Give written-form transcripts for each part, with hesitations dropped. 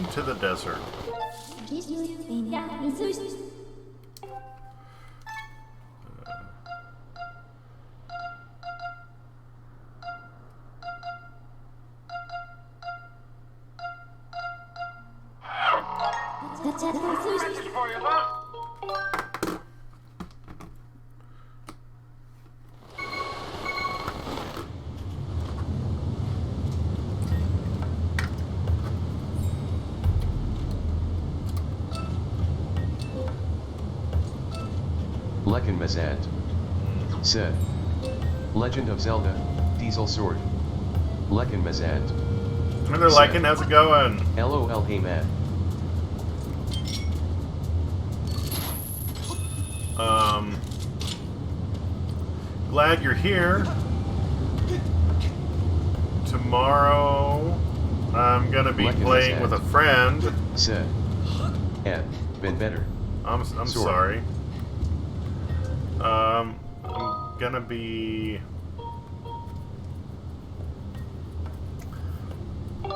into the desert. Lekin Mazant. Said. Legend of Zelda, Diesel Sword. Lekin Mazant. Another Lekin, how's it going? LOL, hey man. Glad you're here. Tomorrow, I'm gonna be Lekin playing Mazant. with a friend. Said. And, been better. I'm Sword. sorry. I'm gonna be... I'm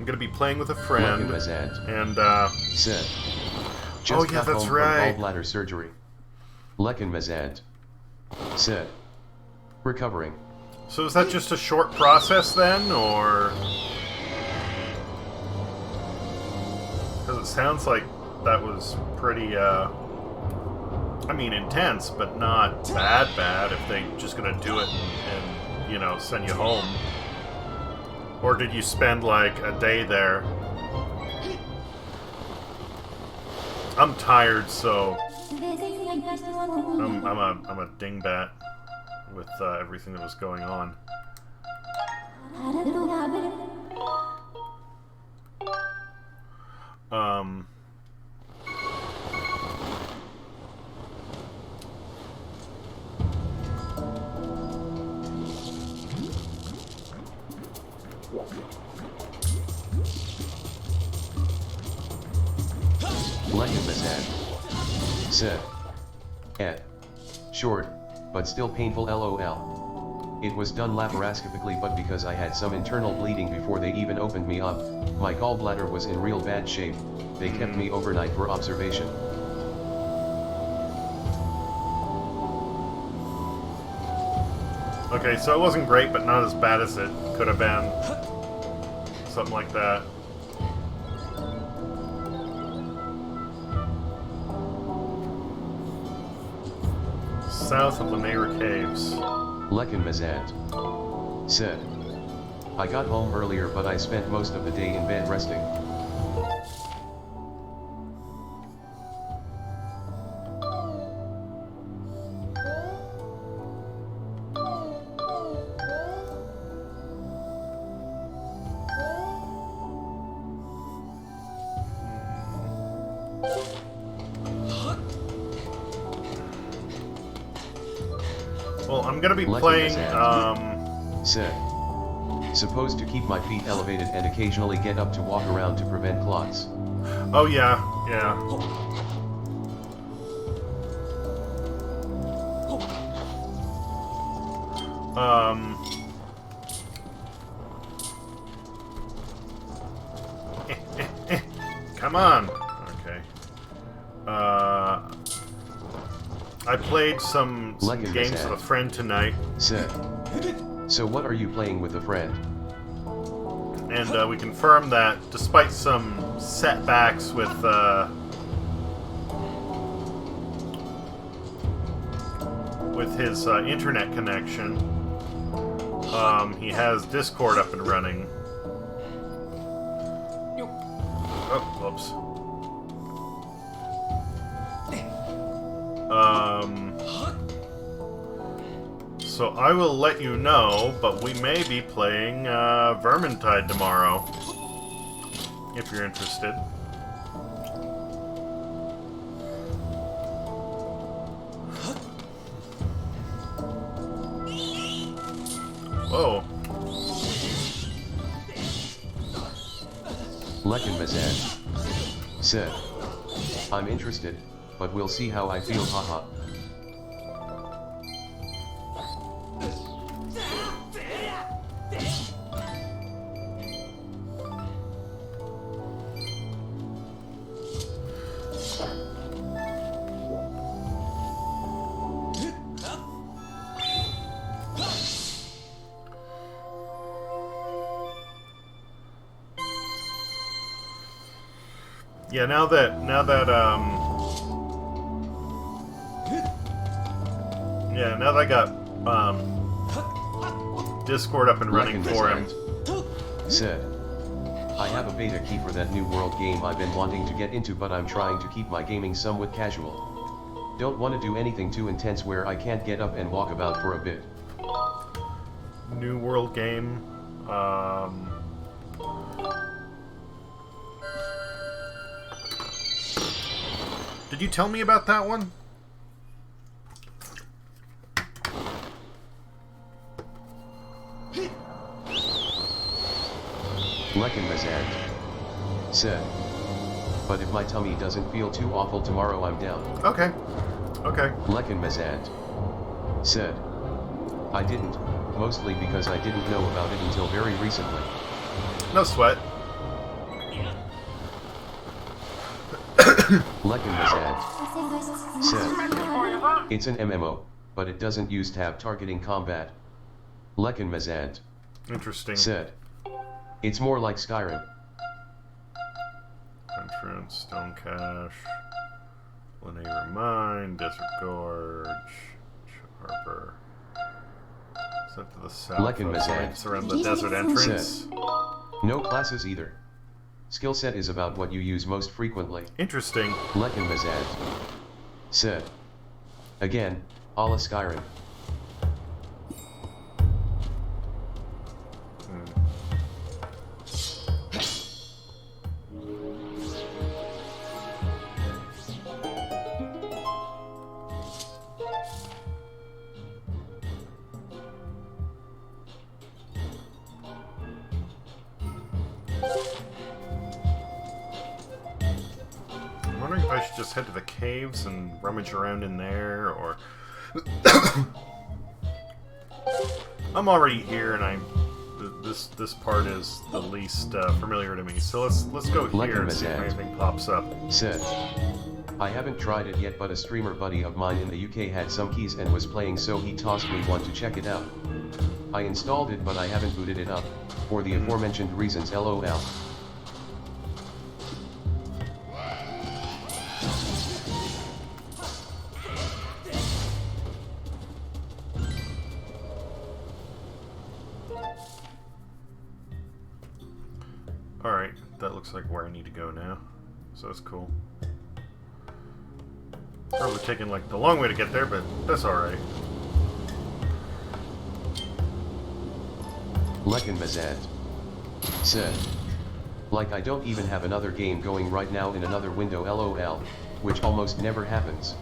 gonna be playing with a friend, Lekin Mazant. and Said. Just oh yeah, got that's home right. from gallbladder surgery. Lekin Mazant. Said. Recovering. So is that just a short process then, or? Because it sounds like that was pretty, I mean, intense, but not bad if they just gonna do it and you know, send you home. Or did you spend like a day there? I'm tired, so I'm a dingbat with everything that was going on. Lekin Mazant. Said. Short, but still painful LOL. It was done laparoscopically, but because I had some internal bleeding before they even opened me up, my gallbladder was in real bad shape. They kept me overnight for observation. Okay, so it wasn't great, but not as bad as it could have been. Something like that. South of Lanayra Caves. Lekin Mazant. Said. I got home earlier, but I spent most of the day in bed resting. Well, I'm gonna be Lekin playing, Mazant. Said. Supposed to keep my feet elevated and occasionally get up to walk around to prevent clots. oh yeah, yeah. Come on. Okay. I played some Lekin games Mazant. with a friend tonight, Said. So what are you playing with a friend? and we confirmed that despite some setbacks with his internet connection, he has Discord up and running. Oh, whoops. So I will let you know, but we may be playing Vermintide tomorrow, if you're interested. Whoa. Lekin Mazant. Said. I'm interested, but we'll see how I feel, haha. Yeah, now that I got Discord up and running for him. Said, I have a beta key for that new world game I've been wanting to get into, but I'm trying to keep my gaming somewhat casual. Don't want to do anything too intense where I can't get up and walk about for a bit. New world game. Did you tell me about that one? Lekenmazant said, but if my tummy doesn't feel too awful tomorrow, I'm down. Okay. Okay. Lekenmazant said, I didn't, mostly because I didn't know about it until very recently. No sweat. Lekenmazant said, it's an MMO, but it doesn't use tab targeting combat. Lekenmazant Interesting. said, it's more like Skyrim. Entrance, Stone Cache, Linear Mine, Desert Gorge, Harper. Set to the south. Lekenmazant Around the desert entrance. said, no classes either. Skill set is about what you use most frequently. Interesting. Lekenmazant said, again, a la Skyrim. I'm wondering if I should just head to the caves and rummage around in there, or... I'm already here, and this part is the least familiar to me. So let's go here and see if anything pops up. Said, I haven't tried it yet, but a streamer buddy of mine in the UK had some keys and was playing, so he tossed me one to check it out. I installed it, but I haven't booted it up, for the aforementioned reasons, LOL. Alright, that looks like where I need to go now. So that's cool. Probably taking like the long way to get there, but that's alright. Lekenmazant said, like I don't even have another game going right now in another window, LOL, which almost never happens.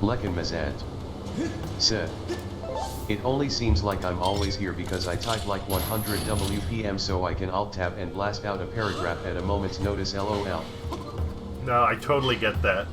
Lekenmazant said, it only seems like I'm always here because I type like 100 WPM so I can alt-tab and blast out a paragraph at a moment's notice, LOL. No, I totally get that.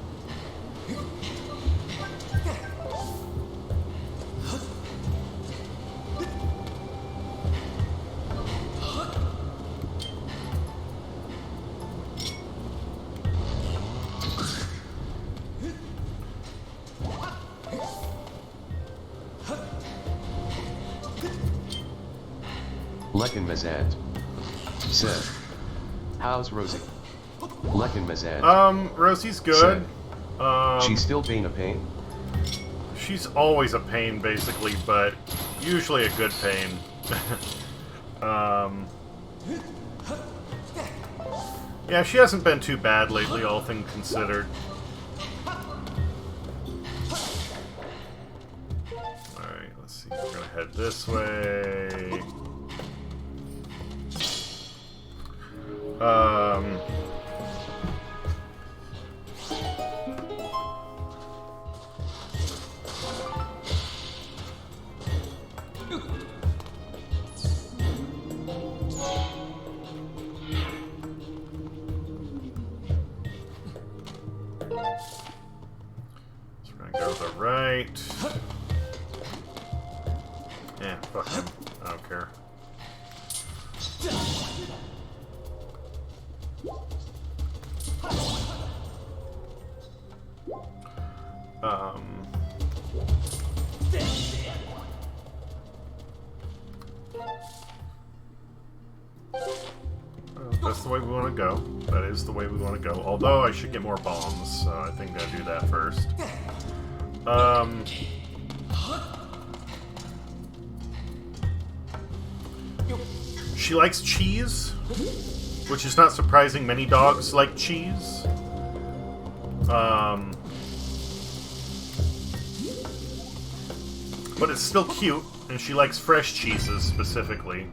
Lekenmazant said, how's Rosie? Lekenmazant Rosie's good. she's still being a pain? She's always a pain, basically, but usually a good pain. Yeah, she hasn't been too bad lately, all things considered. Alright, let's see. We're gonna head this way. So we're gonna go to the right. Yeah, fuck him. I don't care. That's the way we want to go. That is the way we want to go. Although I should get more bombs, so I think I'll do that first. She likes cheese, which is not surprising. Many dogs like cheese. But it's still cute, and she likes fresh cheeses specifically.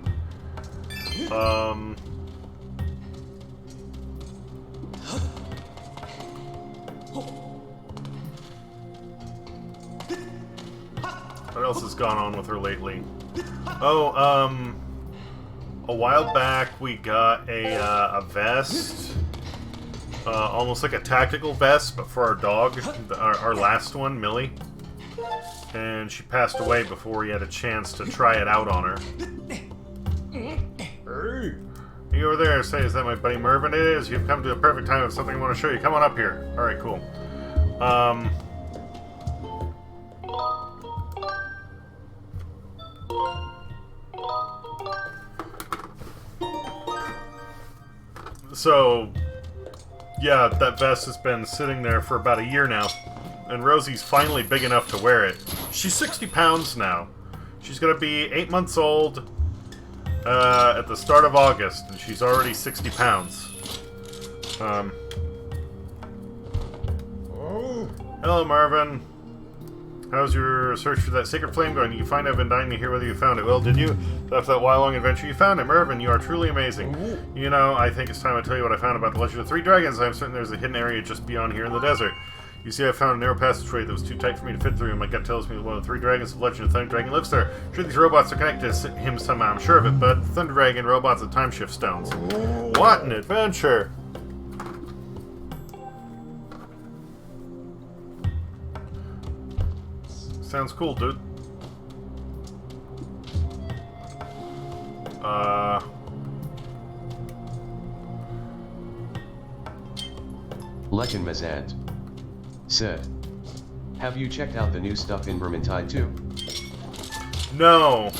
What else has gone on with her lately? Oh, a while back we got a vest. Almost like a tactical vest, but for our dog. Our last one, Millie. And she passed away before we had a chance to try it out on her. Hey. You over there, say, is that my buddy Mervin? It is. You've come to a perfect time of something I want to show you. Come on up here. Alright, cool. So, yeah, that vest has been sitting there for about a year now. And Rosie's finally big enough to wear it. She's 60 pounds now. She's going to be 8 months old at the start of August, and she's already 60 pounds. Hello, Marvin. How's your search for that sacred flame going? You find I've been dying to hear whether you found it. Well, did you? After that while-long adventure, you found it. Mervin, you are truly amazing. You know, I think it's time I tell you what I found about the Legend of Three Dragons. I'm certain there's a hidden area just beyond here in the desert. You see, I found a narrow passageway that was too tight for me to fit through, and my gut tells me that one of the three dragons of Legend of Thunder Dragon lives there. Sure, these robots are connected to him somehow, I'm sure of it, but Thunder Dragon, robots, and time shift stones. What an adventure! Sounds cool, dude. Lekin Mazant said, have you checked out the new stuff in Vermintide 2? No.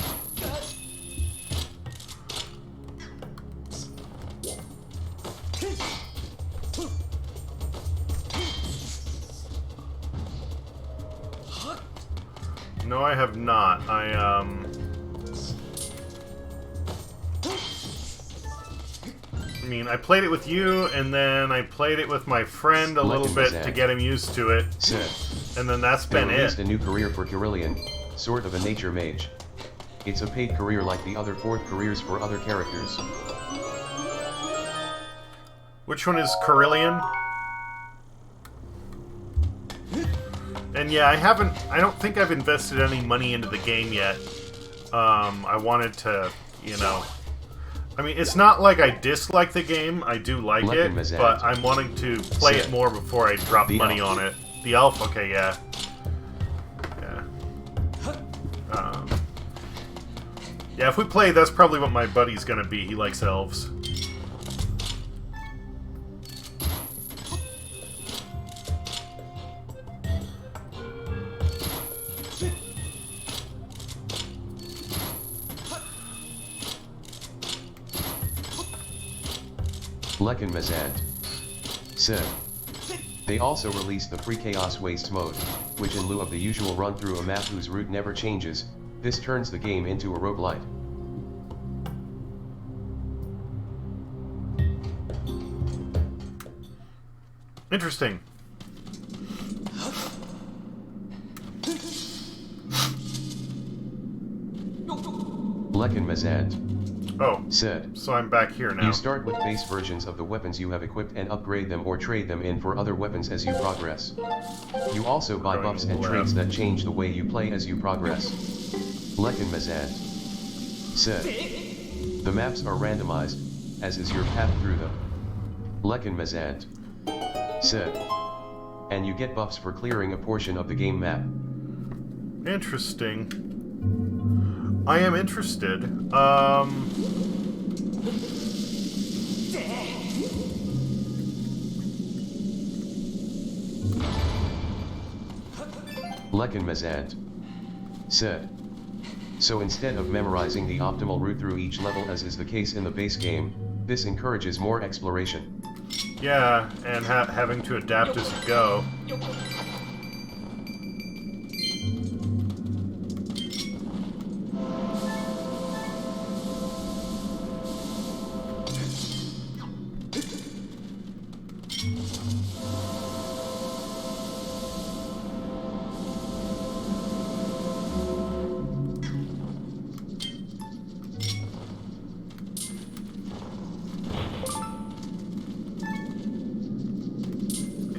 No, I have not. I mean, I played it with you, and then I played it with my friend a little bit to get him used to it. And then that's been it. They released a new career for Carillion, sort of a nature mage. It's a paid career like the other 4th careers for other characters. Which one is Carillion? And yeah, I don't think I've invested any money into the game yet. I wanted to, you know... I mean, it's not like I dislike the game, I do like it, but I'm wanting to play it more before I drop money on it. The elf, okay, yeah. Yeah. Yeah, if we play, that's probably what my buddy's gonna be. He likes elves. Lekin Mazant said, they also released the free Chaos Waste mode, which in lieu of the usual run through a map whose route never changes, this turns the game into a roguelite. Interesting. Lekin Mazant said, so I'm back here now. You start with base versions of the weapons you have equipped and upgrade them or trade them in for other weapons as you progress. You also buy buffs and traits that change the way you play as you progress. Lekin Mazant said, the maps are randomized, as is your path through them. Lekin Mazant said, and you get buffs for clearing a portion of the game map. Interesting. I am interested. Lekin Mazant said. So instead of memorizing the optimal route through each level as is the case in the base game, this encourages more exploration. Yeah, and having to adapt as you go.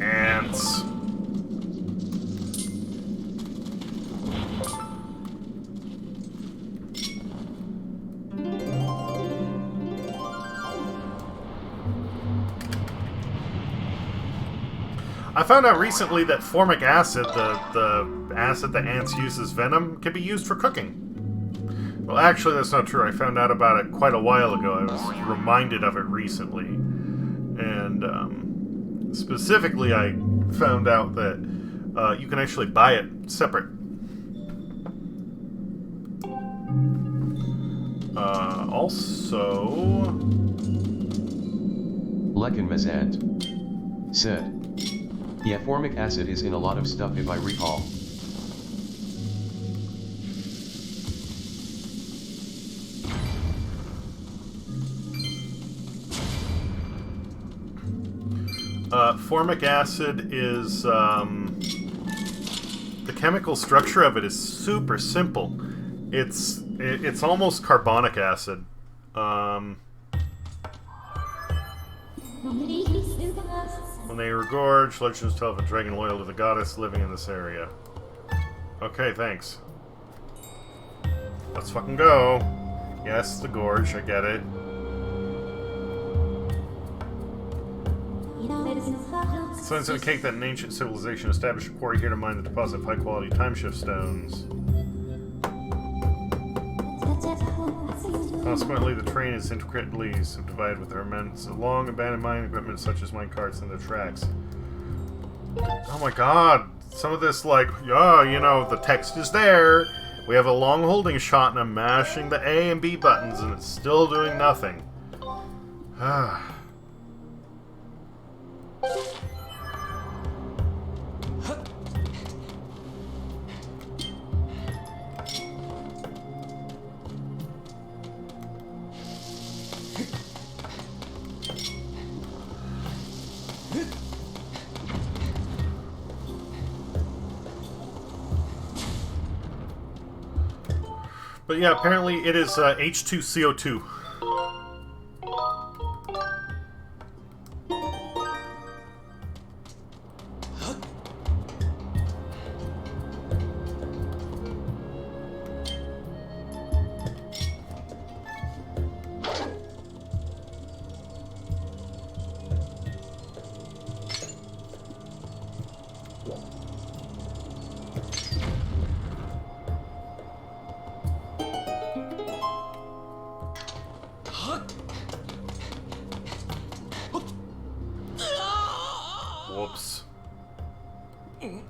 Ants. I found out recently that formic acid, the acid that ants use as venom, can be used for cooking. Well, actually, that's not true. I found out about it quite a while ago. I was reminded of it recently. And specifically, I found out that you can actually buy it separate. Also... Lekin Mazant said. Yeah, formic acid is in a lot of stuff if I recall. Formic acid is, the chemical structure of it is super simple. It's almost carbonic acid. When they regorge, legends tell of a dragon loyal to the goddess living in this area. Okay, thanks. Let's fucking go. Yes, the gorge, I get it. Signs in a cake that an ancient civilization established a quarry here to mine the deposit of high-quality timeshift stones. Consequently, the terrain is intricately subdivided with immense long abandoned mining equipment such as mine carts and their tracks. Oh my god! Some of this, like, yeah, you know, the text is there. We have a long holding shot and I'm mashing the A and B buttons and it's still doing nothing. Ah. But yeah, apparently it is H2CO2. Whoops. The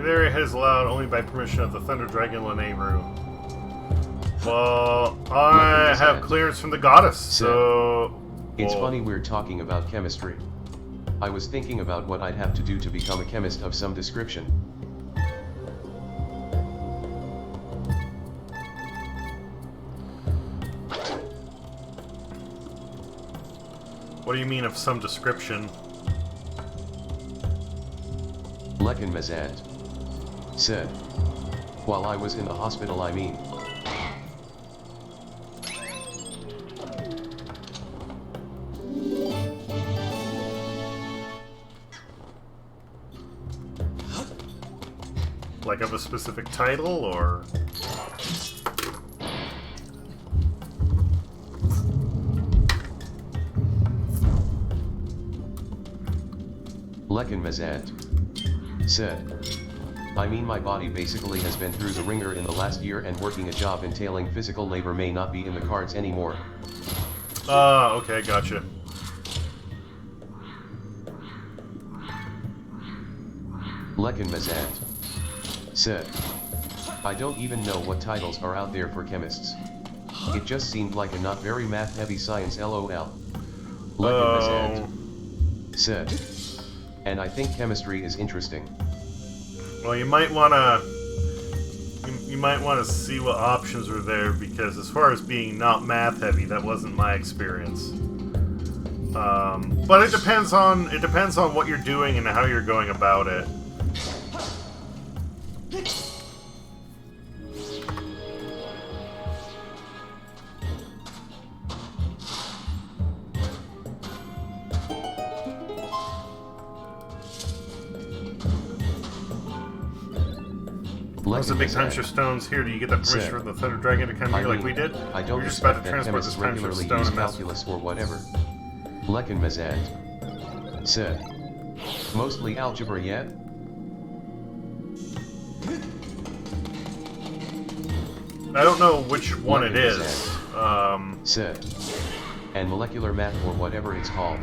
area is allowed only by permission of the Thunder Dragon Lanayru. Well, I have clearance from the goddess, so... It's funny we're talking about chemistry. I was thinking about what I'd have to do to become a chemist of some description. What do you mean of some description? Lekin Mazant said. While I was in the hospital, I mean. Like of a specific title, or... Lekin Mazant said. I mean, my body basically has been through the ringer in the last year, and working a job entailing physical labor may not be in the cards anymore. Okay, gotcha. Lekin Mazant said, I don't even know what titles are out there for chemists. It just seemed like a not very math-heavy science, lol. Lekin Mazant said, and I think chemistry is interesting. Well, you might wanna see what options are there, because as far as being not math heavy, that wasn't my experience. But it depends on what you're doing and how you're going about it. Those are big timeshare stones here. Do you get that permission from the Thunder Dragon to come here like we did? I don't We're just about to expect that transport this chemists timeshare regularly stone use and mess. calculus or whatever. Lekin Mazant said, mostly algebra yet? I don't know which one Lekin it is. Said, and molecular math or whatever it's called.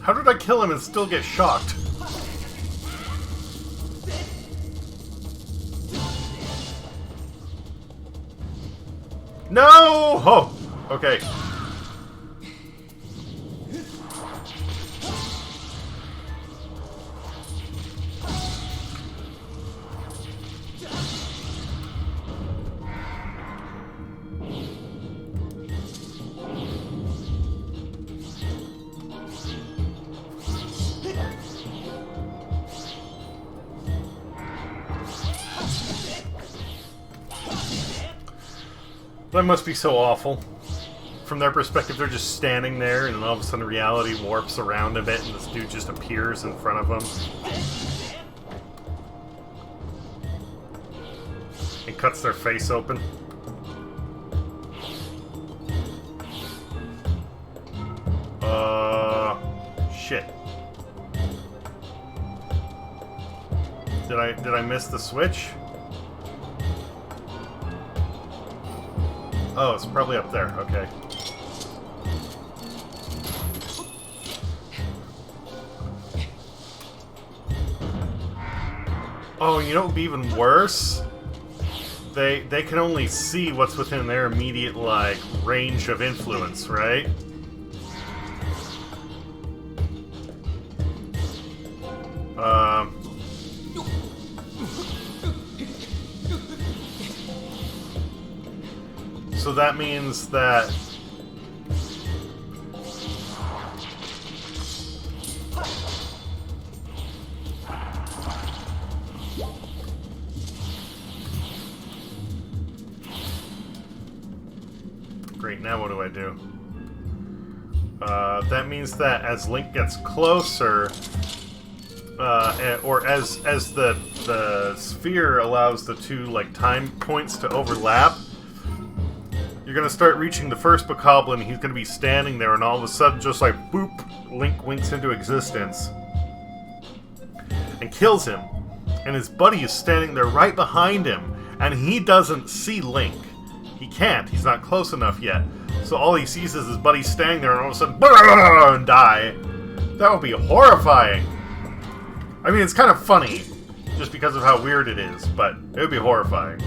How did I kill him and still get shocked? No! Oh, okay. That must be so awful. From their perspective, they're just standing there, and then all of a sudden reality warps around a bit, and this dude just appears in front of them. And cuts their face open. Shit. Did I miss the switch? Oh, it's probably up there. Okay. Oh, you know what would be even worse? They can only see what's within their immediate, like, range of influence, right? So that means that great, now what do I do? That means that as Link gets closer, or as the sphere allows the two, like, time points to overlap, you're gonna start reaching the first Bokoblin, he's gonna be standing there, and all of a sudden, just like, boop, Link winks into existence. And kills him. And his buddy is standing there right behind him, and he doesn't see Link. He can't, he's not close enough yet. So all he sees is his buddy standing there, and all of a sudden, and die. That would be horrifying. I mean, it's kind of funny, just because of how weird it is, but it would be horrifying.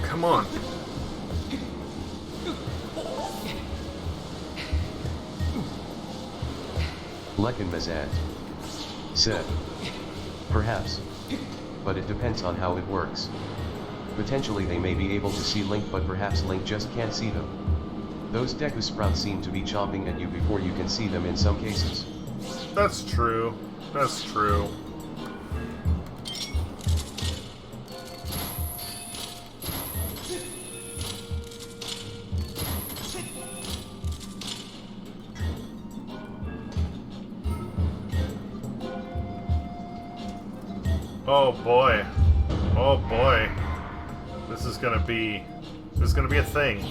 Come on. Lekin Mazat said. Perhaps. But it depends on how it works. Potentially they may be able to see Link, but perhaps Link just can't see them. Those Deku Sprouts seem to be chomping at you before you can see them in some cases. That's true. That's true. Oh boy. Oh boy. This is gonna be a thing.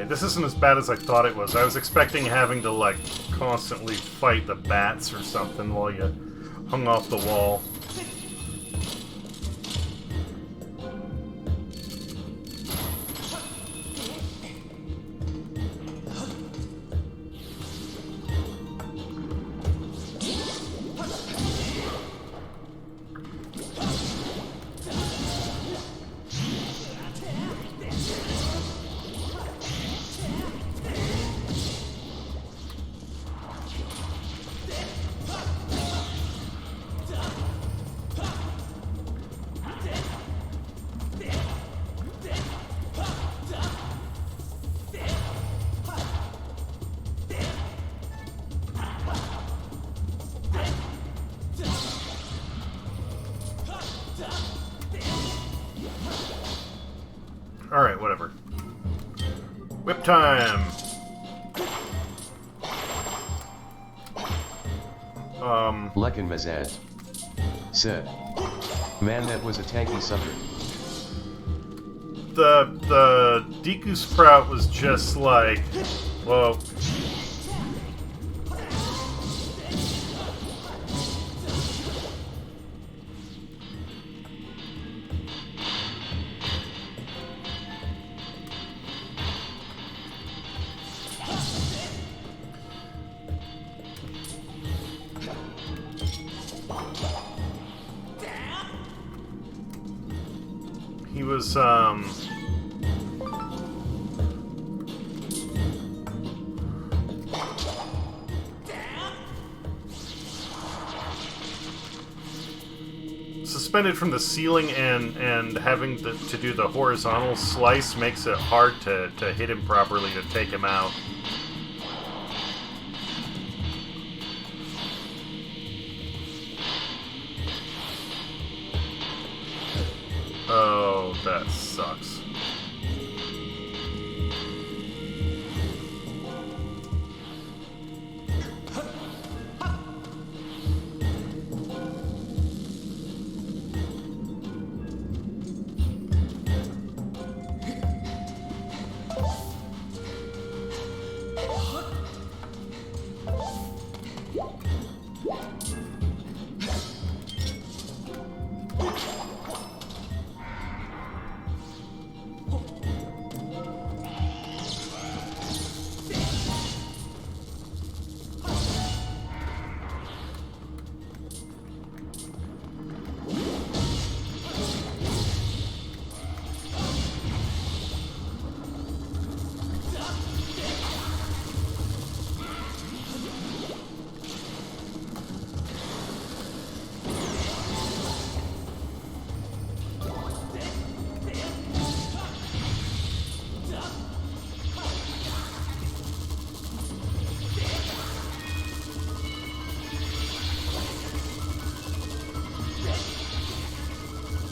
This isn't as bad as I thought it was. I was expecting having to, like, constantly fight the bats or something while you hung off the wall. Alright, whatever. Whip time! Lekin Mazad said. Man, that was a tanky sucker. The Deku Sprout was just like, whoa. He was, suspended from the ceiling, and having to do the horizontal slice makes it hard to hit him properly to take him out. Oh, that sucks.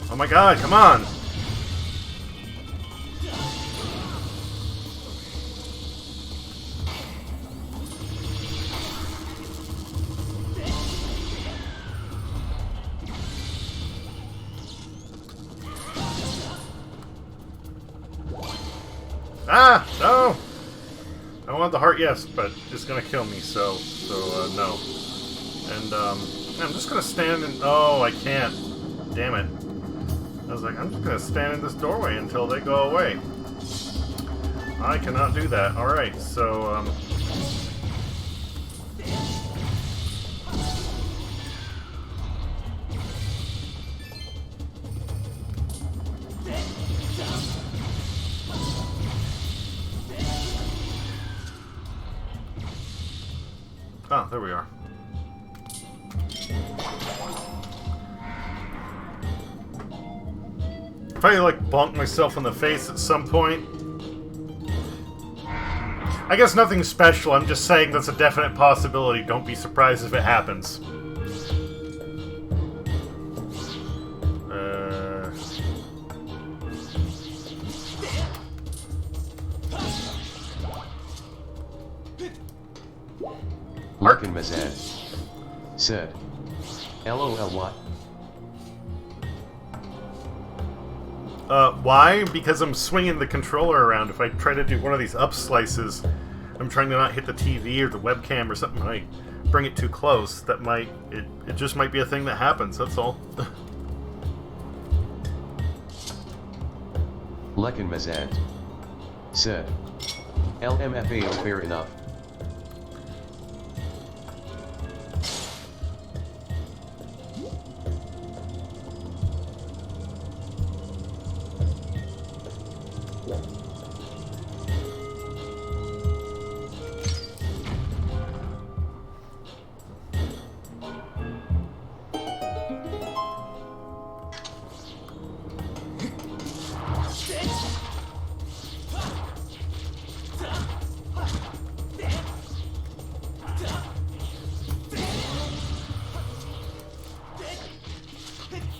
Oh my god, come on! Ah! No! I want the heart, yes, but it's gonna kill me, so no. And, I'm just gonna stand in... Oh, I can't. Damn it. I was like, I'm just gonna stand in this doorway until they go away. I cannot do that. Alright, so, Oh, there we are. If I, like, bonk myself in the face at some point... I guess nothing special, I'm just saying that's a definite possibility. Don't be surprised if it happens. Larkin Mazad said, LOL what? Why? Because I'm swinging the controller around. If I try to do one of these up slices, I'm trying to not hit the TV or the webcam or something. I bring it too close. That might... It just might be a thing that happens, that's all. Larkin Mazad said, LMFAO fair enough.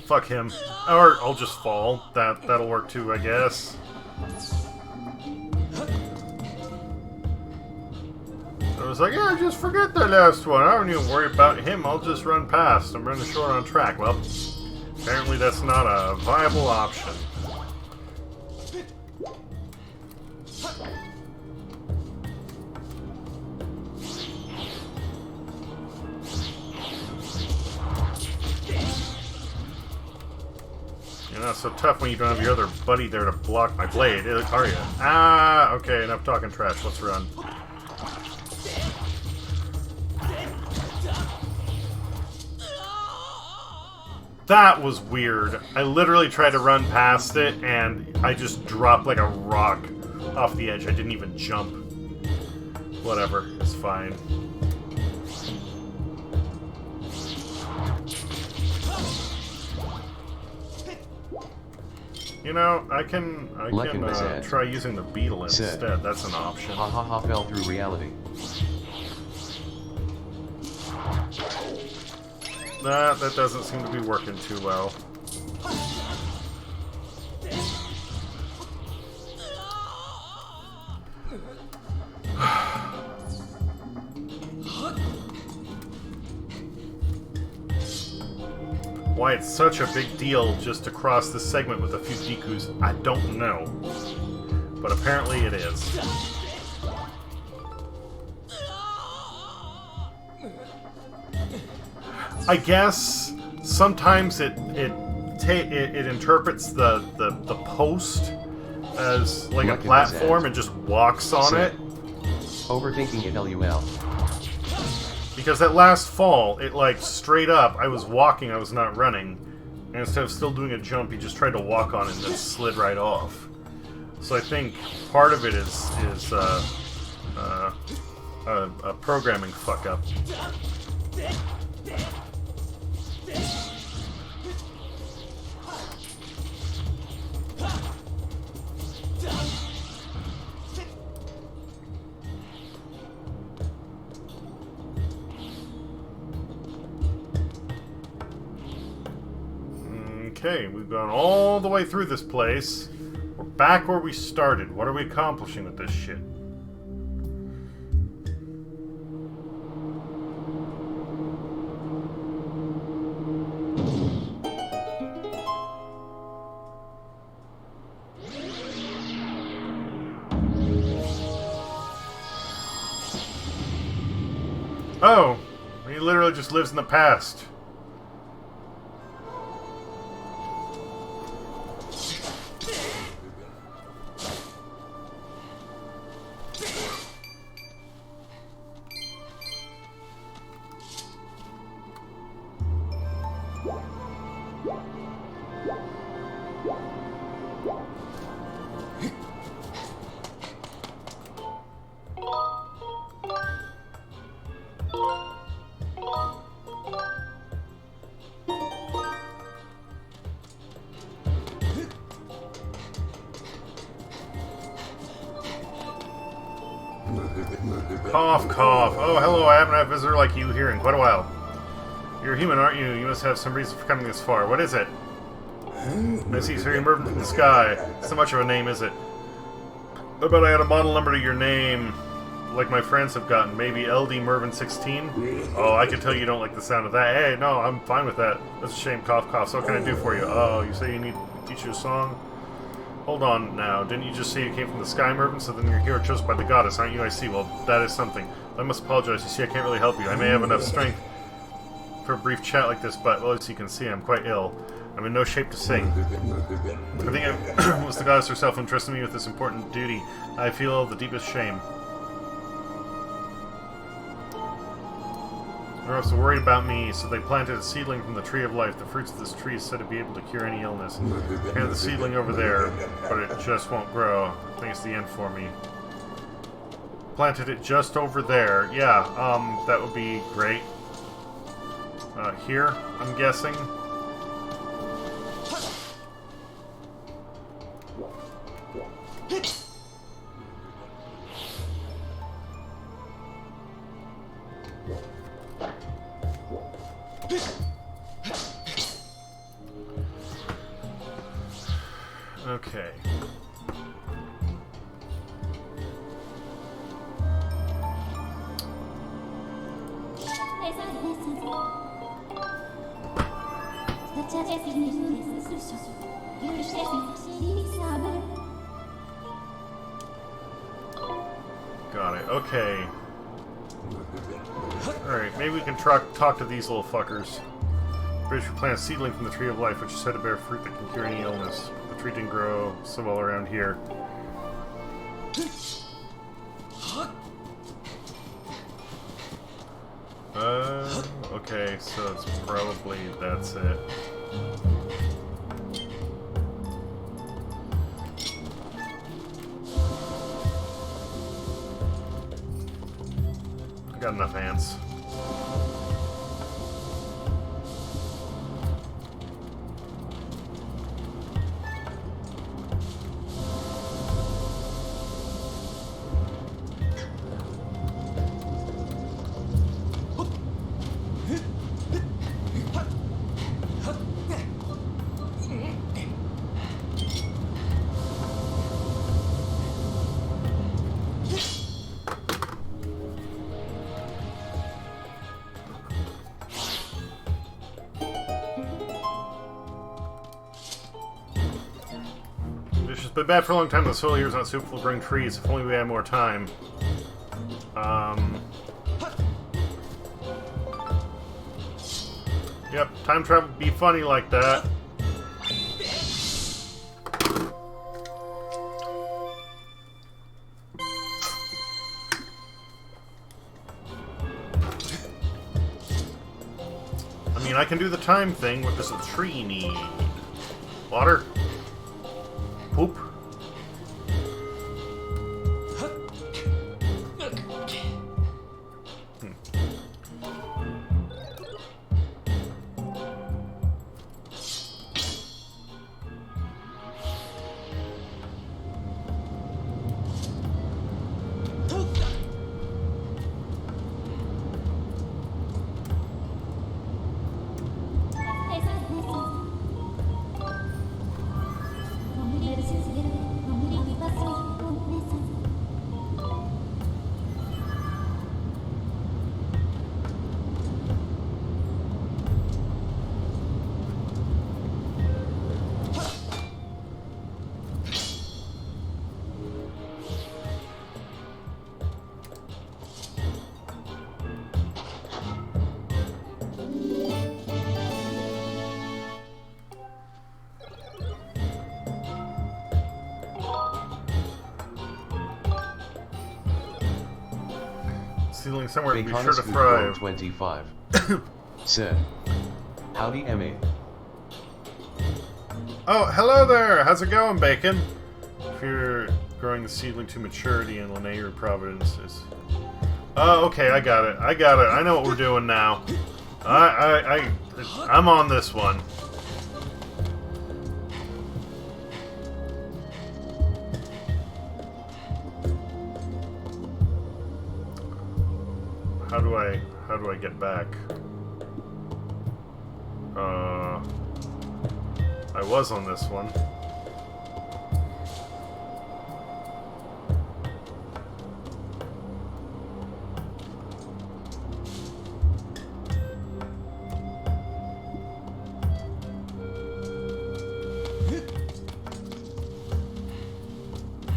Fuck him. Or I'll just fall. That'll work too, I guess. I was like, yeah, just forget the last one. I don't even worry about him. I'll just run past. I'm running short on track. Well, apparently that's not a viable option. You're not so tough when you don't have your other buddy there to block my blade, are you? Ah, okay, enough talking trash. Let's run. That was weird. I literally tried to run past it, and I just dropped like a rock off the edge. I didn't even jump. Whatever, it's fine. You know, I can try using the beetle instead. That's an option. Ha ha ha, fell through reality. That doesn't seem to be working too well. Why it's such a big deal just to cross this segment with a few Dekus, I don't know. But apparently it is. I guess sometimes it interprets the post as like a platform and just walks on it. Overthinking it, LUL. Because that last fall, it like straight up, I was walking, I was not running, and instead of still doing a jump, he just tried to walk on it and then slid right off. So I think part of it is a programming fuck up. Okay, we've gone all the way through this place. We're back where we started. What are we accomplishing with this shit? Oh, He literally just lives in the past. Cough, cough. Oh, hello, I haven't had a visitor like you here in quite a while. You're human, aren't you? You must have some reason for coming this far. What is it? I see, so you're Mervin from the sky. So much of a name, is it? I bet I had a model number to your name, like my friends have gotten. Maybe LD Mervin 16? Oh, I can tell you don't like the sound of that. Hey, no, I'm fine with that. That's a shame, cough, cough. So what can I do for you? Oh, you say you need to teach you a song? Hold on now, didn't you just say you came from the sky, Mervin? So then you're here chosen by the goddess, aren't you? I see. Well, that is something. I must apologize. You see, I can't really help you. I may have enough strength for a brief chat like this, but, well, as you can see, I'm quite ill. I'm in no shape to sing. I think it was the goddess herself entrusting me with this important duty. I feel the deepest shame. They're also worried about me, so they planted a seedling from the tree of life. The fruits of this tree is said to be able to cure any illness. I have the seedling over there, but it just won't grow. I think it's the end for me. Planted it just over there. Yeah, that would be great. Here, I'm guessing. Okay. Got it. Okay. Alright, maybe we can talk to these little fuckers. British plant a seedling from the tree of life, which is said to bear fruit that can cure any illness. The tree didn't grow so well around here. Okay, so it's probably that's it. I got enough ants. Been bad for a long time. The soil here is not suitable for growing trees. If only we had more time. Yep, time travel be funny like that. I mean, I can do the time thing. What does a tree need? Water? Poop? seedling somewhere to be sure Baconus to Food thrive. 25 said, "Howdy, Emmy." Oh, hello there! How's it going, Bacon? If you're growing the seedling to maturity in Linear Providence is... Oh, okay, I got it. I know what we're doing now. I'm on this one. How do I get back? I was on this one.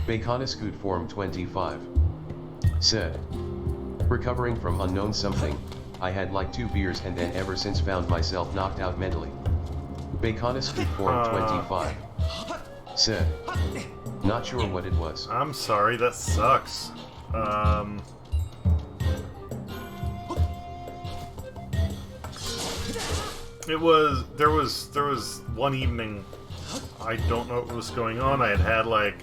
Baconus Good Form 25 said, "Recovering from unknown something, I had like 2 beers and then ever since found myself knocked out mentally." Baconus Good Form 25 said, "Not sure what it was." I'm sorry, that sucks. There was one evening, I don't know what was going on. I had like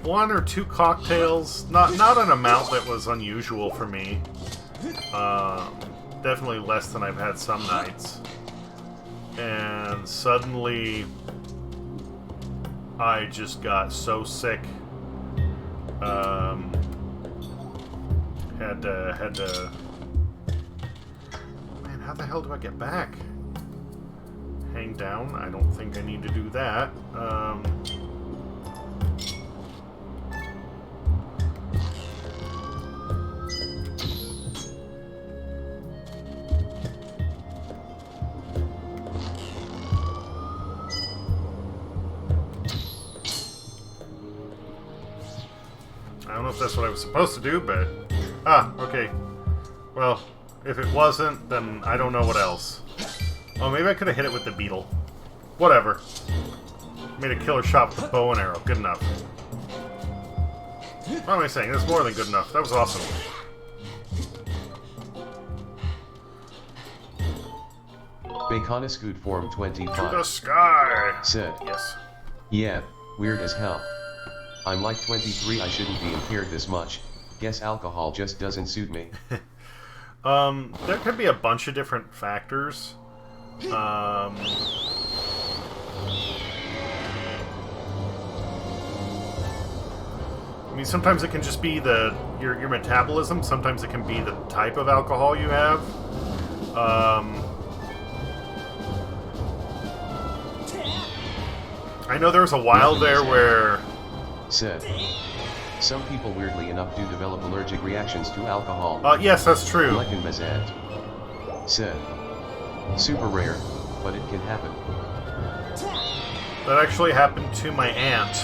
1 or 2 cocktails, not an amount that was unusual for me. Definitely less than I've had some nights. And suddenly, I just got so sick. Had to. Man, how the hell do I get back? Hang down? I don't think I need to do that. I don't know if that's what I was supposed to do, but... Ah, okay. Well, if it wasn't, then I don't know what else. Oh, maybe I could have hit it with the beetle. Whatever. Made a killer shot with the bow and arrow. Good enough. What am I saying? That's more than good enough. That was awesome. Baconus Good Form To 25 the sky! said, Yes. "Yeah, weird as hell. I'm like 23, I shouldn't be impaired this much. Guess alcohol just doesn't suit me." There could be a bunch of different factors. I mean, sometimes it can just be your metabolism. Sometimes it can be the type of alcohol you have. I know there was a while there where... Said, "Some people weirdly enough do develop allergic reactions to alcohol." Yes, that's true. Lekin Mazat said, "Super rare, but it can happen." That actually happened to my aunt.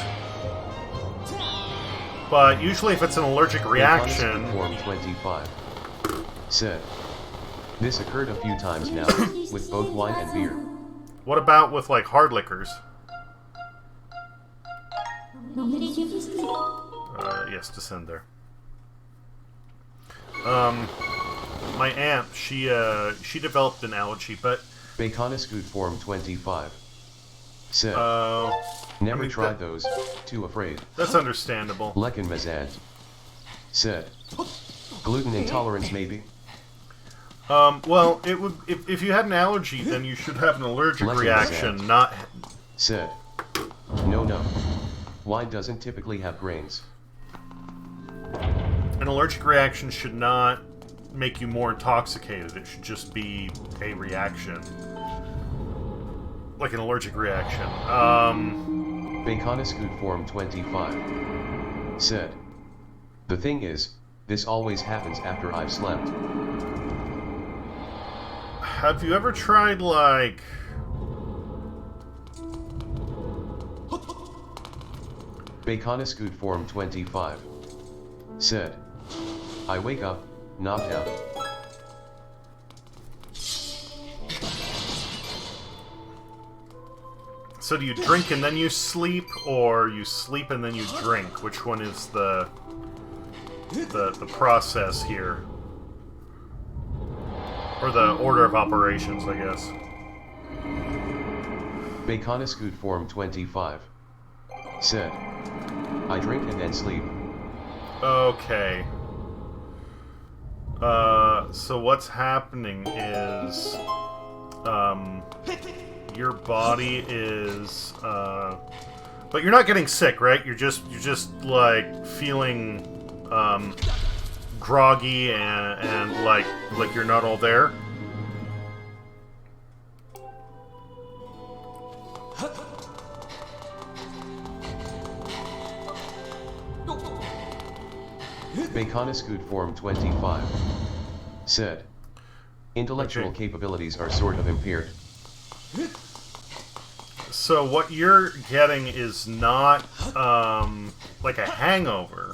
But usually if it's an allergic reaction... Form 25 said, "This occurred a few times now, with both wine and beer." What about with, like, hard liquors? Yes, descend there. My aunt, she developed an allergy, but... Baconus Good Form 25 said, "Never tried those, too afraid." That's understandable. Lekin Mazad said, "Gluten intolerance maybe?" Well, it would... If you had an allergy, then you should have an allergic reaction, not... Said, No. Wine doesn't typically have grains." An allergic reaction should not make you more intoxicated. It should just be a reaction. Like an allergic reaction. Baconus Good Form 25 said, "The thing is, this always happens after I've slept." Have you ever tried, like... Baconus Good Form 25 said, "I wake up, knocked out." So do you drink and then you sleep, or you sleep and then you drink? Which one is the... the process here. Or the order of operations, I guess. Baconiscoot Form 25. Said. I drink and then sleep. Okay. So what's happening is, your body is, but you're not getting sick, right? You're just like feeling, groggy and like you're not all there. Baconiscoot Form 25. Said. Intellectual capabilities are sort of impaired. So what you're getting is not, like a hangover.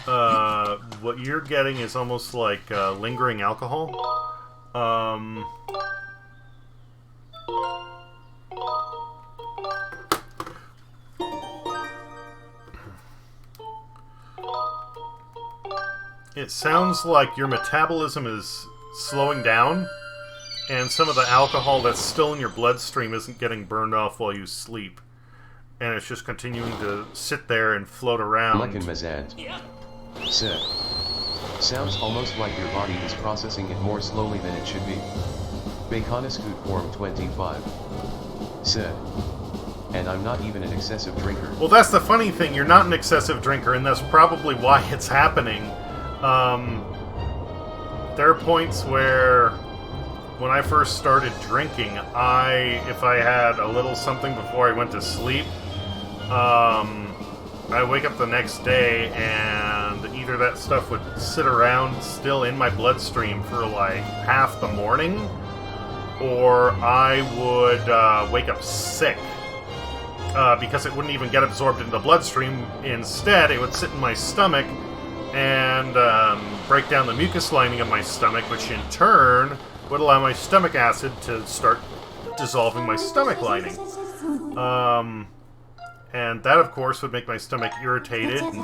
What you're getting is almost like, lingering alcohol. It sounds like your metabolism is slowing down, and some of the alcohol that's still in your bloodstream isn't getting burned off while you sleep. And it's just continuing to sit there and float around. Lekin Mazant. Said. Sounds almost like your body is processing it more slowly than it should be. Baconiscoot Form 25. Said. And I'm not even an excessive drinker. Well, that's the funny thing. You're not an excessive drinker, and that's probably why it's happening. There are points where, when I first started drinking, if I had a little something before I went to sleep, I wake up the next day and either that stuff would sit around still in my bloodstream for like half the morning, or I would wake up sick. Because it wouldn't even get absorbed into the bloodstream. Instead, it would sit in my stomach and break down the mucus lining of my stomach, which in turn would allow my stomach acid to start dissolving my stomach lining. And that, of course, would make my stomach irritated, and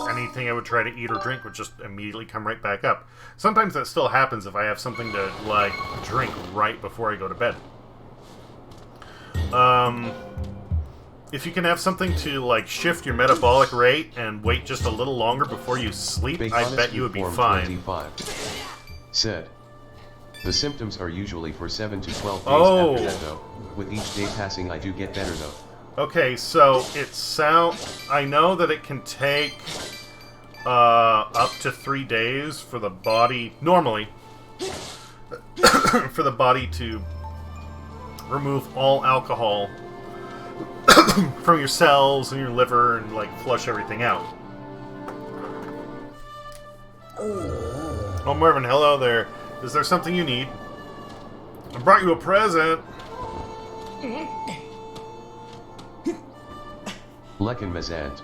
anything I would try to eat or drink would just immediately come right back up. Sometimes that still happens if I have something to, like, drink right before I go to bed. If you can have something to, like, shift your metabolic rate and wait just a little longer before you sleep, I bet you would be fine. 25. Said. The symptoms are usually for 7 to 12 days after that, though. With each day passing, I do get better, though. Okay, so I know that it can take up to 3 days for the body, normally, for the body to remove all alcohol from your cells and your liver and, like, flush everything out. Oh, Marvin, hello there. Is there something you need? I brought you a present. Lekin Mazant.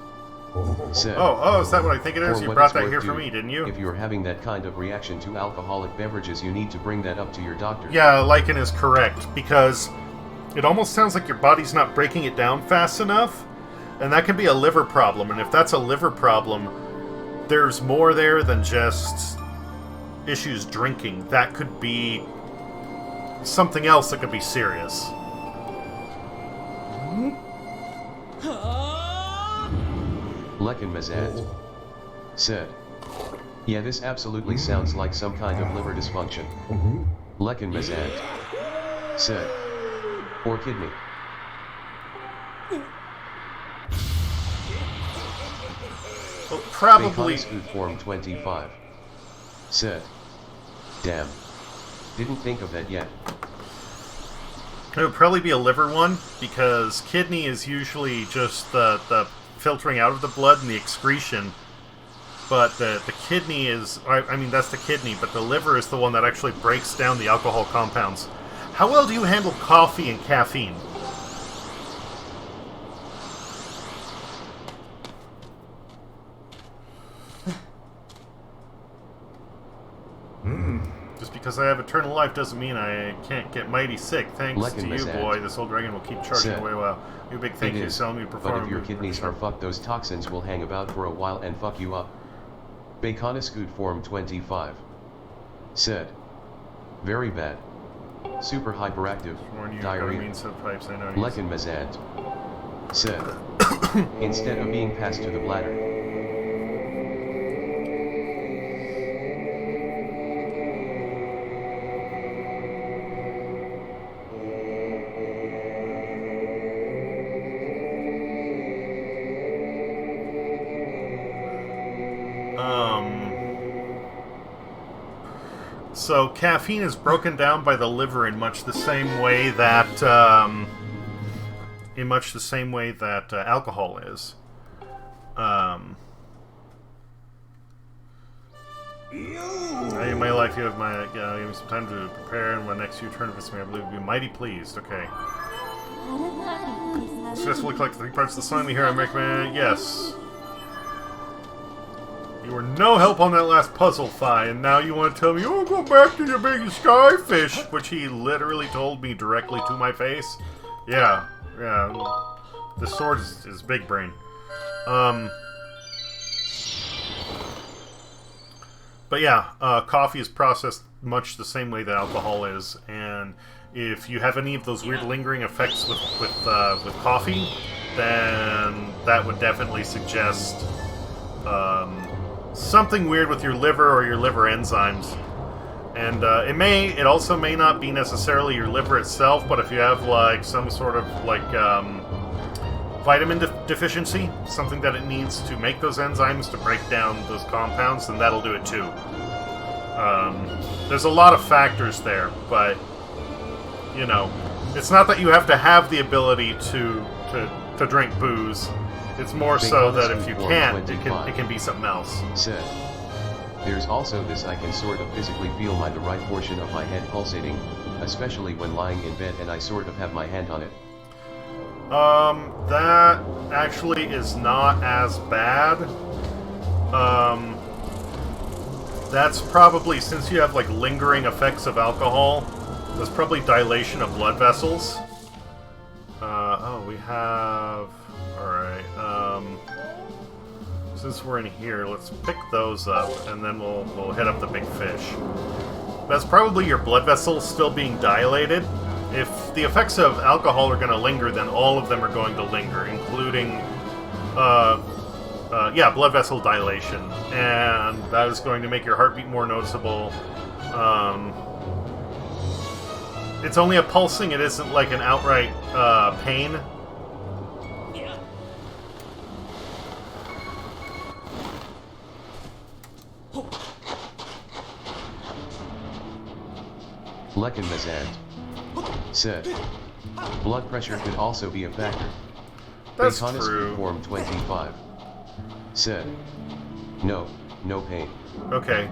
Said, oh, is that what I think it is? You brought that here for me, didn't you? If you're having that kind of reaction to alcoholic beverages, you need to bring that up to your doctor. Yeah, Lycan is correct, because it almost sounds like your body's not breaking it down fast enough, and that could be a liver problem, and if that's a liver problem, there's more there than just issues drinking. That could be something else that could be serious. Lekin Mazant. Said. Yeah, this absolutely sounds like some kind of liver dysfunction. Lekin Mazant. Said. Or kidney. Well, probably. Baconiscoot Form 25. Said. Damn. Didn't think of that yet. It would probably be a liver one, because kidney is usually just the filtering out of the blood and the excretion. But the kidney is, I mean, that's the kidney, but the liver is the one that actually breaks down the alcohol compounds. How well do you handle coffee and caffeine? Just because I have eternal life doesn't mean I can't get mighty sick. Thanks to you, boy. This old dragon will keep charging away well. You big thank you, telling me to perform. But if your kidneys are fucked, those toxins will hang about for a while and fuck you up. Baconiscoot Form 25. Said. Very bad. Super hyperactive, diarrhea. Lekin Mazant. Said. Instead of being passed to the bladder. So caffeine is broken down by the liver in much the same way that alcohol is. In my life, you have give me some time to prepare, and when next you return to visit me, I believe you'll be mighty pleased. Okay. Successfully collect 3 parts of the song we hear on recommend. Yes. You were no help on that last puzzle, Fi, and now you want to tell me, oh, go back to your big skyfish, which he literally told me directly to my face. Yeah. The sword is big brain. But yeah, coffee is processed much the same way that alcohol is, and if you have any of those weird lingering effects with coffee, then that would definitely suggest something weird with your liver or your liver enzymes. And it also may not be necessarily your liver itself, but if you have like some sort of like vitamin deficiency, something that it needs to make those enzymes to break down those compounds, then that'll do it too. There's a lot of factors there, but you know, it's not that you have to have the ability to drink booze. It's more so that if you can't, it can be something else. Said. There's also this: I can sort of physically feel the right portion of my head pulsating, especially when lying in bed and I sort of have my hand on it. That actually is not as bad. That's probably, since you have like lingering effects of alcohol, there's probably dilation of blood vessels. We have... Alright, since we're in here, let's pick those up, and then we'll hit up the big fish. That's probably your blood vessels still being dilated. If the effects of alcohol are going to linger, then all of them are going to linger, including, blood vessel dilation. And that is going to make your heartbeat more noticeable. It's only a pulsing, it isn't like an outright pain. Lekin Mazant. Said. Blood pressure could also be a factor. That's Baconiscoot true. Form 25. Said. No pain. Okay.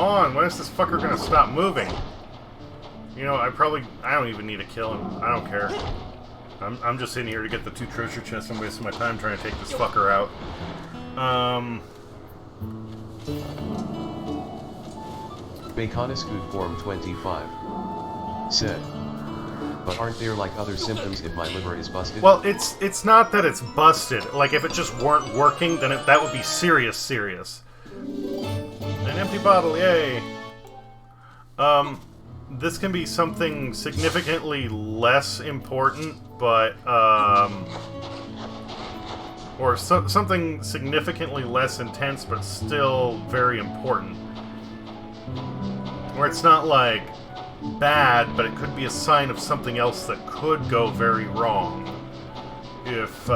on! When is this fucker gonna stop moving? You know, I don't even need to kill him. I don't care. I'm just in here to get the 2 treasure chests. I'm wasting my time trying to take this fucker out. Baconus Good Form 25 said, but aren't there like other symptoms if my liver is busted? Well, it's not that it's busted. Like, if it just weren't working, then that would be serious. An empty bottle, yay! This can be something significantly less important, but, or something significantly less intense, but still very important. Where it's not, like, bad, but it could be a sign of something else that could go very wrong. If,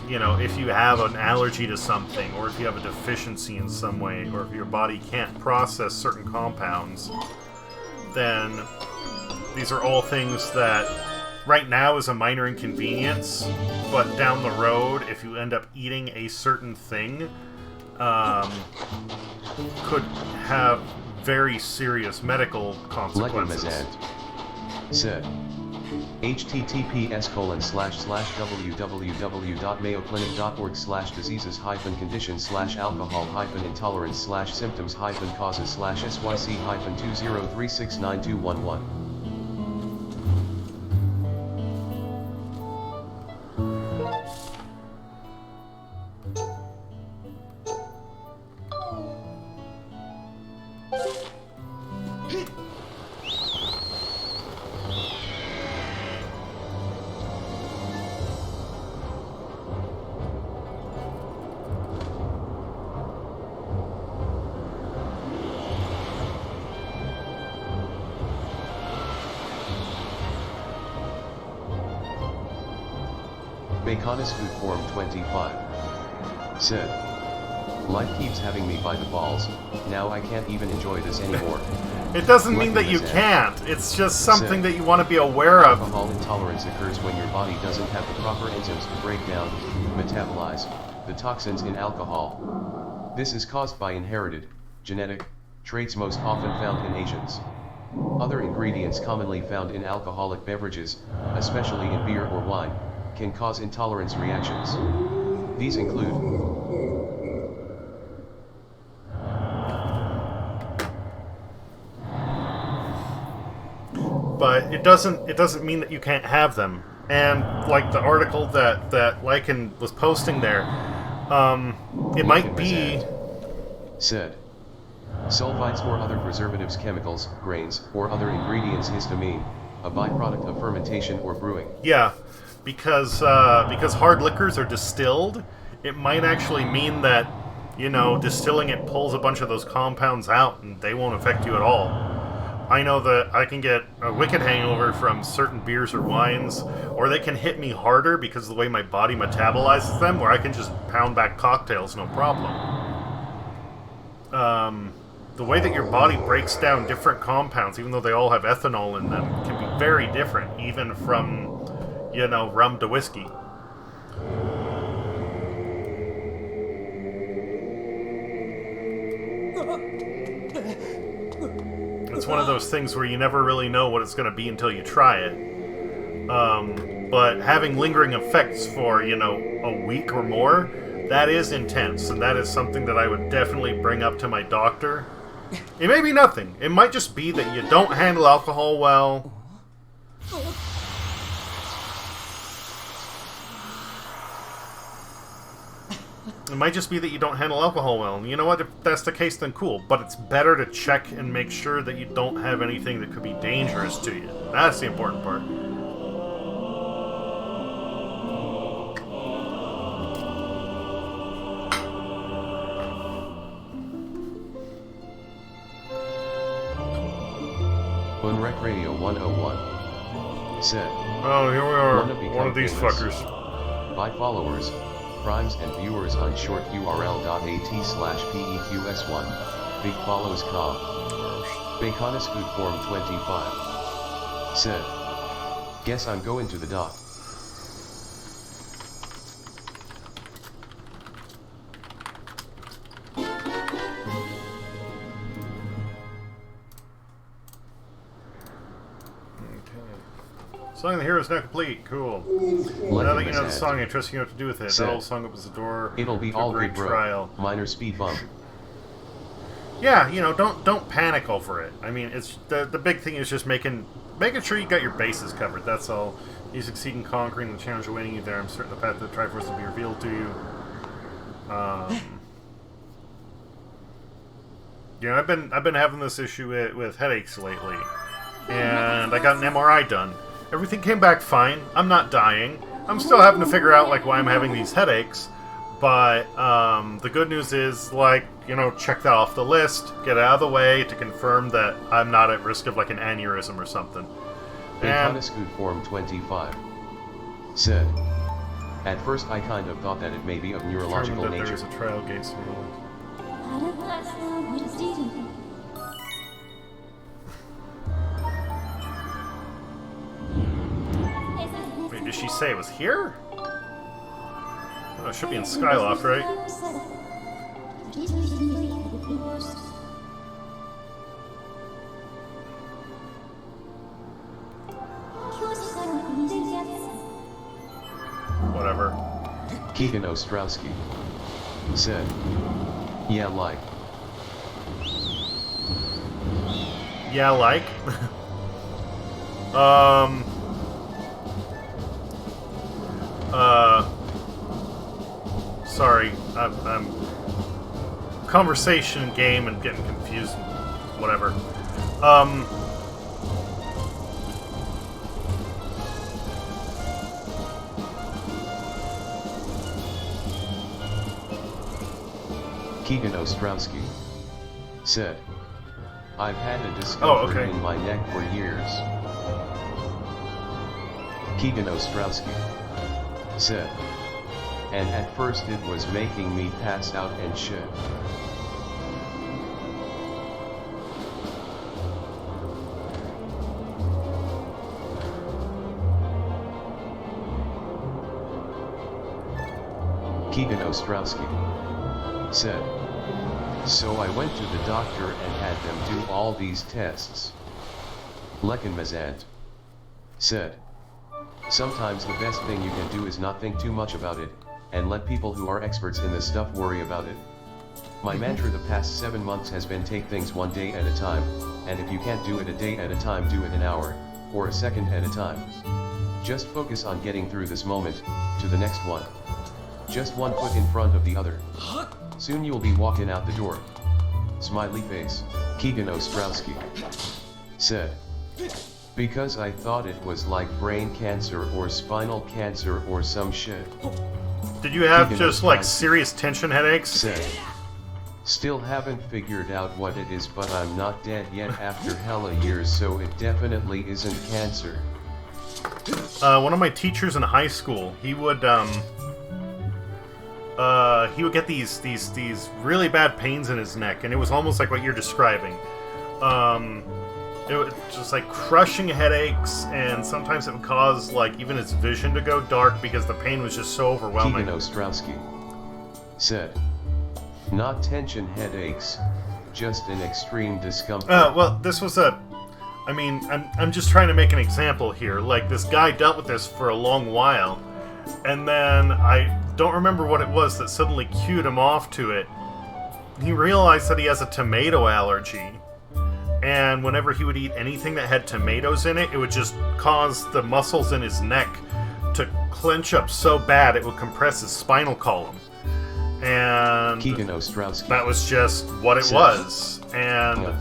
you know, if you have an allergy to something, or if you have a deficiency in some way, or if your body can't process certain compounds, then these are all things that right now is a minor inconvenience, but down the road, if you end up eating a certain thing, could have very serious medical consequences. Said, https://www.mayoclinic.org/diseases-conditions-alcohol-conditions/symptoms-conditions-syc-2036911. Baconus Good Form 25 said, life keeps having me by the balls, now I can't even enjoy this anymore. It doesn't mean that you can't, it's just something that you want to be aware of. Alcohol intolerance occurs when your body doesn't have the proper enzymes to break down, metabolize, the toxins in alcohol. This is caused by inherited, genetic, traits most often found in Asians. Other ingredients commonly found in alcoholic beverages, especially in beer or wine, can cause intolerance reactions. These include but it doesn't mean that you can't have them. And like the article that Lycan was posting there, it might be said sulfites or other preservatives, chemicals, grains, or other ingredients, histamine, a byproduct of fermentation or brewing. Yeah. Because hard liquors are distilled, it might actually mean that, you know, distilling it pulls a bunch of those compounds out and they won't affect you at all. I know that I can get a wicked hangover from certain beers or wines, or they can hit me harder because of the way my body metabolizes them, where I can just pound back cocktails, no problem. The way that your body breaks down different compounds, even though they all have ethanol in them, can be very different, even from, you know, rum to whiskey. It's one of those things where you never really know what it's going to be until you try it. But having lingering effects for, you know, a week or more, that is intense, and that is something that I would definitely bring up to my doctor. It may be nothing. It might just be that you don't handle alcohol well. It might just be that you don't handle alcohol well. And you know what? If that's the case, then cool. But it's better to check and make sure that you don't have anything that could be dangerous to you. That's the important part. Unrec Radio 101 said, oh, here we are. One of these famous. fuckers. By followers, primes and viewers on short url.at/peqs1. Big follows com. Baconus Good Form 25 said, guess I'm going to the dock. Song of the Hero is now complete. Cool. Now that you know the song, I'm trusting you what to do with it. That old song opens the door. It'll be all great, bro. Trial. Minor speed bump. Yeah, you know, don't panic over it. I mean, it's the big thing is just making sure you got your bases covered. That's all. You succeed in conquering the challenge awaiting you there. I'm certain the path to the Triforce will be revealed to you. You know, I've been having this issue with headaches lately, and I got an MRI done. Everything came back fine. I'm not dying. I'm still having to figure out like why I'm having these headaches, but the good news is, like, you know, check that off the list, get it out of the way to confirm that I'm not at risk of like an aneurysm or something. And Scoot Form 25 said, at first I kind of thought that it may be of neurological that nature. there is a trial gate rule. Wait, did she say it was here? Oh, it should be in Skyloft, right? Whatever. Keegan Ostrowski said, yeah, like. Yeah, like. Sorry, I'm conversation game and getting confused. Whatever. Keegan Ostrowski said, I've had a discomfort in my neck for years. Keegan Ostrowski said, and at first it was making me pass out and shit. Keegan Ostrowski said, so I went to the doctor and had them do all these tests. Lekin Mazant said, sometimes the best thing you can do is not think too much about it, and let people who are experts in this stuff worry about it. My mantra the past 7 months has been take things one day at a time, and if you can't do it a day at a time, do it an hour, or a second at a time. Just focus on getting through this moment, to the next one. Just one foot in front of the other. Soon you'll be walking out the door. Smiley face. Keegan Ostrowski said, because I thought it was like brain cancer or spinal cancer or some shit. Did you have Keegan just like serious tension headaches? Said, still haven't figured out what it is, but I'm not dead yet after hella years, so it definitely isn't cancer. One of my teachers in high school, he would get these really bad pains in his neck, and it was almost like what you're describing. It was just like crushing headaches, and sometimes it would cause like even his vision to go dark because the pain was just so overwhelming. Keegan Ostrowski said, not tension headaches, just an extreme discomfort. Well, this was I mean, I'm just trying to make an example here. Like, this guy dealt with this for a long while, and then I don't remember what it was that suddenly cued him off to it. He realized that he has a tomato allergy, and whenever he would eat anything that had tomatoes in it, it would just cause the muscles in his neck to clench up so bad it would compress his spinal column. And Keegan Ostrowski. That was just what it was. And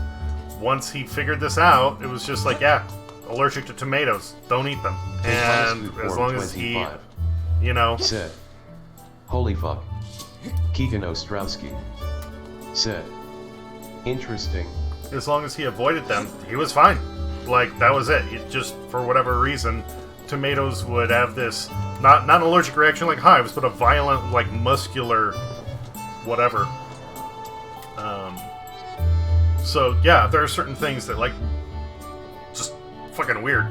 once he figured this out, it was just like, yeah, allergic to tomatoes, don't eat them. And as long as he, you know... Said, holy fuck. Keegan Ostrowski said, interesting. As long as he avoided them, he was fine. Like, that was it. It just, for whatever reason, tomatoes would have this, not an allergic reaction like hives, but a violent, like, muscular whatever. So, yeah, there are certain things that, like, just fucking weird.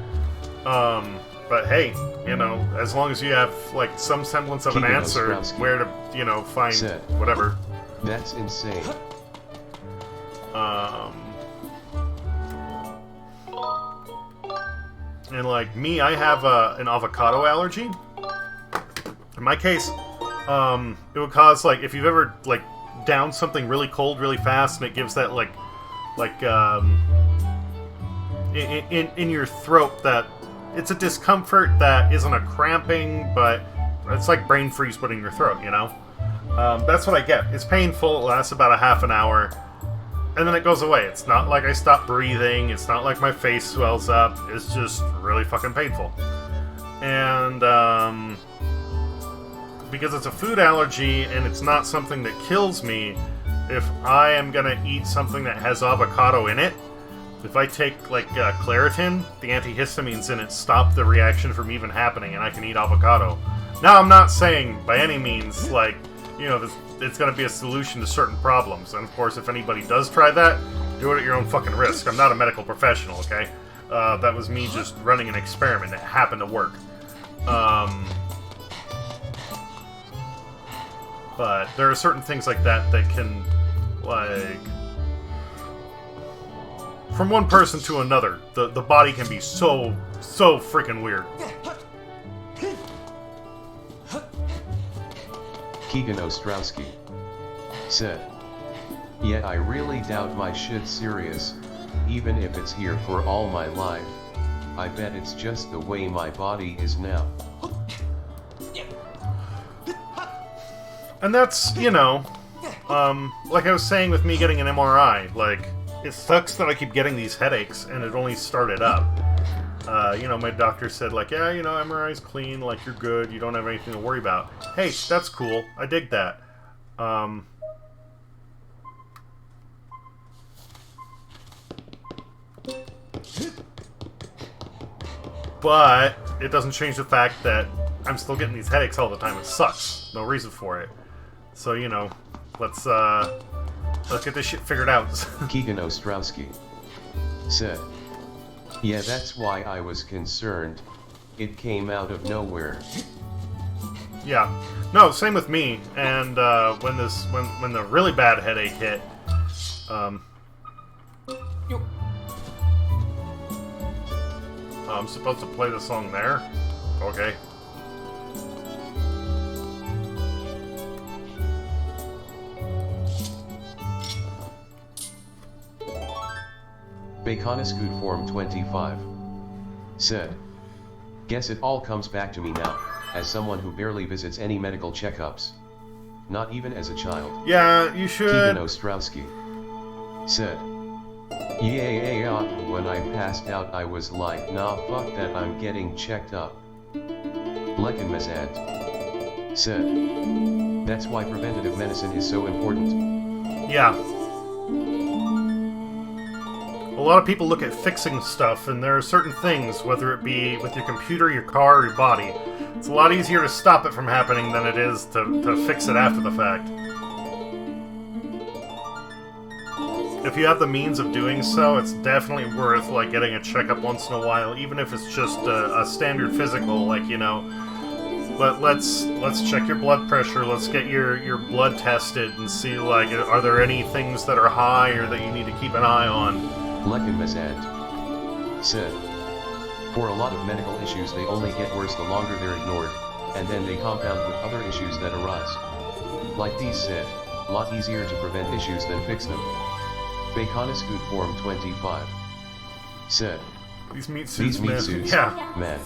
But hey, you know, as long as you have, like, some semblance of an answer where to, you know, find whatever. That's insane. And like me, I have an avocado allergy. In my case, it would cause, like, if you've ever like downed something really cold really fast and it gives that like in your throat, that it's a discomfort that isn't a cramping, but it's like brain freeze but in your throat, you know? That's what I get. It's painful, it lasts about a half an hour, and then it goes away. It's not like I stop breathing, it's not like my face swells up, it's just really fucking painful. And, because it's a food allergy and it's not something that kills me, if I am gonna eat something that has avocado in it, if I take, like, Claritin, the antihistamines in it stop the reaction from even happening, and I can eat avocado. Now, I'm not saying, by any means, like, you know, it's going to be a solution to certain problems. And, of course, if anybody does try that, do it at your own fucking risk. I'm not a medical professional, okay? That was me just running an experiment. It happened to work. But there are certain things like that that can, like... From one person to another, the body can be so freaking weird. Keegan Ostrowski said, "Yeah, I really doubt my shit's serious, even if it's here for all my life. I bet it's just the way my body is now." And that's, you know, like I was saying with me getting an MRI, like, it sucks that I keep getting these headaches, and it only started up. You know, my doctor said, like, yeah, you know, MRI's clean, like, you're good, you don't have anything to worry about. Hey, that's cool, I dig that. But it doesn't change the fact that I'm still getting these headaches all the time. It sucks. No reason for it. So, you know, let's get this shit figured out. Keegan Ostrowski said, "Yeah, that's why I was concerned. It came out of nowhere." Yeah. No, same with me. And when the really bad headache hit, I'm supposed to play the song there? Okay. Baconiscoot Form 25 said, "Guess it all comes back to me now, as someone who barely visits any medical checkups. Not even as a child." Yeah, you should. Keegan Ostrowski said, "Yeah, when I passed out I was like, nah, fuck that, I'm getting checked up." Lekin Mazant said, "That's why preventative medicine is so important." Yeah. A lot of people look at fixing stuff, and there are certain things, whether it be with your computer, your car, or your body, it's a lot easier to stop it from happening than it is to fix it after the fact. If you have the means of doing so, it's definitely worth, like, getting a checkup once in a while, even if it's just a standard physical, like, you know, let's check your blood pressure, let's get your blood tested and see, like, are there any things that are high or that you need to keep an eye on. Lekin Mazant said, "For a lot of medical issues they only get worse the longer they're ignored, and then they compound with other issues that arise. Like these said, lot easier to prevent issues than fix them." Baconiscoot Form 25 said, These meat suits, man.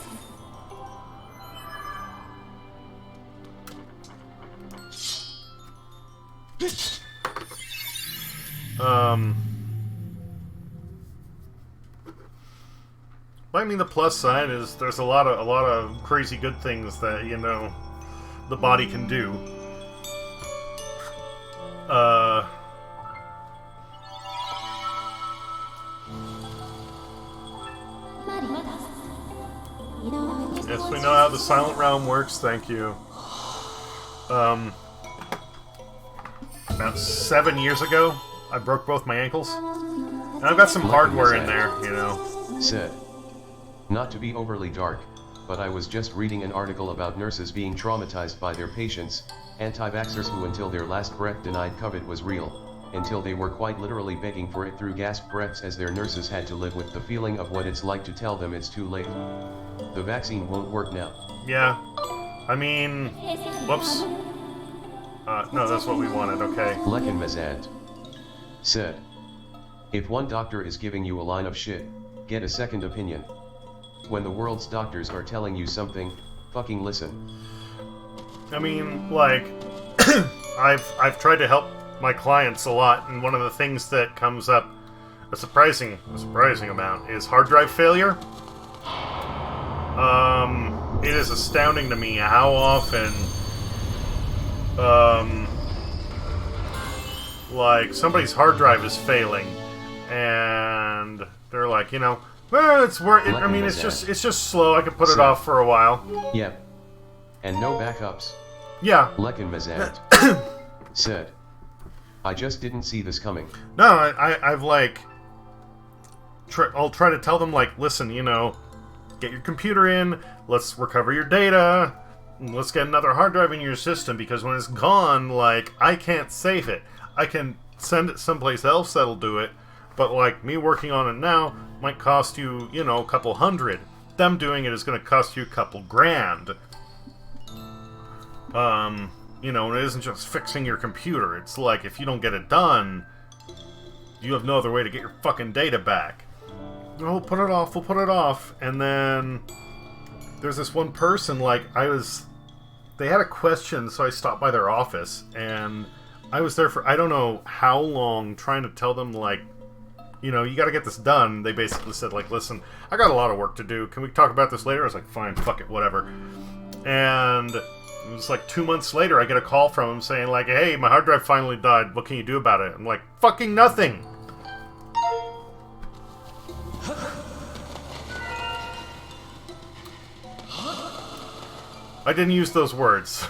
I mean, the plus side is there's a lot of crazy good things that, you know, the body can do. Yes, we know how the Silent Realm works, thank you. About 7 years ago, I broke both my ankles. And I've got some hardware in there, you know. Said, "Not to be overly dark, but I was just reading an article about nurses being traumatized by their patients, anti-vaxxers who until their last breath denied COVID was real. until they were quite literally begging for it through gasped breaths, as their nurses had to live with the feeling of what it's like to tell them it's too late. The vaccine won't work now. Yeah. I mean... Whoops. No, that's what we wanted, okay. Lekin Mazant said, if one doctor is giving you a line of shit, get a second opinion. When the world's doctors are telling you something, fucking listen. I mean, like, I've tried to help my clients a lot, and one of the things that comes up a surprising amount is hard drive failure. It is astounding to me how often, like, somebody's hard drive is failing, and they're like, you know, well, it's I mean, it's just slow. I can put it off for a while. Yep. And no backups. Yeah. Lekin Mazant said, I just didn't see this coming. No, I've like, I'll try to tell them, like, listen, you know, get your computer in, let's recover your data, let's get another hard drive in your system, because when it's gone, like, I can't save it. I can send it someplace else that'll do it, but, like, me working on it now might cost you, you know, a couple $100. Them doing it is going to cost you a couple grand. You know, and it isn't just fixing your computer. It's like, if you don't get it done, you have no other way to get your fucking data back. Oh, we'll put it off. And then there's this one person, like, they had a question, so I stopped by their office, and I was there for, I don't know how long, trying to tell them, like, you know, you gotta get this done. They basically said, like, listen, I got a lot of work to do. Can we talk about this later? I was like, fine, fuck it, whatever. And it was like 2 months later, I get a call from him saying, like, hey, my hard drive finally died. What can you do about it? I'm like, fucking nothing. I didn't use those words.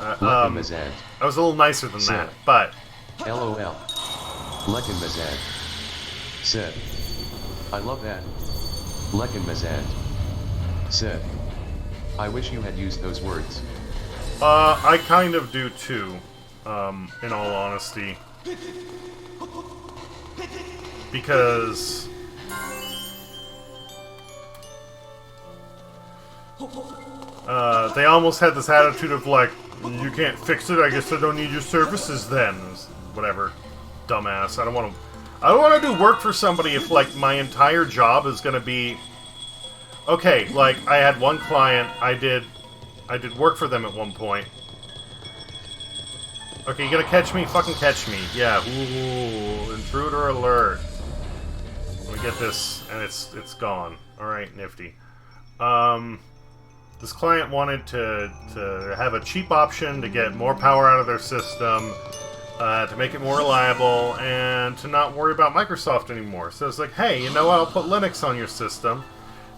I was a little nicer than that, but... LOL. Lekin Mazant said, I love that. Lekin Mazant said, I wish you had used those words. I kind of do too, in all honesty. Because... they almost had this attitude of, like, you can't fix it, I guess I don't need your services then. Whatever. Dumbass. I don't want to do work for somebody if, like, my entire job is gonna be... Okay, like, I had one client, I did work for them at one point. Okay, you gonna catch me? Fucking catch me. Yeah, ooh, intruder alert. Let me get this, and it's gone. Alright, nifty. This client wanted to have a cheap option to get more power out of their system, to make it more reliable, and to not worry about Microsoft anymore. So it's like, hey, you know what, I'll put Linux on your system.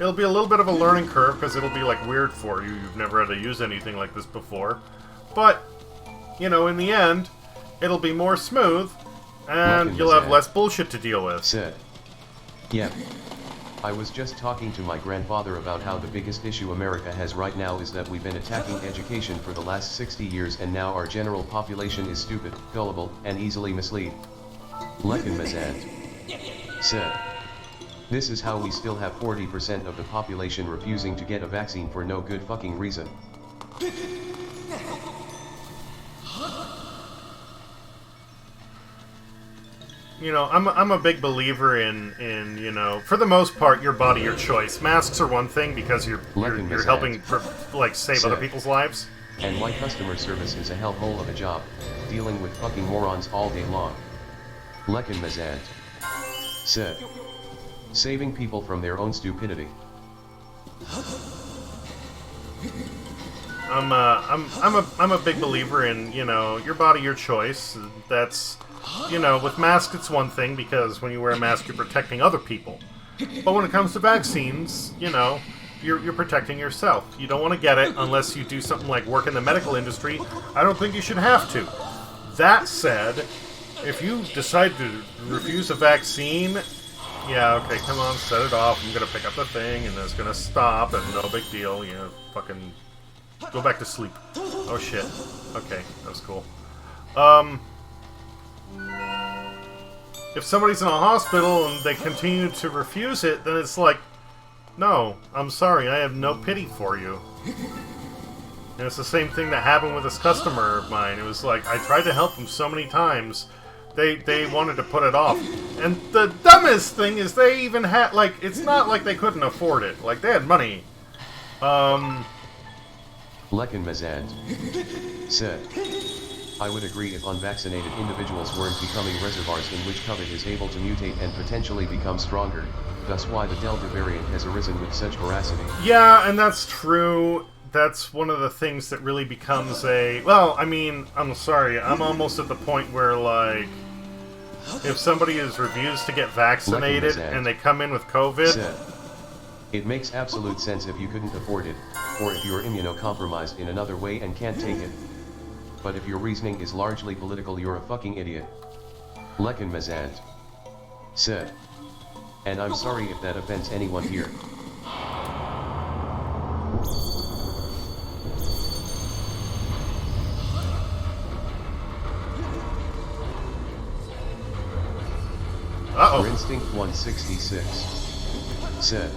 It'll be a little bit of a learning curve, because it'll be, like, weird for you. You've never had to use anything like this before. But, you know, in the end, it'll be more smooth, and you'll have less bullshit to deal with. Said, yep. I was just talking to my grandfather about how the biggest issue America has right now is that we've been attacking education for the last 60 years, and now our general population is stupid, gullible, and easily misled. Lekin Mazant said, this is how we still have 40% of the population refusing to get a vaccine for no good fucking reason. You know, I'm a big believer in you know, for the most part, your body, your choice. Masks are one thing because you're helping like save other people's lives. And why customer service is a hellhole of a job, dealing with fucking morons all day long. Lekin Mazant said, saving people from their own stupidity. I'm a big believer in, you know, your body, your choice. That's, you know, with masks it's one thing because when you wear a mask you're protecting other people. But when it comes to vaccines, you know, you're protecting yourself. You don't want to get it unless you do something like work in the medical industry. I don't think you should have to. That said, if you decide to refuse a vaccine, yeah, okay, come on, set it off. I'm gonna pick up the thing and it's gonna stop and no big deal, you know, fucking go back to sleep. Oh shit. Okay, that was cool. If somebody's in a hospital and they continue to refuse it, then it's like, no, I'm sorry, I have no pity for you. And it's the same thing that happened with this customer of mine. It was like, I tried to help them so many times, they wanted to put it off. And the dumbest thing is they even had, like, it's not like they couldn't afford it. Like, they had money. Lekin Mazand said, I would agree if unvaccinated individuals weren't becoming reservoirs in which COVID is able to mutate and potentially become stronger, thus why the Delta variant has arisen with such veracity. Yeah, and that's true. That's one of the things that really becomes a... Well, I mean, I'm sorry, I'm almost at the point where, like, if somebody is refused to get vaccinated and they come in with COVID... Said, it makes absolute sense if you couldn't afford it, or if you're immunocompromised in another way and can't take it. But if your reasoning is largely political, you're a fucking idiot. Lekin Mazant said, and I'm sorry if that offends anyone here. Uh-oh. For Instinct 166 said,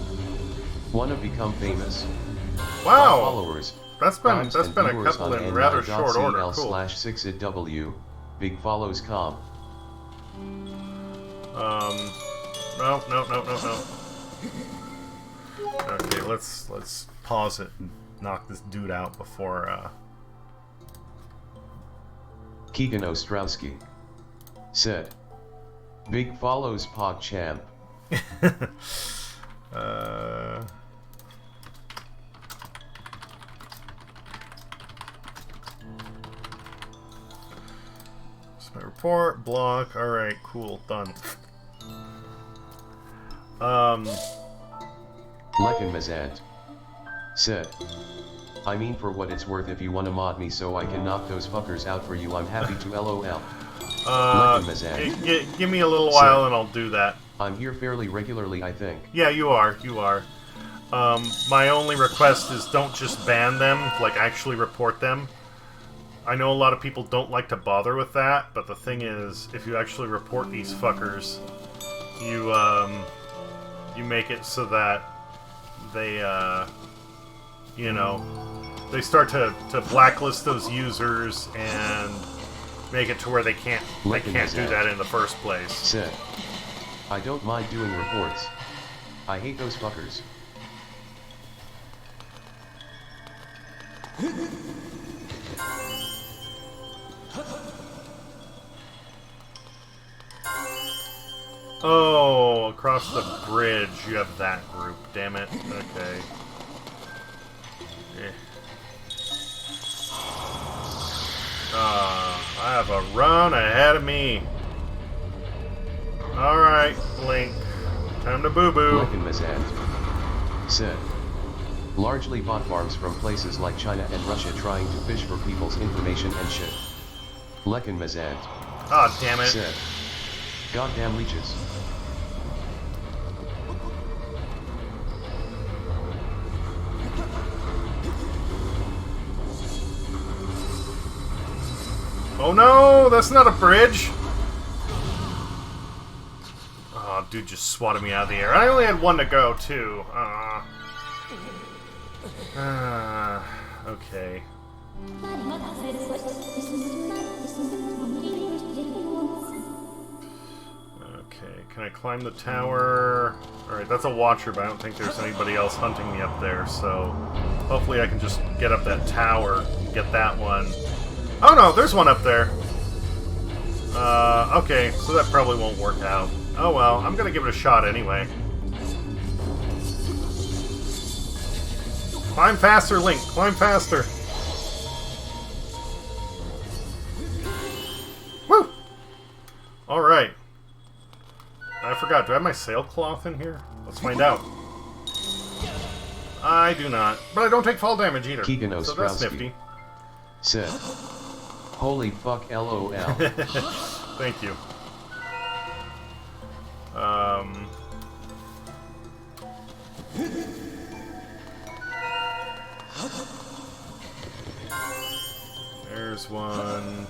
wanna become famous? Wow. Followers. That's been a couple in rather short order. Cool. /6W, big follows com. No. Okay, let's pause it and knock this dude out before, Keegan Ostrowski said, big follows PogChamp. My report, block, alright, cool, done. Lekin Mazant said, I mean, for what it's worth, if you wanna mod me so I can knock those fuckers out for you, I'm happy to LOL. Lekin Mazant, give me a little while and I'll do that. I'm here fairly regularly, I think. Yeah, you are. My only request is don't just ban them, like actually report them. I know a lot of people don't like to bother with that, but the thing is, if you actually report these fuckers, you make it so that they, you know, they start to blacklist those users and make it to where they can't do that in the first place. Said, I don't mind doing reports. I hate those fuckers. Oh, across the bridge, you have that group, damn it. Okay. I have a run ahead of me. Alright, Link. Time to boo-boo. Lekin Mazant said, largely bot farms from places like China and Russia trying to fish for people's information and shit. Lekin Mazant damn it. said, goddamn leeches. Oh no, that's not a bridge. Oh, dude just swatted me out of the air. I only had one to go, too. Okay. Okay, can I climb the tower? Alright, that's a watcher, but I don't think there's anybody else hunting me up there, so hopefully I can just get up that tower and get that one. Oh no, there's one up there. Okay, so that probably won't work out. Oh well, I'm gonna give it a shot anyway. Climb faster, Link, climb faster. Woo! Alright. I forgot, do I have my sailcloth in here? Let's find out. I do not, but I don't take fall damage either. Keegan so that's nifty. Said, holy fuck, LOL. Thank you. There's one.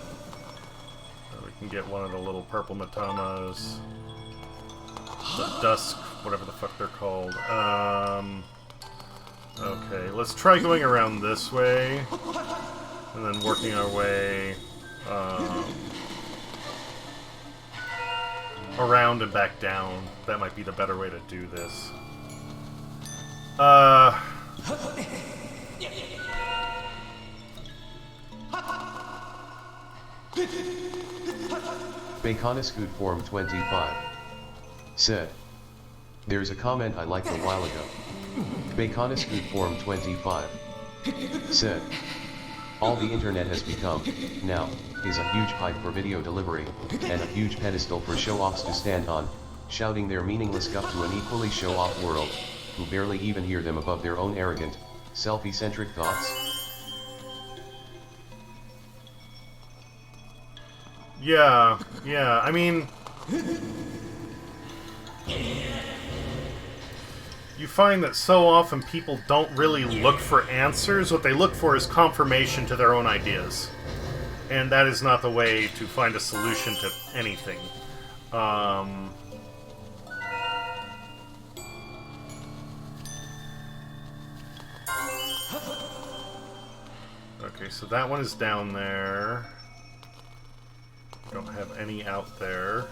And get one of the little purple Matamas. The dusk, whatever the fuck they're called. Okay, let's try going around this way. And then working our way around and back down. That might be the better way to do this. Baconiscoot Form 25 said, "There's a comment I liked a while ago." Baconiscoot Form 25 said, "All the internet has become, now, is a huge pipe for video delivery, and a huge pedestal for show-offs to stand on, shouting their meaningless guff to an equally show-off world, who barely even hear them above their own arrogant, selfie-centric thoughts." Yeah, I mean... You find that so often people don't really look for answers. What they look for is confirmation to their own ideas. And that is not the way to find a solution to anything. Okay, so that one is down there. Don't have any out there.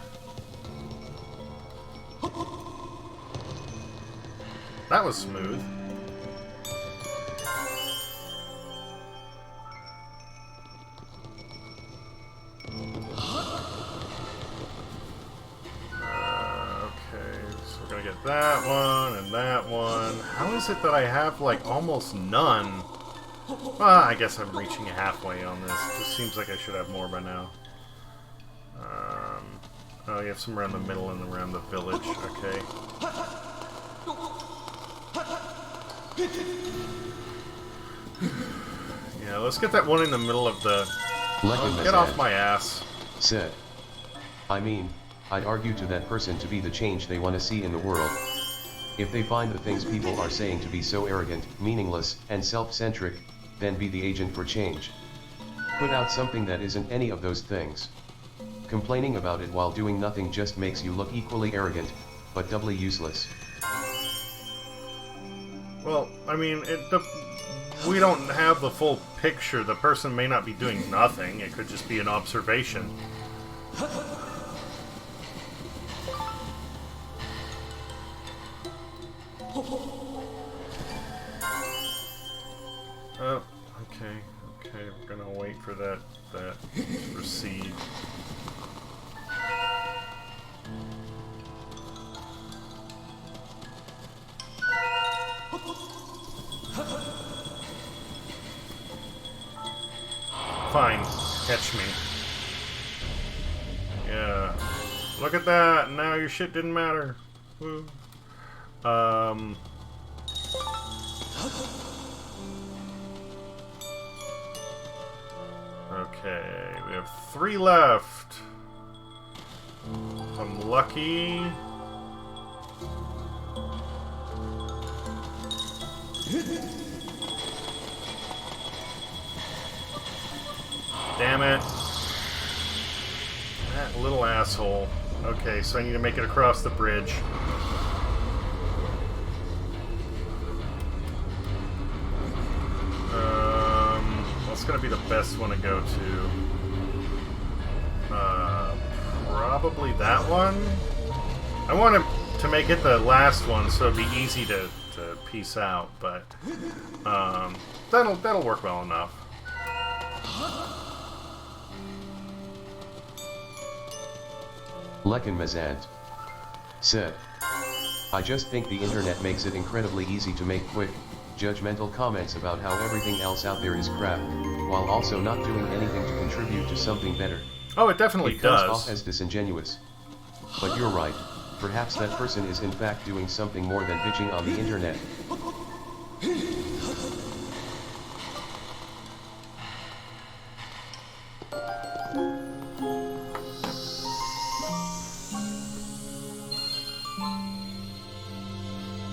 That was smooth. Okay, so we're gonna get that one and that one. How is it that I have, like, almost none? Well, I guess I'm reaching halfway on this. Just seems like I should have more by now. Oh, you have some around the middle and around the village. Okay. Yeah, let's get that one in the middle of the... Get off my ass. Said, "I mean, I'd argue to that person to be the change they want to see in the world. If they find the things people are saying to be so arrogant, meaningless, and self-centric, then be the agent for change. Put out something that isn't any of those things. Complaining about it while doing nothing just makes you look equally arrogant, but doubly useless." Well, I mean, we don't have the full picture. The person may not be doing nothing. It could just be an observation. Oh, okay, we're gonna wait for that to recede. Fine, catch me. Yeah. Look at that, now your shit didn't matter. Woo. Okay, we have 3 left. If I'm lucky. Damn it. That little asshole. Okay, so I need to make it across the bridge. What's gonna be the best one to go to? Probably that one? I want to make it the last one so it'd be easy to piece out, but that'll work well enough. Lekin Mazant said, "I just think the internet makes it incredibly easy to make quick, judgmental comments about how everything else out there is crap, while also not doing anything to contribute to something better. Oh, it definitely comes does. off as disingenuous. But you're right, perhaps that person is in fact doing something more than bitching on the internet."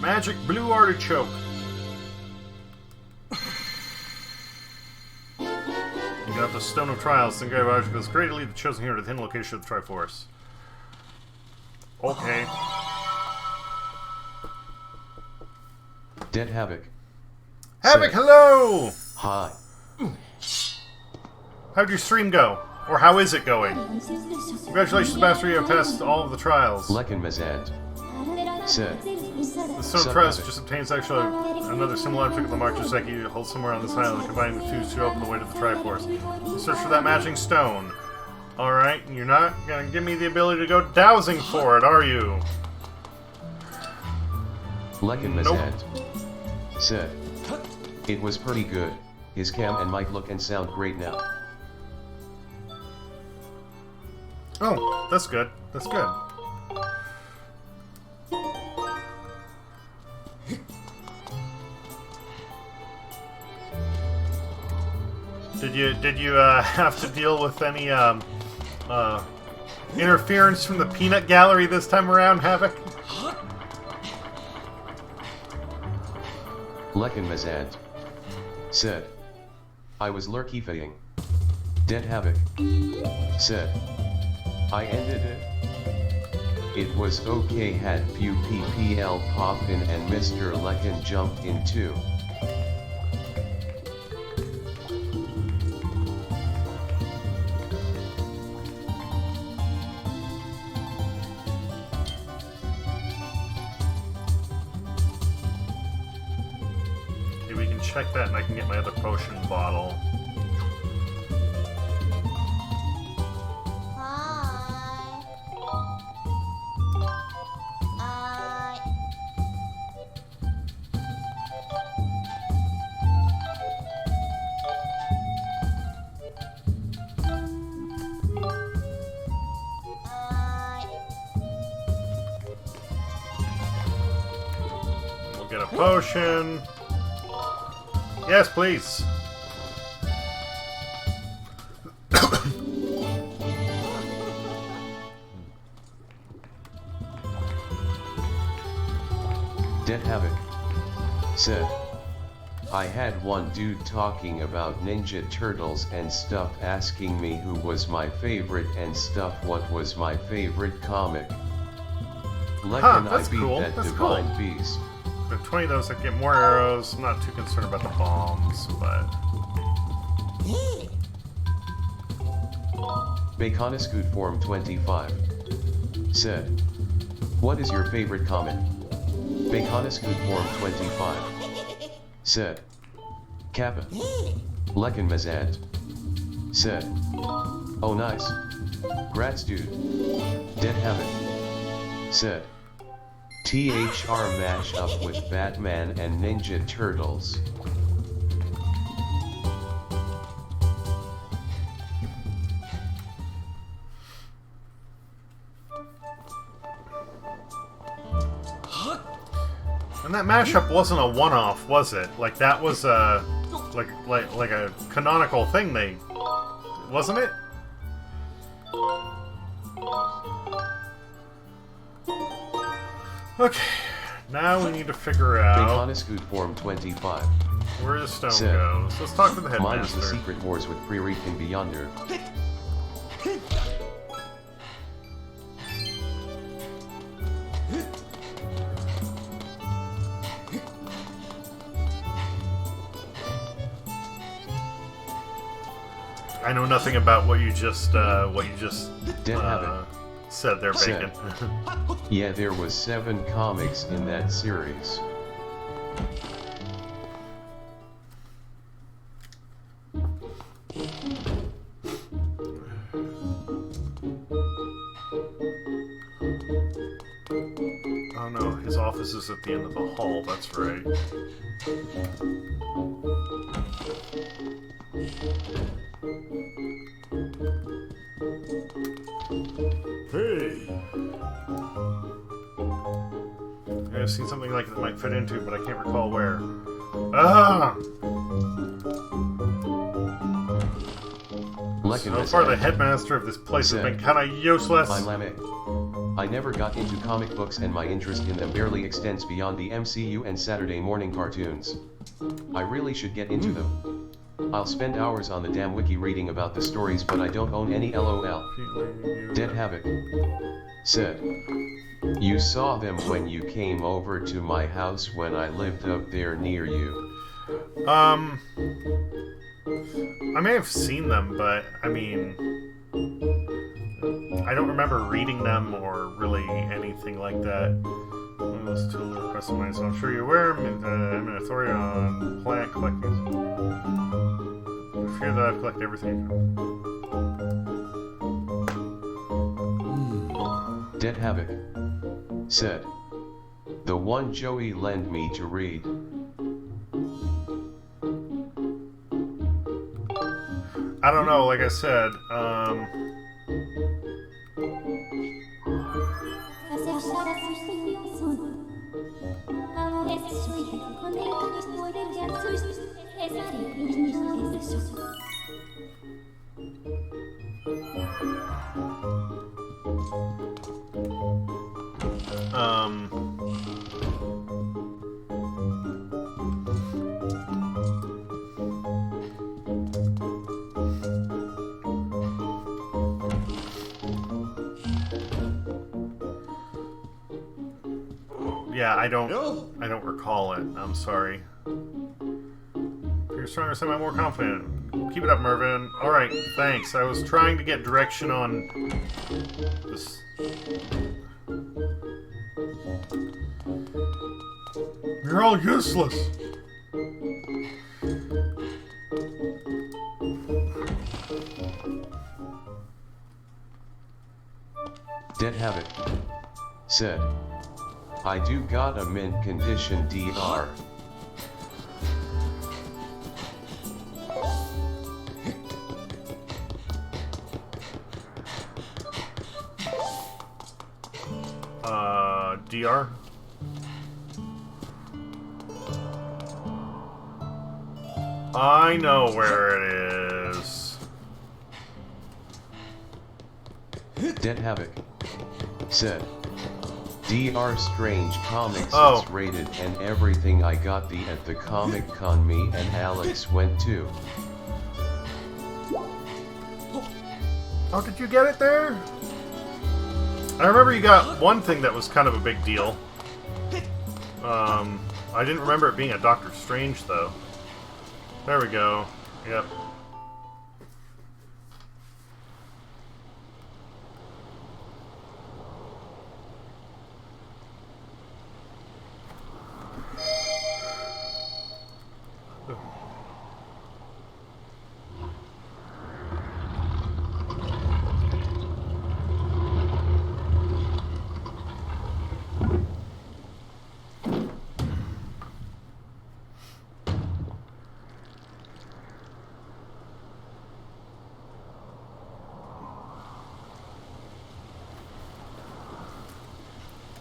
Magic blue artichoke. Get up the Stone of Trials. Skyward goes great to lead the chosen hero to the hidden location of the Triforce. Okay. Dead Havoc. Havoc, hello! Hi. How'd your stream go? Or how is it going? Congratulations, Master, you have passed all of the trials. Lekin Mazant. Said. The Stone of Trials just obtains actually another similar object of the March Joseki you hold somewhere on this island, combining the two to open the way to the Triforce. You search for that matching stone. Alright, you're not gonna give me the ability to go dowsing for it, are you? Lekin Mazant. Said. It was pretty good. His cam and mic look and sound great now. Oh, that's good. That's good. Did you have to deal with any interference from the peanut gallery this time around, Havoc? Lekin Mazant. Said. I was lurkifying. Dead Havoc. Said. I ended it. It was okay, had few PPL pop in and Mr. Lekin jumped in too. Okay, we can check that and I can get my other potion bottle. Get a potion. Yes, please. Dead Havoc. Said. I had one dude talking about Ninja Turtles and stuff, asking me who was my favorite and stuff, what was my favorite comic. Lekin, I beat cool. that That's divine cool. beast. There are 20 of those that get more arrows. I'm not too concerned about the bombs, but... Baconiscoot Form 25. Said. What is your favorite comic? Baconiscoot Form 25. Said. Kappa. Lekin Mazant. Said. Oh nice. Grats dude. Dead Havoc. Said. THR mash up with Batman and Ninja Turtles. And that mashup wasn't a one-off, was it? Like that was a like a canonical thing. Wasn't it? Okay, now we need to figure out Baconiscoot Form 25. where the stone Said. goes. Let's talk to the Mine is the headmaster. secret wars with Prereek and Beyonder. I know nothing about what you just Dead Havoc. said there, Said. Bacon. Yeah, there was 7 comics in that series. Oh no, his office is at the end of the hall, that's right. Hey! I've seen something like that might fit into, but I can't recall where. Ah! So far, the headmaster of this place has been kind of useless. I never got into comic books and my interest in them barely extends beyond the MCU and Saturday morning cartoons. I really should get into them. I'll spend hours on the damn wiki reading about the stories, but I don't own any LOL. Dead Havoc said, you saw them when you came over to my house when I lived up there near you. I may have seen them, but I mean, I don't remember reading them or really anything like that. One of those tools requested mine, so I'm sure you're aware. I'm an authority on plant collecting. I fear that I've collected everything. Dead Havoc said, the one Joey lent me to read. I don't know, like I said, yeah, I don't recall it. I'm sorry. You're stronger, so I'm more confident. Keep it up, Mervin. Alright, thanks. I was trying to get direction on this. You're all useless. Dead Havoc said, I do got a mint condition DR. DR? I know where it is. Dead Havoc said, DR Strange Comics is rated and everything. I got the at the Comic Con. Me and Alex went to. Oh, did you get it there? I remember you got one thing that was kind of a big deal. I didn't remember it being a Doctor Strange, though. There we go. Yep.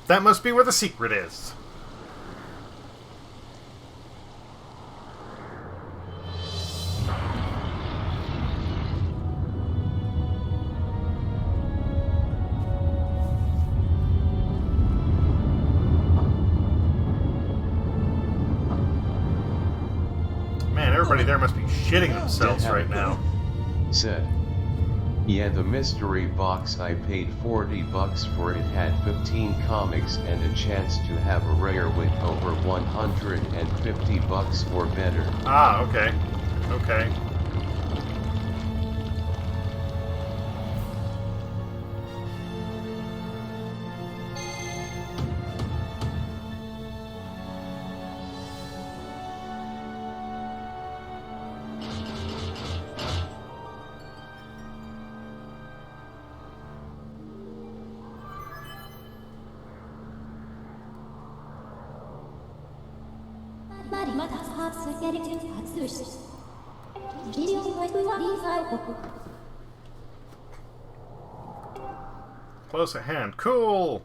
That must be where the secret is. Man, everybody there must be shitting themselves right now. Said, yeah, the mystery box I paid $40 for. It had 15 comics and a chance to have a rare with over $150 or better. Ah, okay. Okay. Close at hand. Cool!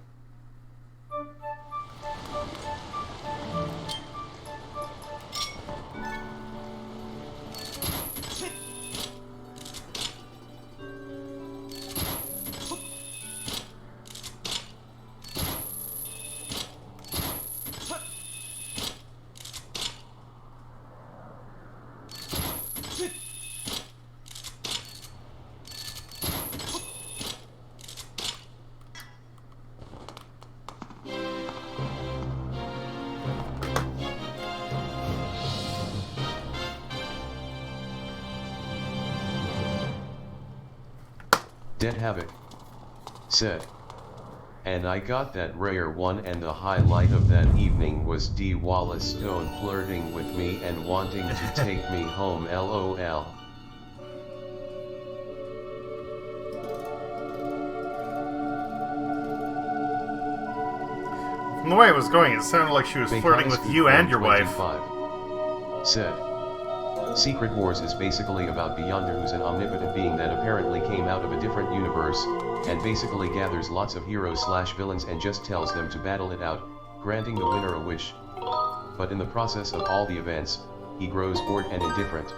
Dead Havoc said. And I got that rare one, and the highlight of that evening was D. Wallace Stone flirting with me and wanting to take me home, LOL. From the way it was going, it sounded like she was flirting with you and your wife. Said. Secret Wars is basically about Beyonder, who's an omnipotent being that apparently came out of a different universe, and basically gathers lots of heroes/villains and just tells them to battle it out, granting the winner a wish. But in the process of all the events, he grows bored and indifferent.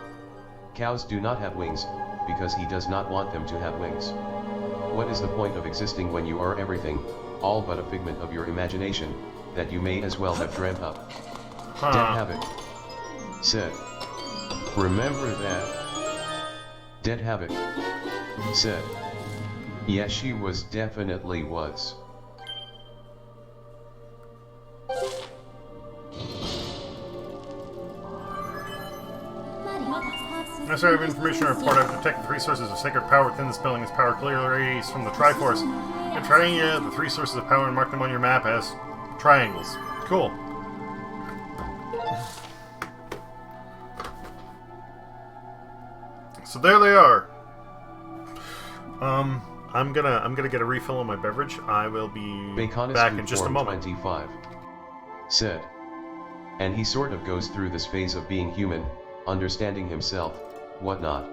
Cows do not have wings, because he does not want them to have wings. What is the point of existing when you are everything, all but a figment of your imagination, that you may as well have dreamt up? Dead Havoc said. Remember that? Dead Havoc said. Yeah, she was, definitely was. Necessary of information report. I've detected 3 sources of sacred power within this building. This power clearly radiates from the Triforce. And trying the 3 sources of power and mark them on your map as triangles. Cool. So there they are. I'm gonna get a refill on my beverage. I will be back in just a moment. 25 said. And he sort of goes through this phase of being human, understanding himself, whatnot.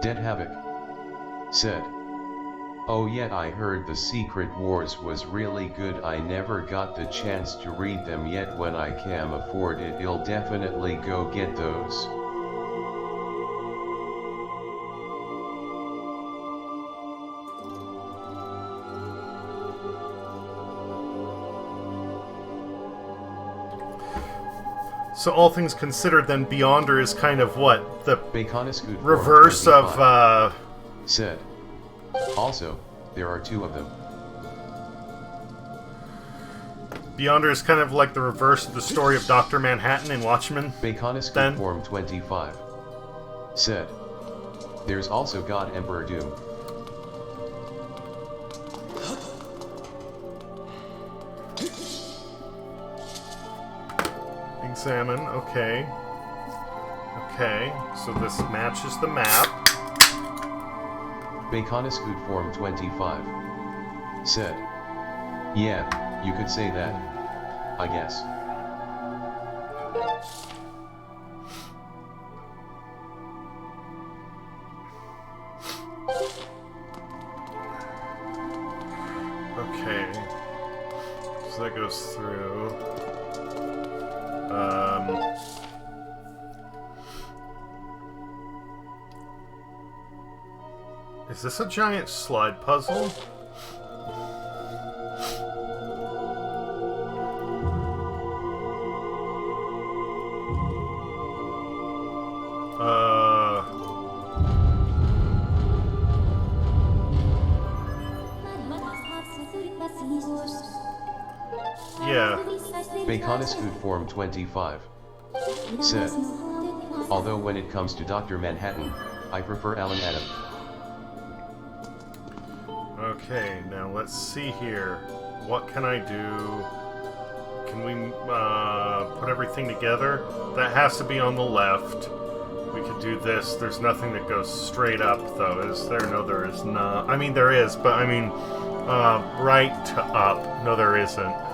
Dead Havoc said. Oh yeah, I heard the Secret Wars was really good. I never got the chance to read them yet. When I can afford it, I'll definitely go get those. So all things considered, then Beyonder is kind of what? The Baconiscoot reverse of, said. Also, there are 2 of them. Beyonder is kind of like the reverse of the story of Dr. Manhattan in Watchmen. Baconiscoot Form 25 said. There's also God Emperor Doom. Examine, okay. Okay, so this matches the map. Baconiscoot Form 25 said. Yeah, you could say that, I guess. Okay, so that goes through. Is this a giant slide puzzle? Baconus Food Form 25 said, although when it comes to Dr. Manhattan, I prefer Alan Adam. Okay, now let's see here. What can I do? Can we put everything together? That has to be on the left. We could do this. There's nothing that goes straight up, though, is there? No, there is not. I mean, there is, but I mean, right to up. No, there isn't.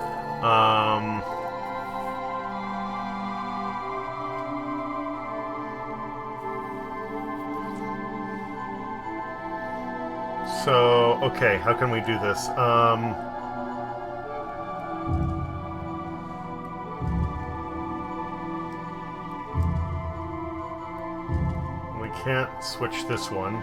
So, okay, how can we do this? We can't switch this one.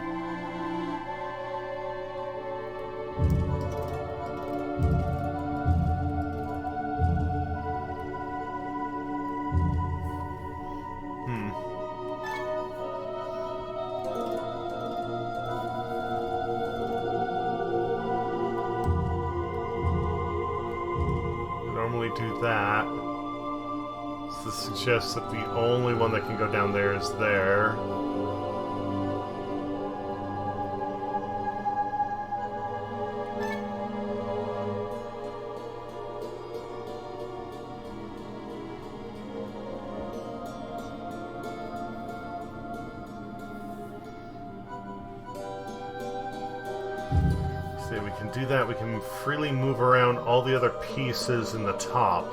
Do that. So this suggests that the only one that can go down there is there. We can do that. We can freely move around all the other pieces in the top.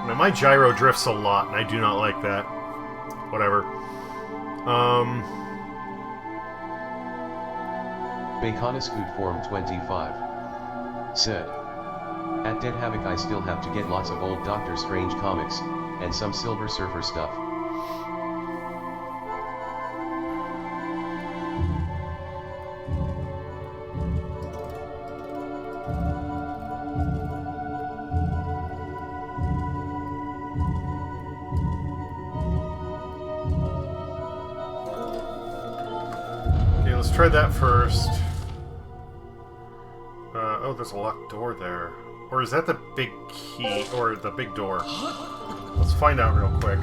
Now my gyro drifts a lot, and I do not like that. Whatever. Baconus Food Form 25 said, at Dead Havoc I still have to get lots of old Doctor Strange comics, and some Silver Surfer stuff. Okay, let's try that first. Oh, there's a locked door there. Or is that the big key, or the big door? Let's find out real quick.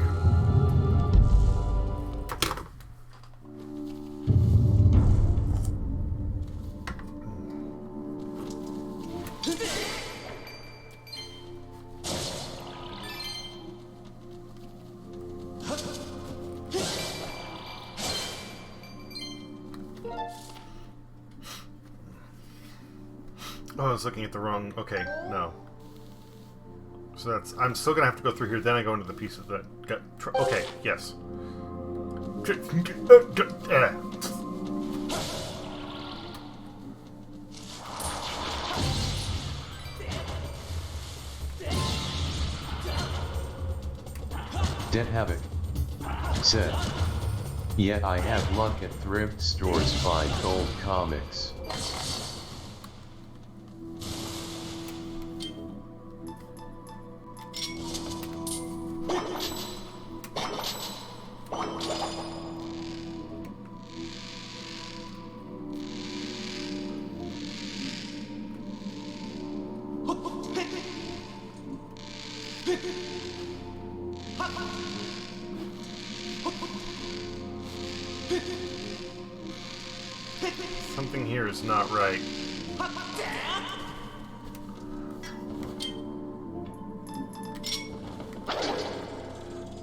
Oh, I was looking at the wrong... Okay, no. So that's... I'm still gonna have to go through here, then I go into the pieces that got... Okay, yes. Dead Havoc said, yet I have luck at thrift stores find old comics. Something here is not right.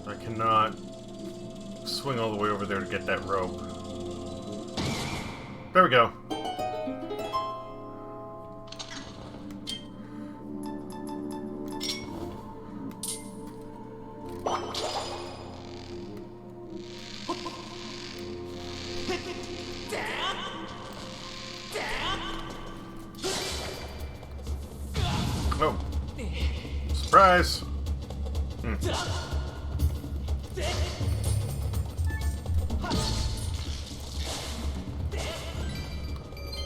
I cannot swing all the way over there to get that rope. There we go. Oh. Surprise!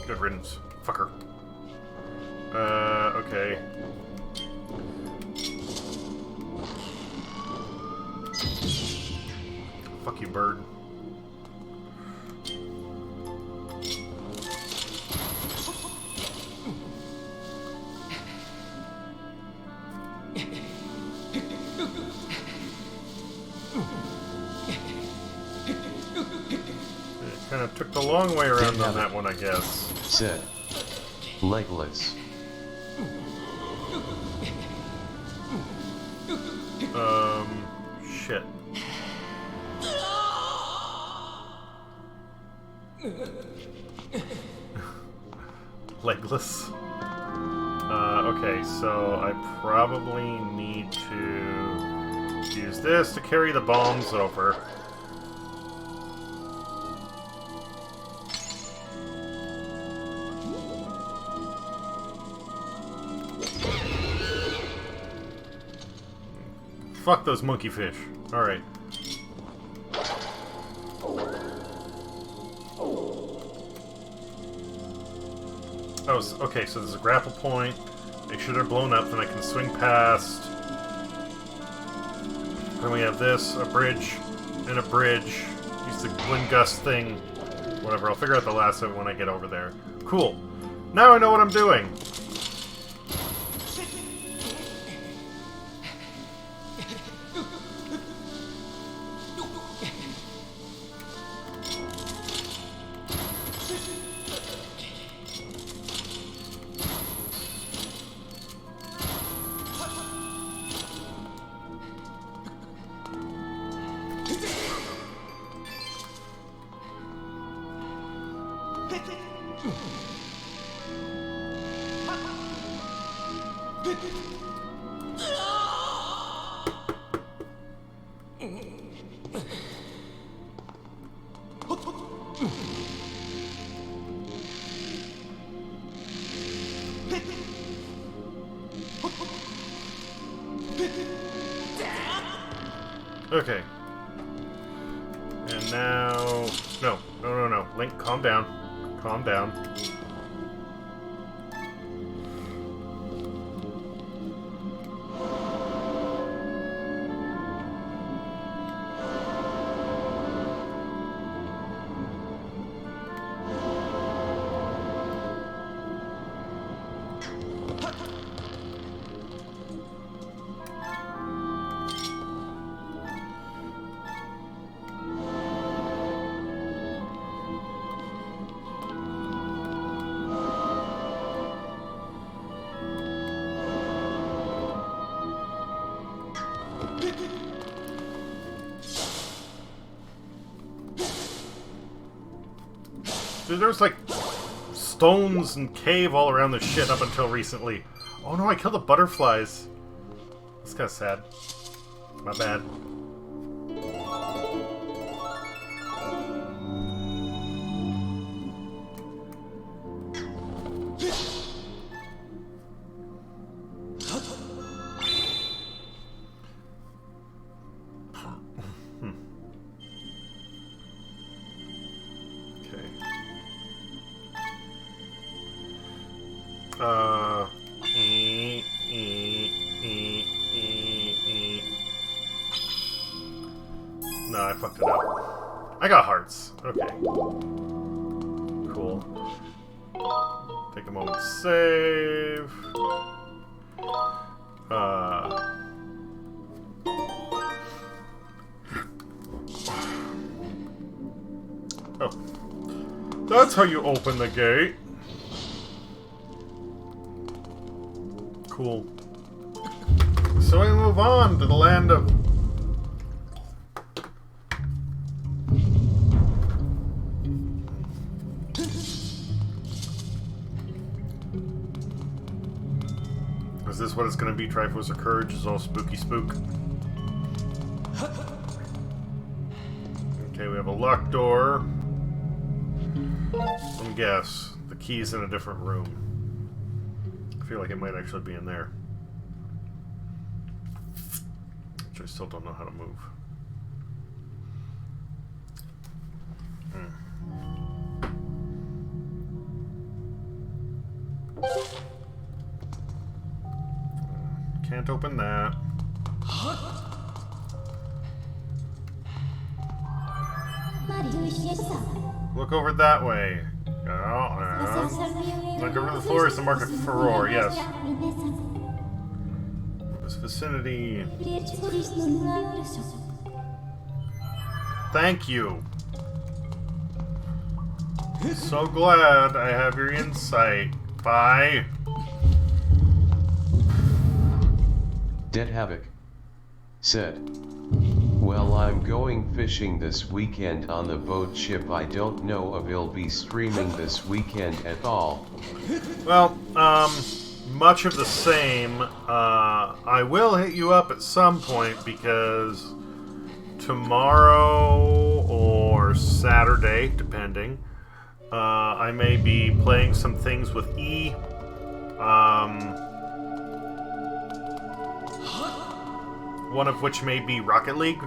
Good riddance, fucker. Okay. Fuck you, bird. Kind of took the long way around on that one, I guess. Said. Legless. Shit. Legless. Okay, so I probably need to use this to carry the bombs over. Fuck those monkey fish. Alright. Oh, okay, so there's a grapple point. Make sure they're blown up, then I can swing past. Then we have this, a bridge, and a bridge. Use the wind gust thing. Whatever, I'll figure out the last of it when I get over there. Cool. Now I know what I'm doing. Okay. And now... No. Link, calm down. Calm down. Dude, there was like stones and cave all around this shit up until recently. Oh no, I killed the butterflies. That's kind of sad. My bad. No, I fucked it up. I got hearts. Okay. Cool. Take a moment to save. Oh. That's how you open the gate. Cool. So we move on to the land of... Is this what it's going to be? Triforce of Courage is all spooky spook. Okay, we have a locked door. Let me guess. The key's in a different room. I feel like it might actually be in there. Which I still don't know how to move. Can't open that. Look over that way. Oh, look over the floor is the market for furore, yes. This vicinity. Thank you. So glad I have your insight. Bye. Dead Havoc said, well, I'm going fishing this weekend on the boat ship. I don't know if he'll be streaming this weekend at all. Well, much of the same. I will hit you up at some point because tomorrow or Saturday, depending, I may be playing some things with E. One of which may be Rocket League.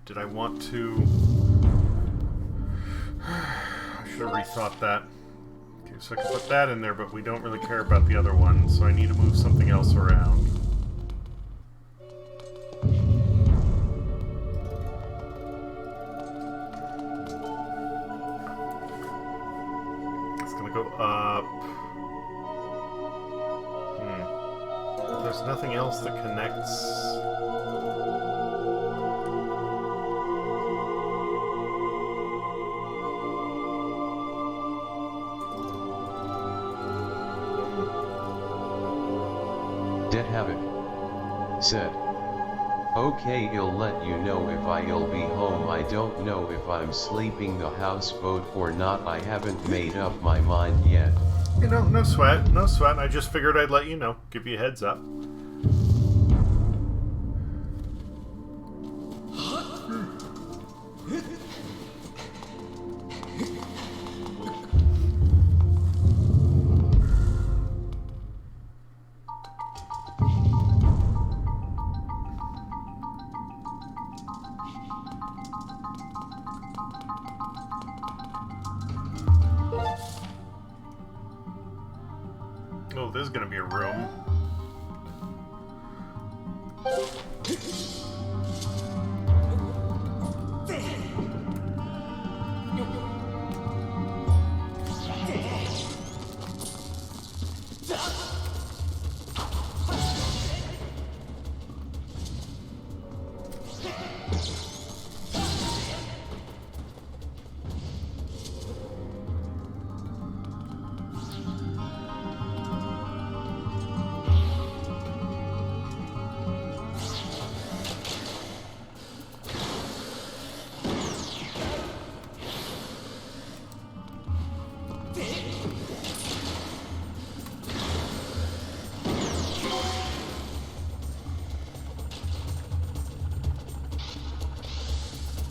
Did I want to... I should have rethought that. Okay, so I can put that in there, but we don't really care about the other one, so I need to move something else around. It's gonna go up. There's nothing else that connects... Dead Havoc said, okay, I'll let you know if I'll be home. I don't know if I'm sleeping the houseboat or not. I haven't made up my mind yet. You know, no sweat, no sweat. I just figured I'd let you know, give you a heads up. Oh, there's gonna be a room.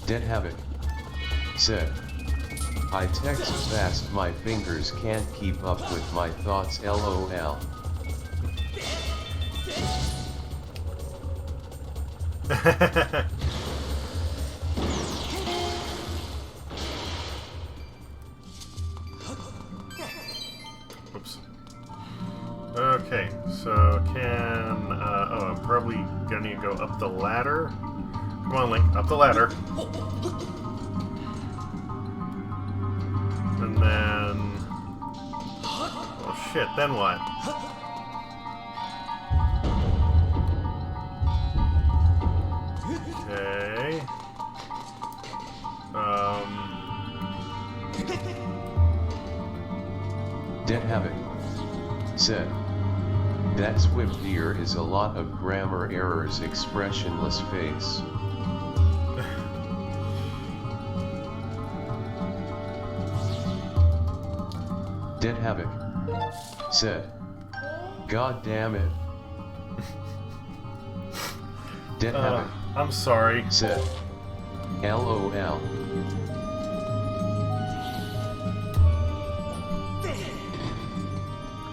Dead Havoc said, I text fast, my fingers can't keep up with my thoughts, LOL. Oops. Okay, so can, oh, I'm probably gonna need to go up the ladder. Come on, Link, up the ladder. And then... oh shit, then what? Okay... Dead Havoc said, that swift deer is a lot of grammar errors, expressionless face. Dead Havoc said, God damn it. Dead Havoc I'm sorry. said, LOL.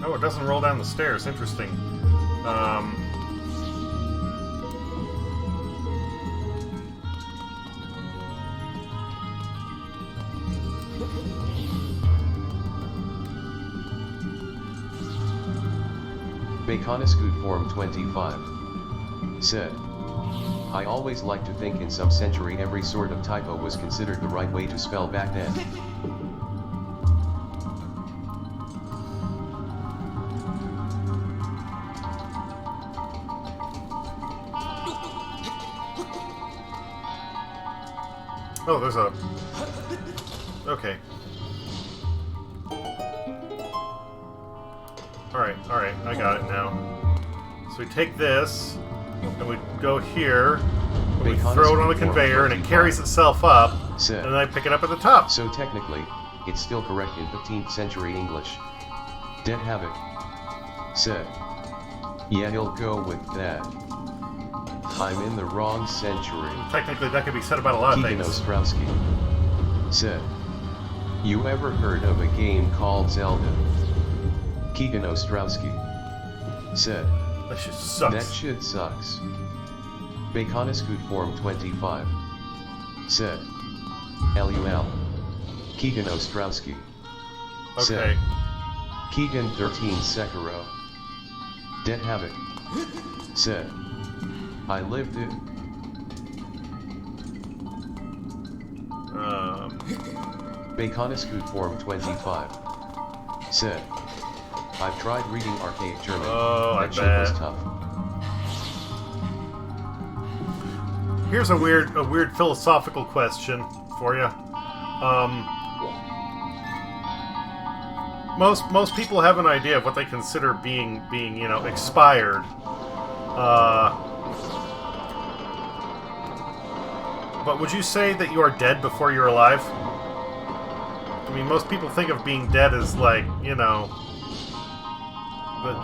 Oh, it doesn't roll down the stairs. Interesting. Baconiscoot Form 25 said, I always like to think in some century every sort of typo was considered the right way to spell back then. Oh, there's a... Okay. Alright, I got it now. So we take this, and we go here, and we throw it on the conveyor, and it carries itself up, and then I pick it up at the top. So technically, it's still correct in 15th century English. Dead Havoc said, yeah, he'll go with that. I'm in the wrong century. Technically, that could be said about a lot of Keegan things. Ostrowski said, you ever heard of a game called Zelda? Keegan Ostrowski said, That shit sucks. that shit sucks. Baconiscoot Form 25 said, LUL. Keegan Ostrowski said, Okay. Keegan 13 Sekiro. Dead Havoc said, I lived it. Baconiscoot Form 25 said, I've tried reading archaic German. Oh, that shit was tough. Here's a weird philosophical question for you. Most people have an idea of what they consider being expired. But would you say that you are dead before you're alive? I mean, most people think of being dead as like,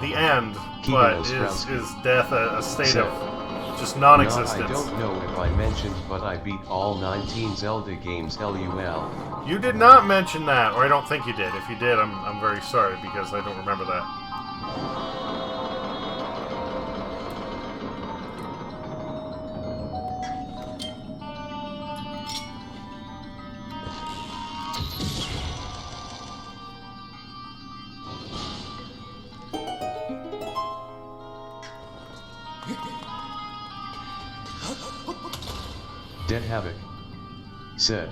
the end, but is death a state of just non-existence? No, I don't know if I mentioned, but I beat all 19 Zelda games, LUL. You did not mention that, or I don't think you did. If you did, I'm very sorry, because I don't remember that. Dead Havoc said,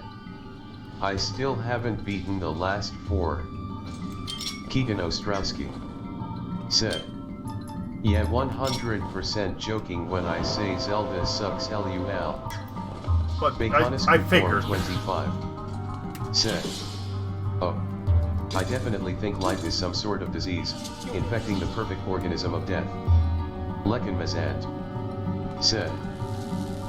I still haven't beaten the last 4. Keegan Ostrowski said, yeah, 100% joking when I say Zelda sucks, LUL. But Baconiscoot I figured. 25 said, oh, I definitely think life is some sort of disease, infecting the perfect organism of death. Lekin Mazant said,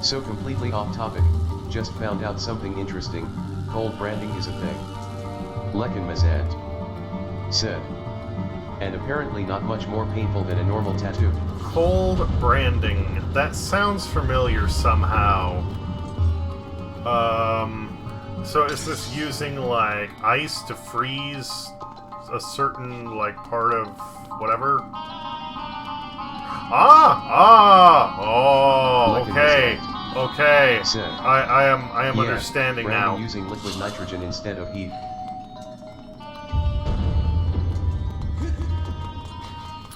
so completely off topic, just found out something interesting, cold branding is a thing. Lekin Mazant said, and apparently not much more painful than a normal tattoo. Cold branding. That sounds familiar somehow. So is this using, like, ice to freeze a certain, like, part of whatever? Oh, okay. Okay. I am understanding now. Using liquid nitrogen instead of heat.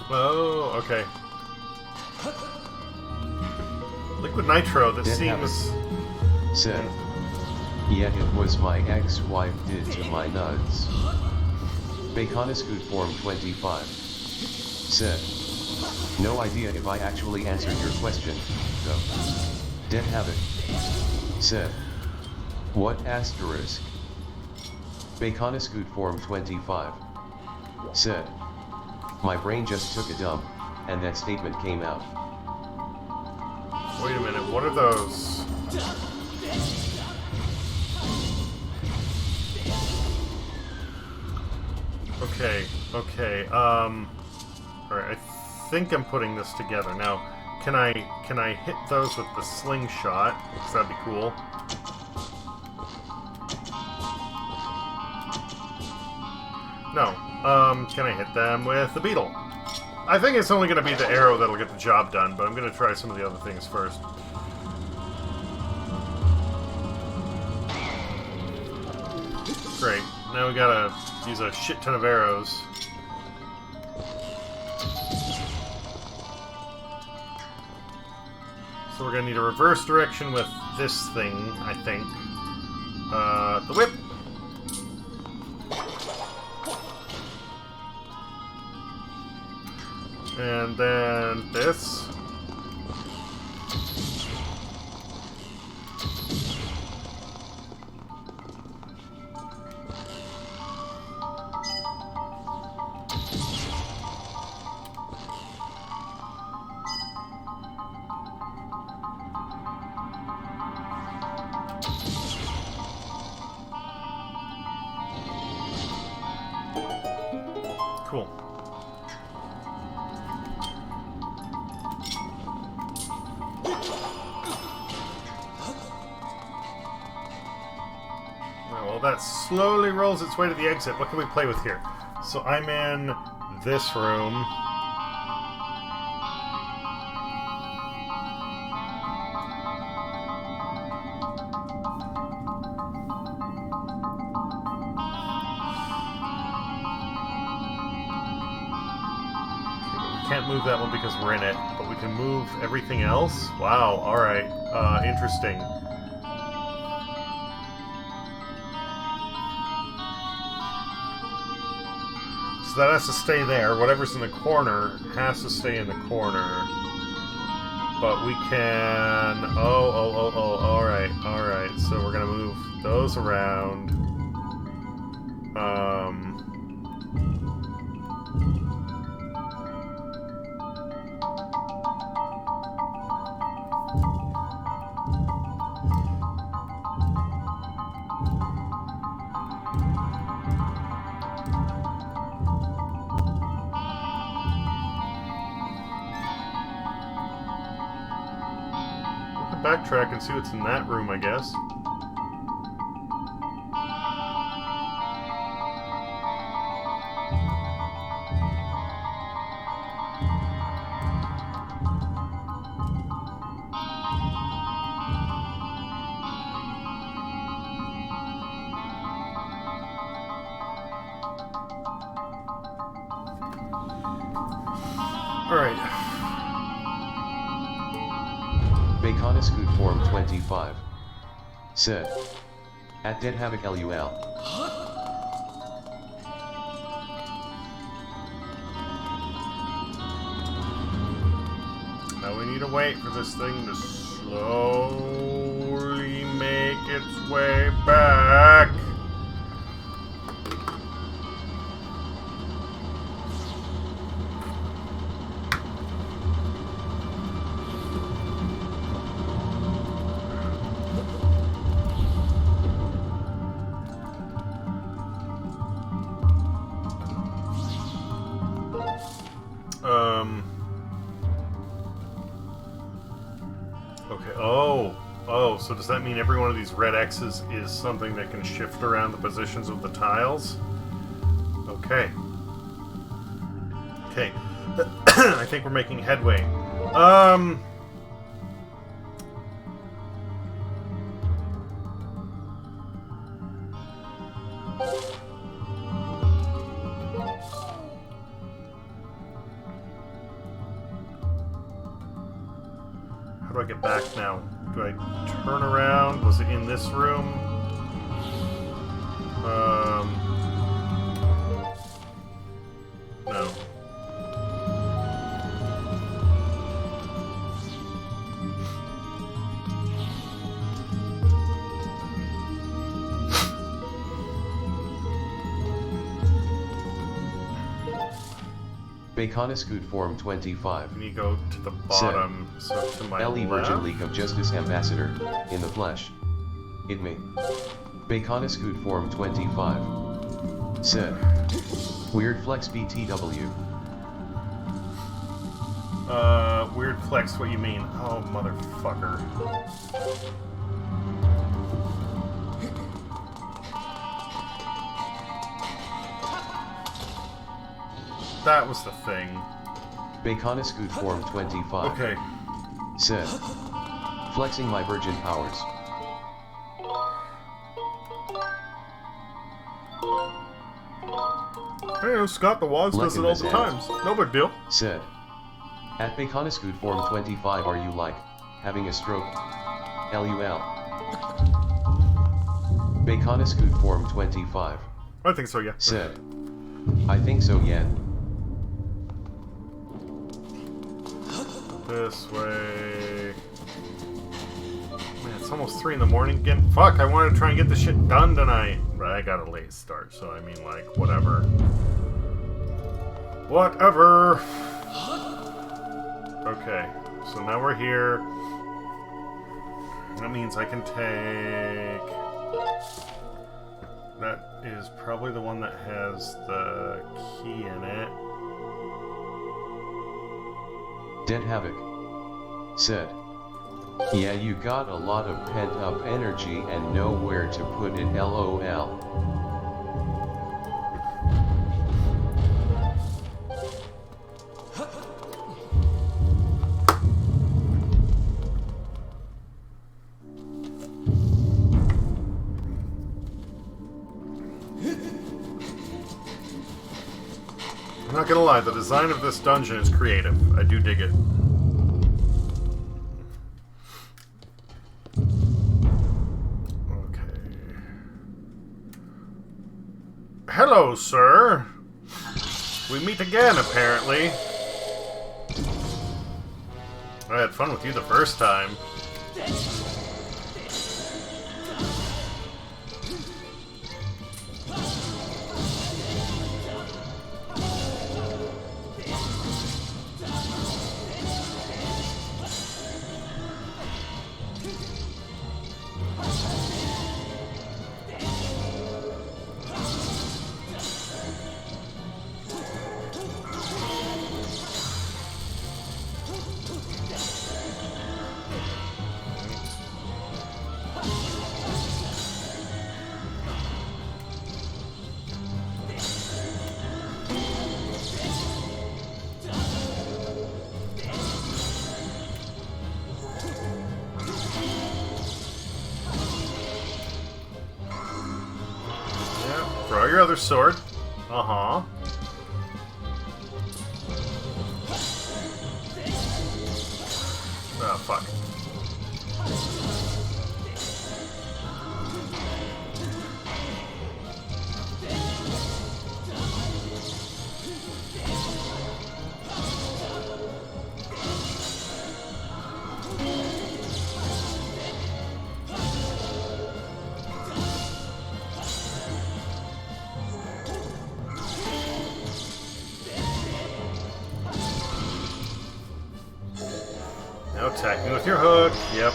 Oh, okay. Liquid nitro, that seems... Said, yet it was my ex-wife did to my nuts. Baconiscoot Form 25 said, no idea if I actually answered your question, though. Dead Havoc said, what asterisk? Baconiscoot Form 25 said, my brain just took a dump, and that statement came out. Wait a minute, what are those? Okay, alright, I think I'm putting this together. Now, can I hit those with the slingshot? Because that'd be cool. No. Can I hit them with the beetle? I think it's only going to be the arrow that'll get the job done, but I'm going to try some of the other things first. Great. Now we gotta use a shit ton of arrows. So we're gonna need a reverse direction with this thing, I think. The whip! And then this. Cool. Well, that slowly rolls its way to the exit. What can we play with here? So I'm in this room. Can't move that one because we're in it, but we can move everything else? Wow, alright. Interesting. So that has to stay there. Whatever's in the corner has to stay in the corner. But we can... alright, alright. So we're gonna move those around. Backtrack and see what's in that room, I guess. All right. Baconiscoot Form 25 said, at Dead Havoc LUL. Now we need to wait for this thing to slowly make its way back. Okay, oh, so does that mean every one of these red X's is something that can shift around the positions of the tiles? Okay. Okay. I think we're making headway. How do I get back now? Do I turn around? Was it in this room? No. Baconiscoot Form 25. Can you go to the bottom, so to my LE left? Virgin League of Justice Ambassador, in the flesh. It me. Baconiscoot Form 25. Said. Weird Flex BTW. Weird flex, what you mean? Oh, motherfucker. That was the thing. Baconiscoot Form 25. Okay. Said. Flexing my virgin powers. Hey, Scott the Wads does it all the times. No big deal. Said. At Baconiscoot Form 25, are you like having a stroke? LUL. Baconiscoot Form 25. I think so, yeah. Said. I think so, yeah. This way. Man, it's almost 3 in the morning again. Fuck, I wanted to try and get this shit done tonight. But I got a late start, so I mean, like, whatever. Whatever. Okay, so now we're here. That means I can take... That is probably the one that has the key in it. Dead Havoc. Said. Yeah, you got a lot of pent-up energy and nowhere to put it, LOL. I'm not gonna lie, the design of this dungeon is creative. I do dig it. Okay. Hello, sir. We meet again, apparently. I had fun with you the first time. Throw your other sword. Uh-huh. Oh, fuck. Now attack me with your hook. Yep.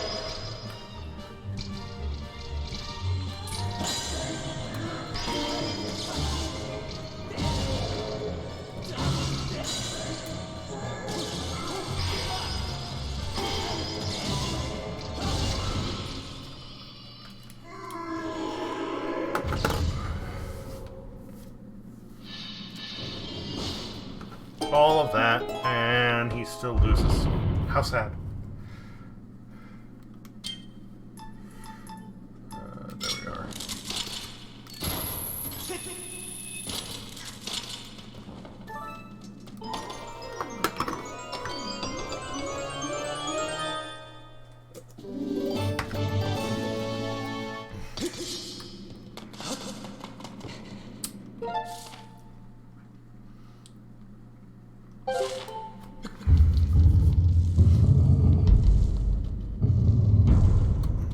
All of that, and he still loses. How sad. There we are.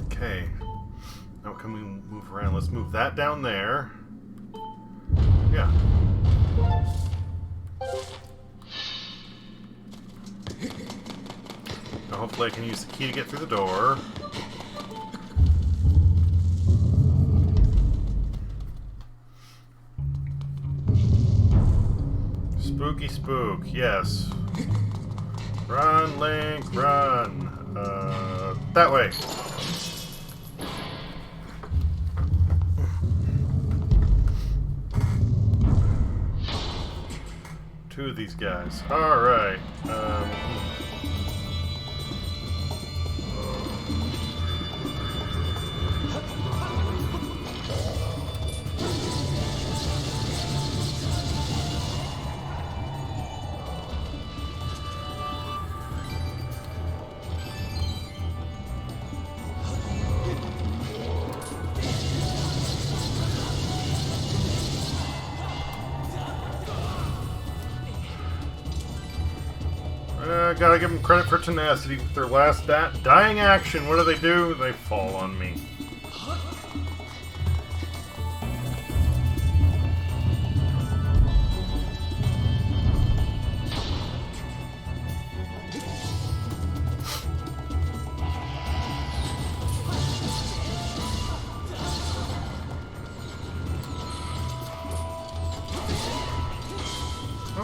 Okay. Now can we move around? Let's move that down there. Yeah. Now hopefully I can use the key to get through the door. Spooky spook, yes. Run, Link, run. That way. two of these guys. Alright. Gotta give them credit for tenacity. With their last dying action, what do? They fall on me.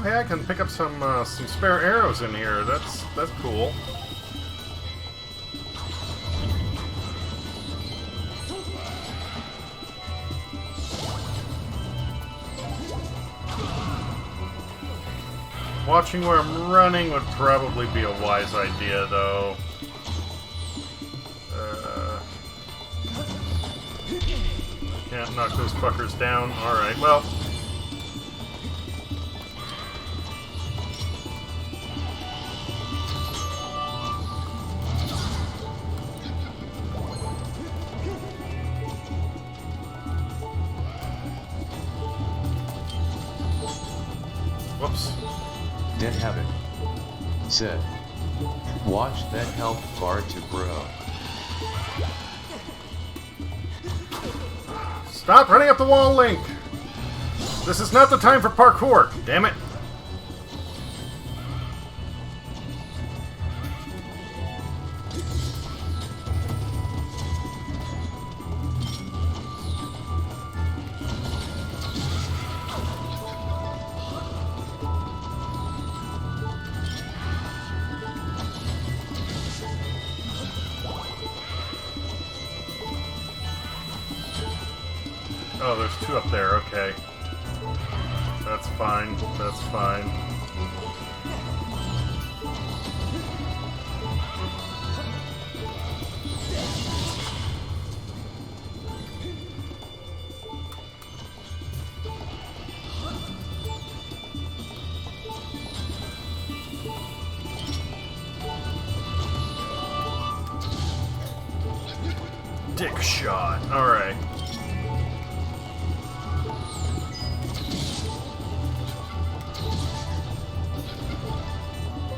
Hey, I can pick up some spare arrows in here. That's cool. Watching where I'm running would probably be a wise idea, though. Can't knock those fuckers down. Alright, well. Whoops. Dead Habit said, watch that help bar to grow. Stop running up the wall, Link! This is not the time for parkour, damn it! Oh, there's two up there, okay. That's fine, that's fine. Dick shot, alright.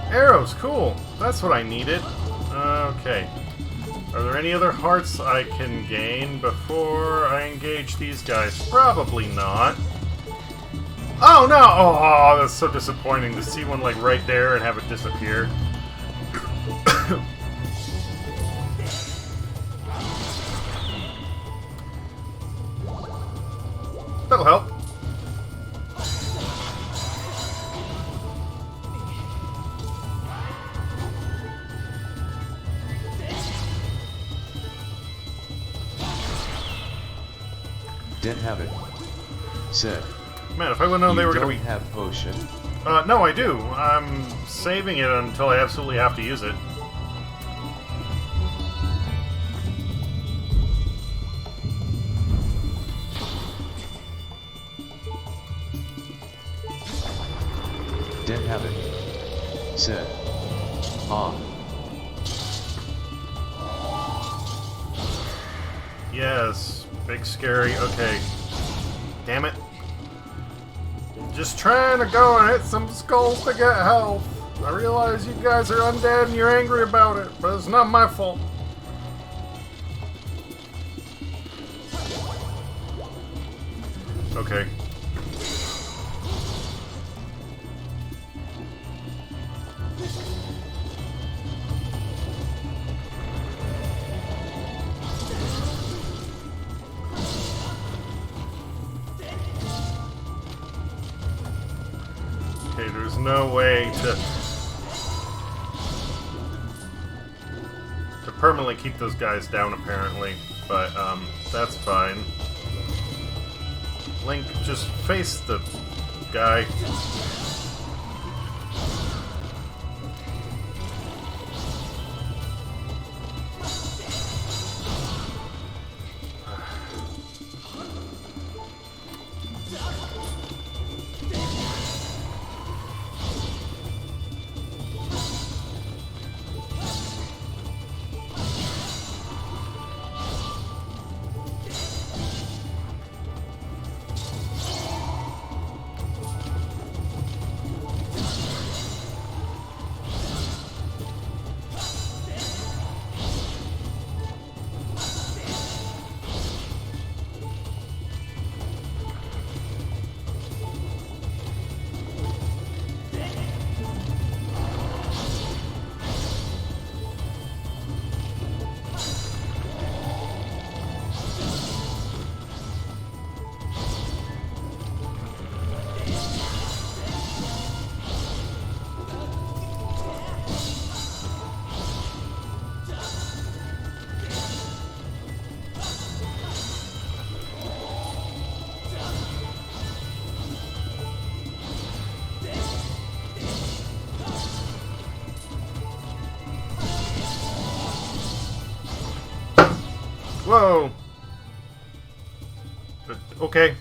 Arrows, cool. That's what I needed. Okay. Are there any other hearts I can gain before I engage these guys? Probably not. Oh no! Oh, that's so disappointing to see one like right there and have it disappear. That'll help. Dead Habit said, Man, if I would have known they were going to be... have potion. No, I do. I'm saving it until I absolutely have to use it. Dead Habit said, ah. Yes, big scary. Okay. Damn it. Just trying to go and hit some skulls to get health. I realize you guys are undead and you're angry about it, but it's not my fault. Okay. Okay, there's no way to permanently keep those guys down, apparently, but that's fine. Link, just face the guy. Whoa! Okay.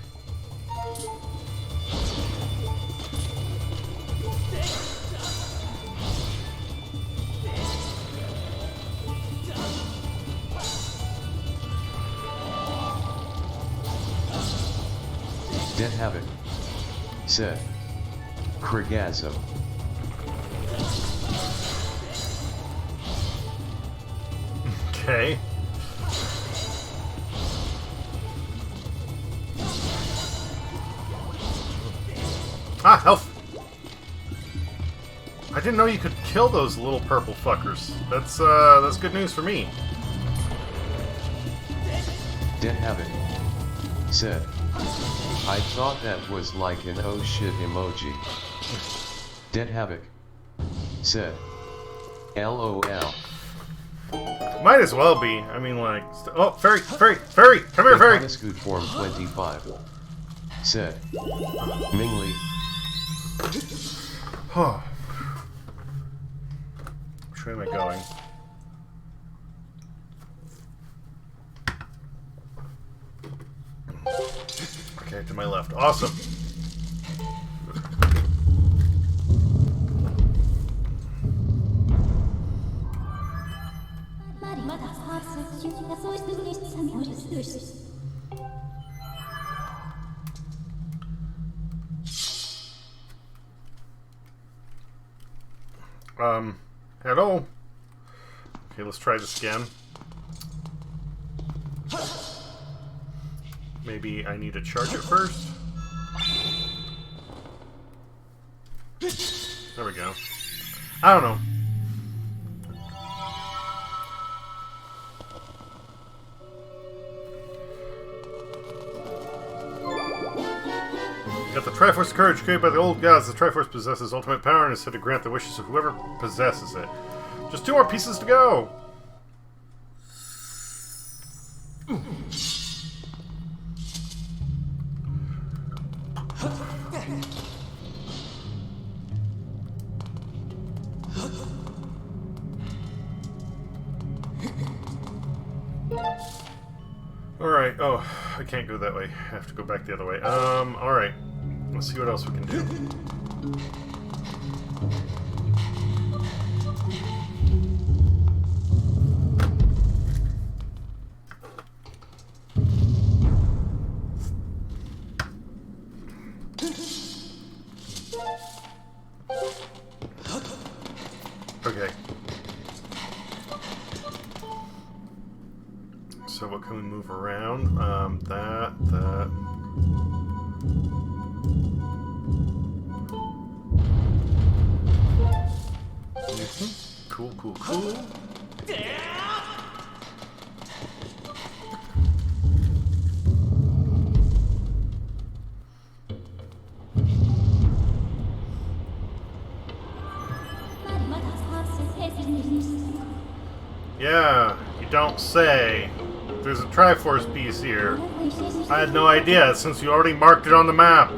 Dead Havoc said. Krigasm. Okay. Ah, health! I didn't know you could kill those little purple fuckers. That's good news for me. Dead Havoc said. I thought that was like an oh shit emoji. Dead Havoc said. LOL. Might as well be. I mean, like... Oh, fairy! Fairy! Fairy! Come here, fairy! Scoot Form 25 said. Mingli. Huh. Which way am I going? Okay, to my left. Awesome. Hello? Okay, let's try this again. Maybe I need to charge it first? There we go. I don't know. Got the Triforce courage created by the old gods. The Triforce possesses ultimate power and is said to grant the wishes of whoever possesses it. Just 2 more pieces to go! Alright, oh, I can't go that way. I have to go back the other way. Alright. Let's see what else we can do. Okay. So what can we move around? That. Cool. Yeah, you don't say. There's a Triforce piece here. I had no idea, since you already marked it on the map.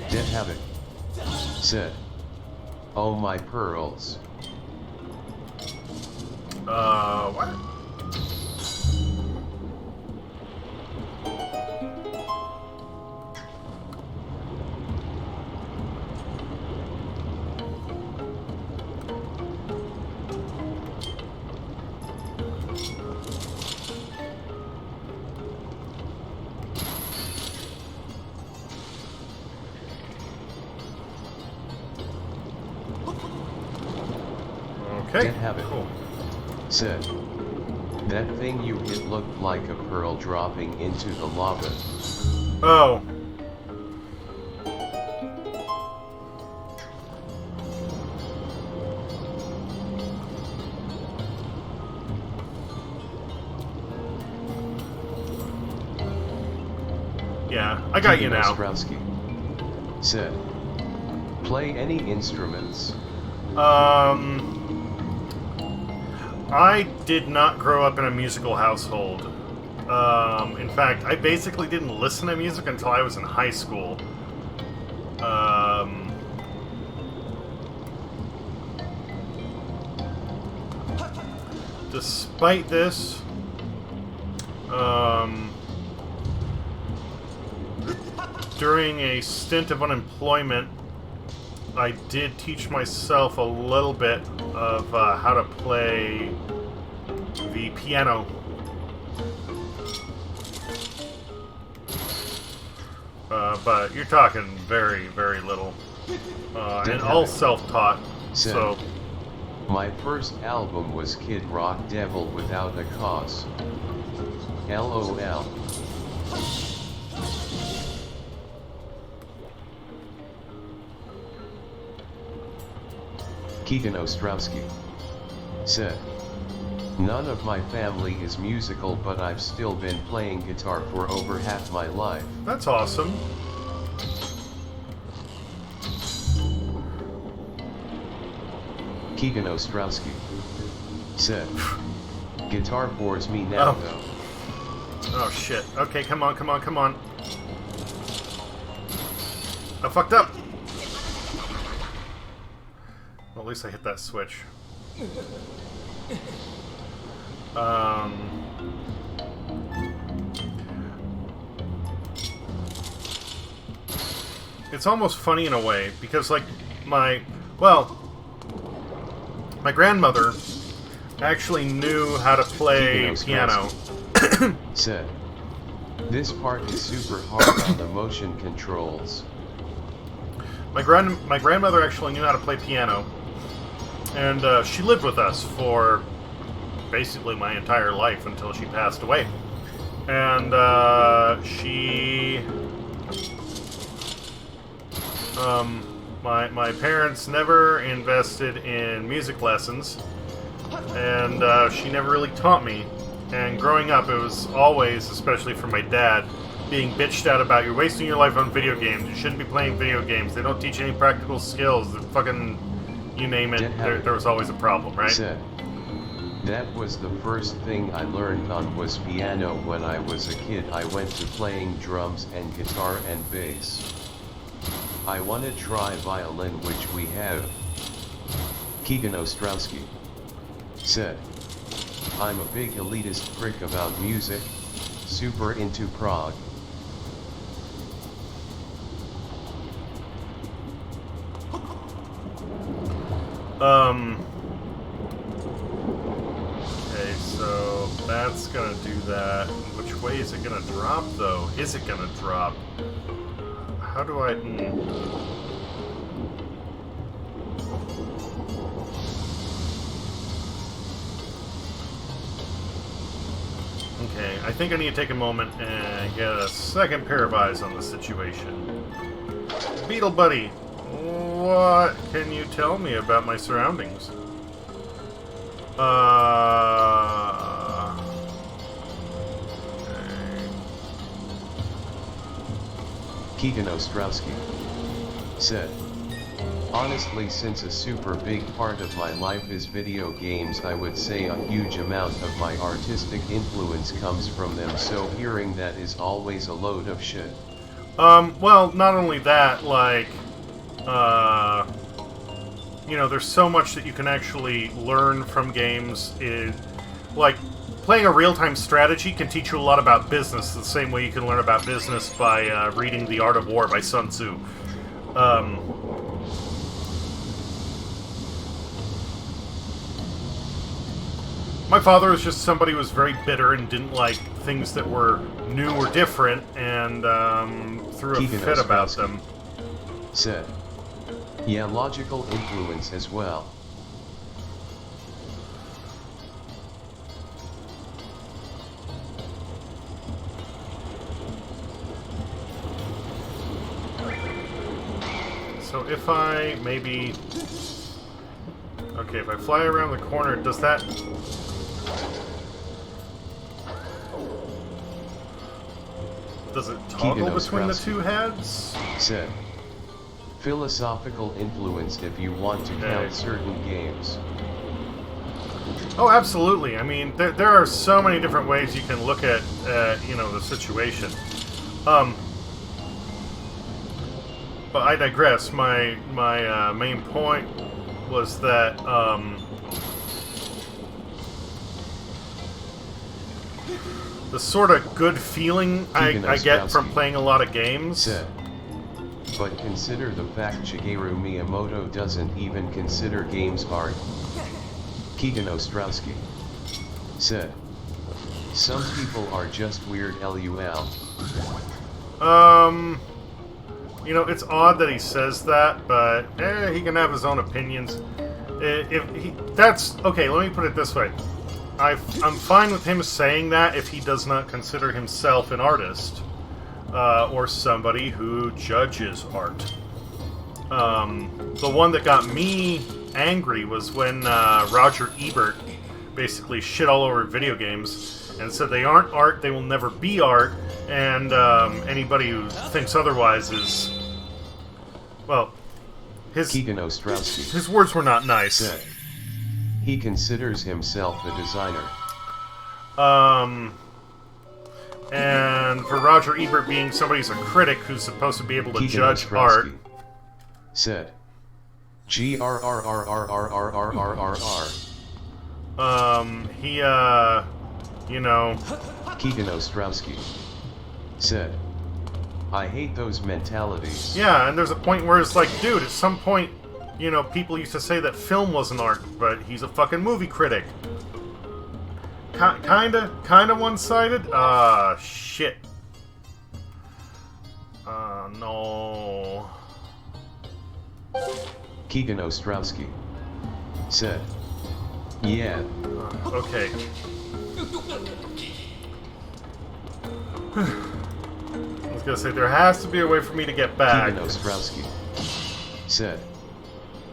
Dead Havoc said. Oh my pearls. What? Okay, Did have it. cool. Said, that thing you hit looked like a pearl dropping into the lava. Oh. Yeah, I got you now. Ostrowski said, play any instruments? I did not grow up in a musical household. In fact, I basically didn't listen to music until I was in high school. Despite this, during a stint of unemployment, I did teach myself a little bit of how to play the piano. But you're talking very, very little. And all self-taught, so... My first album was Kid Rock Devil Without a Cause. LOL. Keegan Ostrowski said, none of my family is musical, but I've still been playing guitar for over half my life. That's awesome. Keegan Ostrowski said, guitar bores me now though. Oh shit. Okay, come on, come on, come on. I fucked up. Well, at least I hit that switch. It's almost funny in a way, because, like, my grandmother actually knew how to play piano. Said, this part is super hard on the motion controls. My grandmother actually knew how to play piano, and she lived with us for basically my entire life until she passed away. And my parents never invested in music lessons, and she never really taught me. And growing up, it was always, especially from my dad, being bitched at about, you're wasting your life on video games, you shouldn't be playing video games, they don't teach any practical skills, fucking, you name it, there was always a problem, right? Said, that was the first thing I learned on was piano when I was a kid. I went to playing drums and guitar and bass. I want to try violin, which we have. Keegan Ostrowski said, I'm a big elitist prick about music, super into prog. Okay, so that's gonna do that. Which way is it gonna drop, though? Is it gonna drop? How do I... Okay, I think I need to take a moment and get a second pair of eyes on the situation. Beetle Buddy, what can you tell me about my surroundings? Okay. Keegan Ostrowski said, honestly, since a super big part of my life is video games, I would say a huge amount of my artistic influence comes from them, so hearing that is always a load of shit. Well, not only that, like, you know, there's so much that you can actually learn from games. Like, playing a real-time strategy can teach you a lot about business, the same way you can learn about business by reading The Art of War by Sun Tzu. My father was just somebody who was very bitter and didn't like things that were new or different, and threw a fit about them. Said, yeah, logical influence as well. So if I maybe... Okay, if I fly around the corner, does that... Does it toggle between the two heads? Said. Philosophical influence if you want to count certain games. Oh, absolutely. I mean, there are so many different ways you can look at, you know, the situation. But I digress. My main point was that, the sort of good feeling I get from playing a lot of games. Said. But consider the fact Shigeru Miyamoto doesn't even consider games art. Keegan Ostrowski said. Some people are just weird LUL. You know, it's odd that he says that, but he can have his own opinions. That's okay. Let me put it this way: I'm fine with him saying that if he does not consider himself an artist or somebody who judges art. The one that got me angry was when Roger Ebert basically shit all over video games and said they aren't art, they will never be art, and anybody who thinks otherwise is, well, Keegan Ostrowski. His words were not nice. Said. He considers himself a designer. And for Roger Ebert being somebody who's a critic who's supposed to be able to Keegan judge Ostrowski art, said. GRRRRRRRRRR. He, you know... Keegan Ostrowski said, I hate those mentalities. Yeah, and there's a point where it's like, dude, at some point, you know, people used to say that film wasn't art, but he's a fucking movie critic. Kinda one-sided? Shit. No... Keegan Ostrowski said, yeah. Okay. I was gonna say, there has to be a way for me to get back. Keegan Ostrowski said,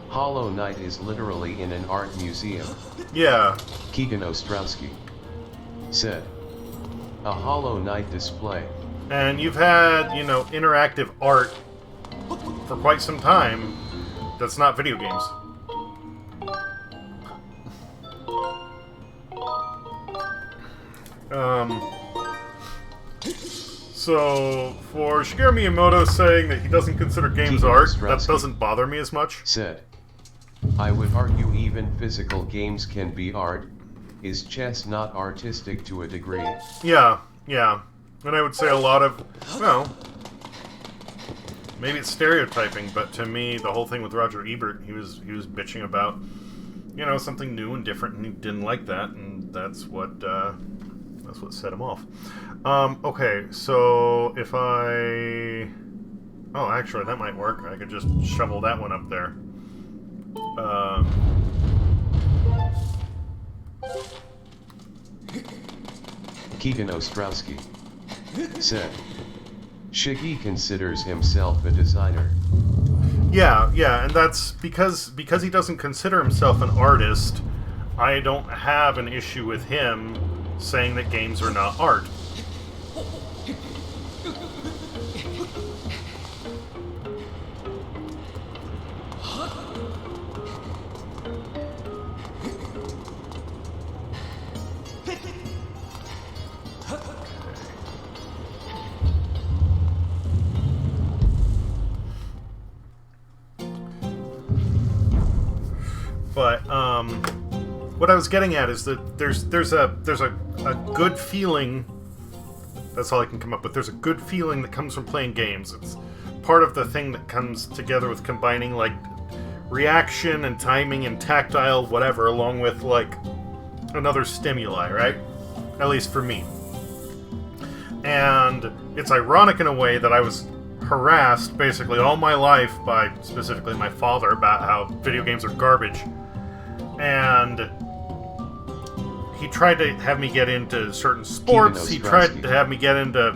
Hollow Knight is literally in an art museum. Yeah. Keegan Ostrowski said, a Hollow Knight display. And you've had, you know, interactive art for quite some time that's not video games. So, for Shigeru Miyamoto saying that he doesn't consider games Keegan art, Ostrowski that doesn't bother me as much. Said, I would argue even physical games can be art. Is chess not artistic to a degree? Yeah, yeah. And I would say a lot of, well, maybe it's stereotyping, but to me, the whole thing with Roger Ebert, he was bitching about, you know, something new and different, and he didn't like that, and that's what set him off. Okay, so if I... Oh, actually, that might work. I could just shovel that one up there. Keegan Ostrowski said, Shiggy considers himself a designer. Yeah, and that's because he doesn't consider himself an artist. I don't have an issue with him saying that games are not art. But what I was getting at is that there's a good feeling. That's all I can come up with. There's a good feeling that comes from playing games. It's part of the thing that comes together with combining like reaction and timing and tactile whatever, along with like another stimuli, right? At least for me. And it's ironic in a way that I was harassed basically all my life by specifically my father about how video games are garbage. And he tried to have me get into certain sports. He tried to have me get into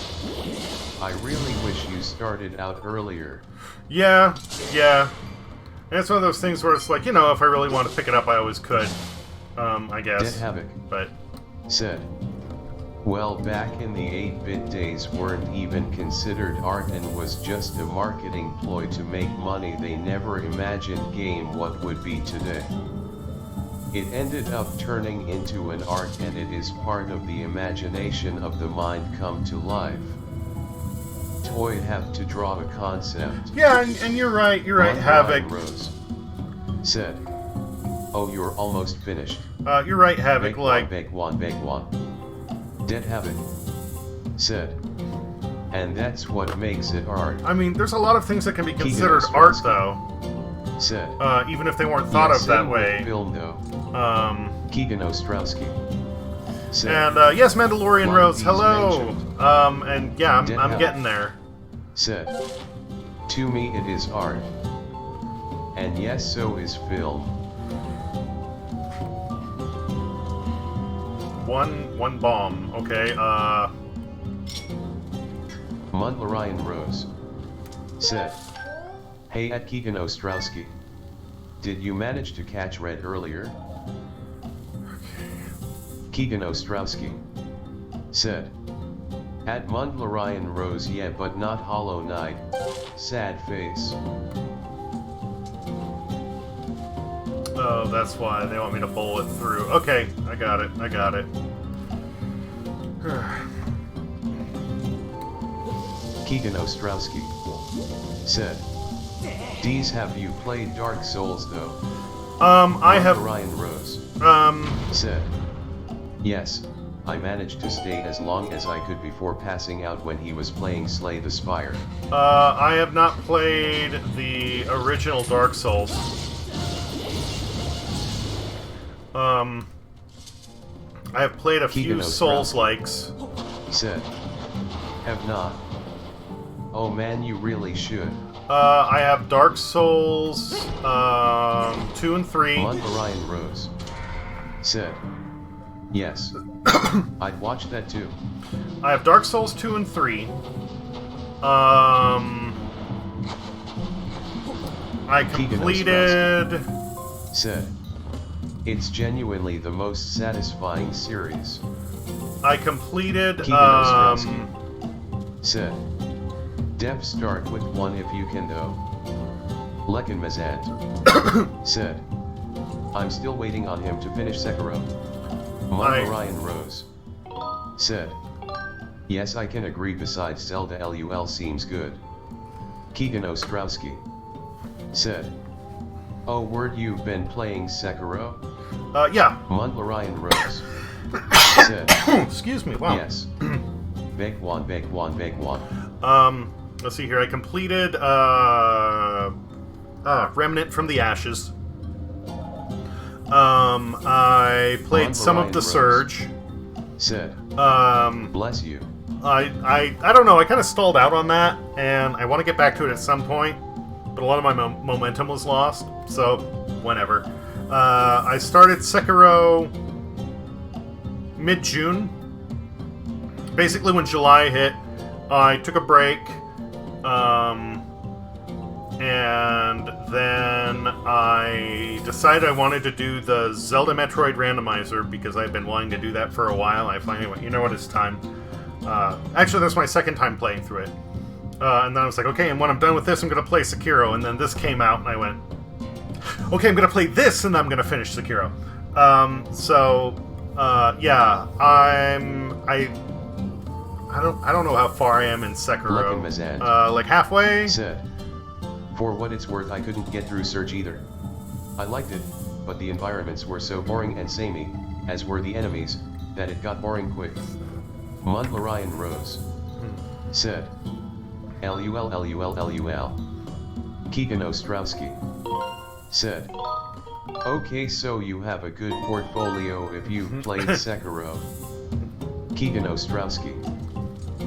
I really wish you started out earlier. Yeah, yeah. And it's one of those things where it's like, you know, if I really want to pick it up, I always could. I guess. Dead Havoc But said, well, back in the 8-bit days weren't even considered art and was just a marketing ploy to make money. They never imagined game what would be today. It ended up turning into an art, and it is part of the imagination of the mind come to life. Toy have to draw a concept. yeah, and you're right, Havoc. Rose said, oh, you're almost finished. You're right, Havoc, Bake one. Dead Havoc said, and that's what makes it art. I mean, there's a lot of things that can be considered art, though. Said, even if they weren't thought of that way. Film, though. Keegan Ostrowski said, And, yes, Mandalorian Rose, hello! mentioned. And yeah, I'm Havoc getting there. Said, to me it is art. And yes, so is film. One bomb, okay, Mundlorian Rose said, hey at Keegan Ostrowski, did you manage to catch Red earlier? Keegan Ostrowski said, at Mundlorian Rose, yeah, but not Hollow Knight, sad face. Oh, that's why they want me to bowl it through. Okay, I got it. Keegan Ostrowski said, Deez, have you played Dark Souls though? I have. Ryan Rose said, yes, I managed to stay as long as I could before passing out when he was playing Slay the Spire. I have not played the original Dark Souls. I have played a few Souls-likes. Said, have not. Oh man, you really should. I have Dark Souls 2 and 3. Ryan Rose said, yes, I'd watch that too. I have Dark Souls 2 and 3. I completed... Said, it's genuinely the most satisfying series. I completed... Said, Dev, start with 1 if you can though. Lekin Mazant said, I'm still waiting on him to finish Sekiro. Ryan Rose said, yes, I can agree. Besides Zelda LUL seems good. Keegan Ostrowski said, oh, word, you've been playing Sekiro? Yeah. Ryan Rose said, excuse me, wow. yes. Bake one. Let's see here. I completed Remnant from the Ashes. I played some of the Surge. Said, bless you. I don't know. I kind of stalled out on that, and I want to get back to it at some point. But a lot of my momentum was lost, so whenever. I started Sekiro mid-June. Basically, when July hit, I took a break. And then I decided I wanted to do the Zelda Metroid Randomizer because I've been wanting to do that for a while. I finally went, you know what, it's time. Actually, that's my second time playing through it. And then I was like, okay, and when I'm done with this, I'm going to play Sekiro. And then this came out, and I went, okay, I'm going to play this, and I'm going to finish Sekiro. I don't know how far I am in Sekiro. Mazant. Like halfway? Said. For what it's worth, I couldn't get through Surge either. I liked it, but the environments were so boring and samey, as were the enemies, that it got boring quick. Mundlarian Rose. Said. LUL. Keegan Ostrowski. Said. Okay, so you have a good portfolio if you've played Sekiro. Keegan Ostrowski.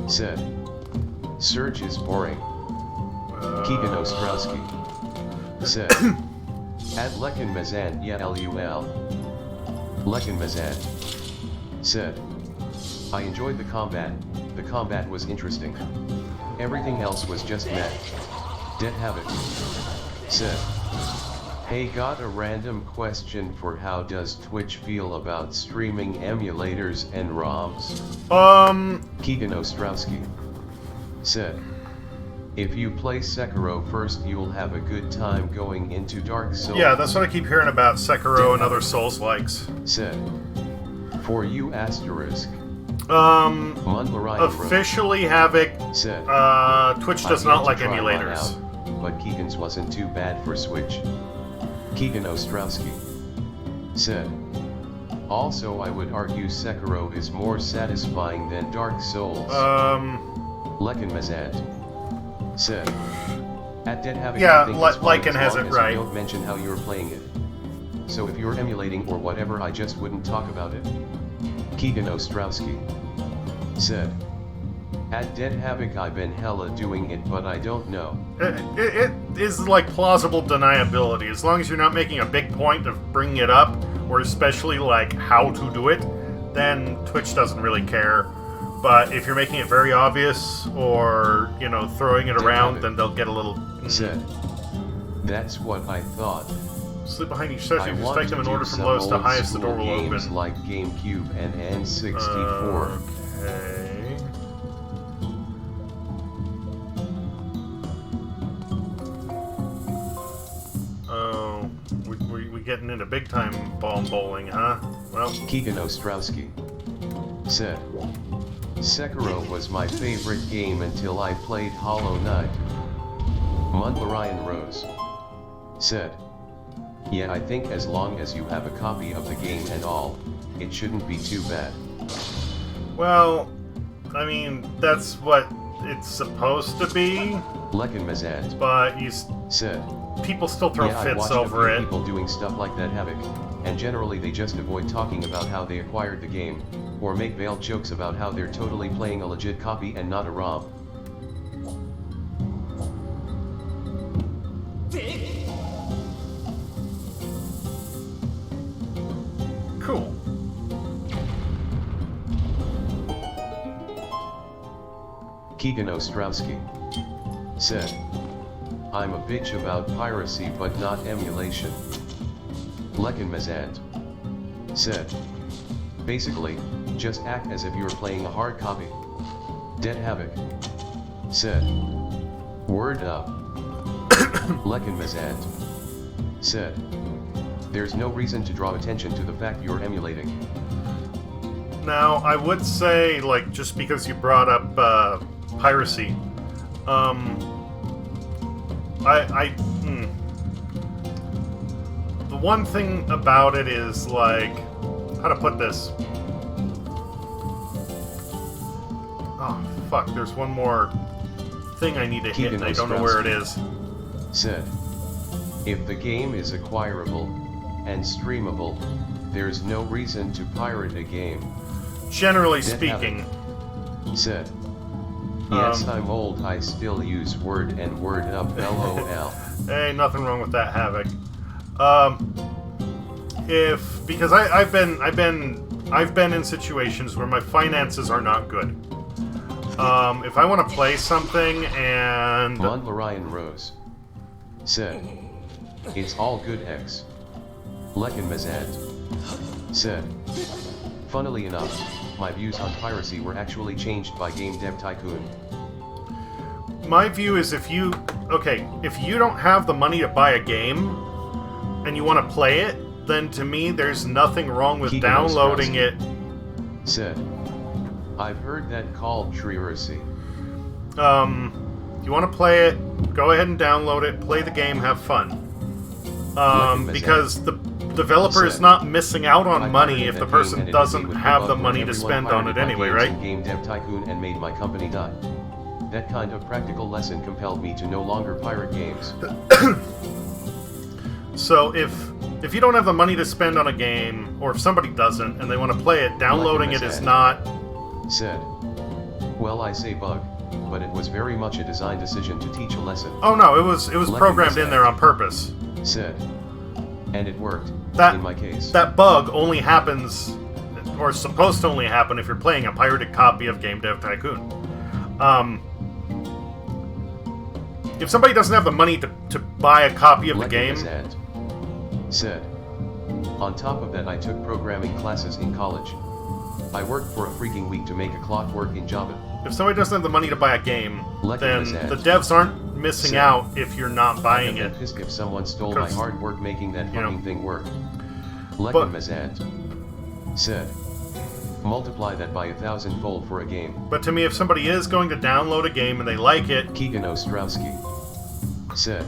Said. Surge is boring. Keegan Ostrowski. Said. At Lekin Mazant, yeah LUL. Lekin Mazant. Said. I enjoyed the combat was interesting. Everything else was just meh. Dead Havoc. Said. Hey, got a random question for how does Twitch feel about streaming emulators and ROMs? Keegan Ostrowski. Said. If you play Sekiro first, you'll have a good time going into Dark Souls. Yeah, that's what I keep hearing about Sekiro and other Souls-likes. Said. For you asterisk. Officially Havoc. Said. Twitch does not like emulators. But Keegan's wasn't too bad for Switch. Keegan Ostrowski. Said. Also, I would argue Sekiro is more satisfying than Dark Souls. Lekin Mazant. Said. At Dead Havoc, yeah, I think it's fine Lycan has it right. Don't mention how you're playing it. So if you're emulating or whatever, I just wouldn't talk about it. Keegan Ostrowski. Said. At Dead Havoc, I've been hella doing it, but I don't know. It is like plausible deniability. As long as you're not making a big point of bringing it up, or especially like how to do it, then Twitch doesn't really care. But if you're making it very obvious, or, you know, throwing it around, then they'll get a little... Said. That's what I thought. Sleep behind each session. If you strike them in order from lowest to highest, the door will games open. Like GameCube and N64. Okay. Oh, we getting into big time bowling, huh? Well, Keegan Ostrowski. Said. Sekiro was my favorite game until I played Hollow Knight. Mundlarian Rose. Said. Yeah, I think as long as you have a copy of the game and all, it shouldn't be too bad. Well, I mean, that's what it's supposed to be. Lekin Mazant. But you said. People still throw fits over it. People doing stuff like that Havoc, and generally they just avoid talking about how they acquired the game, or make veiled jokes about how they're totally playing a legit copy and not a ROM. Cool. Keegan Ostrowski. Said. I'm a bitch about piracy but not emulation. Lekin Mazant. Said. Basically, just act as if you're playing a hard copy. Dead Havoc. Said. Word up. Lekin Mazant. Said. There's no reason to draw attention to the fact you're emulating. Now, I would say, like, just because you brought up, piracy, the one thing about it is, like, how to put this? Oh, fuck, there's one more thing I need to hit, and I don't know where it is. Said. If the game is acquirable and streamable, there's no reason to pirate a game. Generally speaking. Said. Yes, I'm old, I still use Word and Word up, LOL. Hey, nothing wrong with that, Havoc. Because I've been in situations where my finances are not good. If I want to play something and... Mundlarian Rose. Said. It's all good X. Lekin Mazant. Said. Funnily enough, my views on piracy were actually changed by Game Dev Tycoon. My view is if you don't have the money to buy a game, and you want to play it, then to me there's nothing wrong with downloading it. Said. I've heard that called Triracy. You want to play it, go ahead and download it, play the game, have fun. Because the developer is not missing out on money if the person doesn't have the money to spend on it anyway, right? Game Dev Tycoon and made my company die. That kind of practical lesson compelled me to no longer pirate games. So if you don't have the money to spend on a game, or if somebody doesn't and they want to play it, downloading it is not... Said. Well, I say bug, but it was very much a design decision to teach a lesson. Oh no, it was programmed in there on purpose. Said. And it worked, in my case. That bug only happens, or is supposed to only happen, if you're playing a pirated copy of Game Dev Tycoon. If somebody doesn't have the money to buy a copy of the game... Said. On top of that, I took programming classes in college. I worked for a freaking week to make a clock work in Java. If somebody doesn't have the money to buy a game, then the devs aren't missing out if you're not buying it. Pissed if someone stole my hard work making that fucking thing work. Lekamazant said. Multiply that by 1,000-fold for a game. But to me, if somebody is going to download a game and they like it... Keegan Ostrowski said.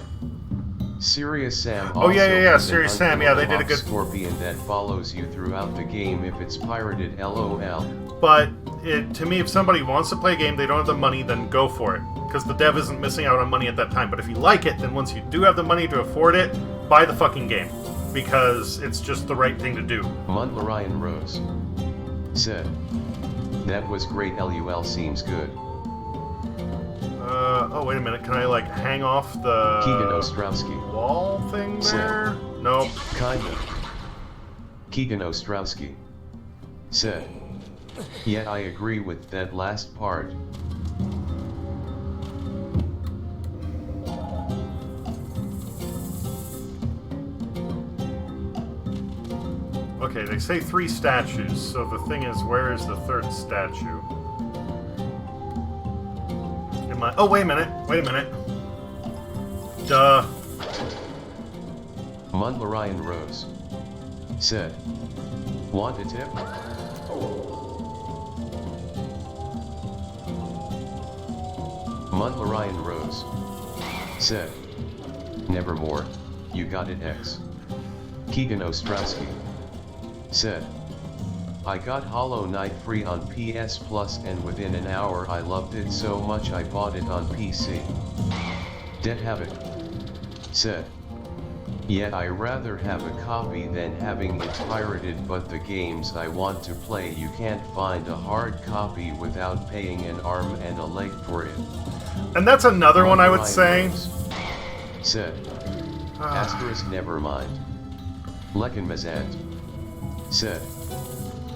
Serious Sam also... Oh, yeah, Serious Sam, yeah, they did a good... Scorpion that follows you throughout the game if it's pirated, LOL. But, to me, if somebody wants to play a game, they don't have the money, then go for it. Because the dev isn't missing out on money at that time. But if you like it, then once you do have the money to afford it, buy the fucking game. Because it's just the right thing to do. Ryan Rose said. That was great, LUL seems good. Oh, wait a minute. Can I, like, hang off the... Keegan Ostrowski. Wall thing there? Nope. Kinda. Keegan Ostrowski said. Yet I agree with that last part. Okay, they say 3 statues, so the thing is, where is the 3rd statue? Oh, wait a minute. Duh. Ryan Rose said. Want a tip? Ryan Rose said. Nevermore, you got it X. Keegan Ostrowski said. I got Hollow Knight free on PS Plus and within an hour I loved it so much I bought it on PC. Dead Havoc said. Yet I rather have a copy than having it pirated, but the games I want to play you can't find a hard copy without paying an arm and a leg for it. And that's another one I would say. Said. Asterisk never mind. Lekanmazant said.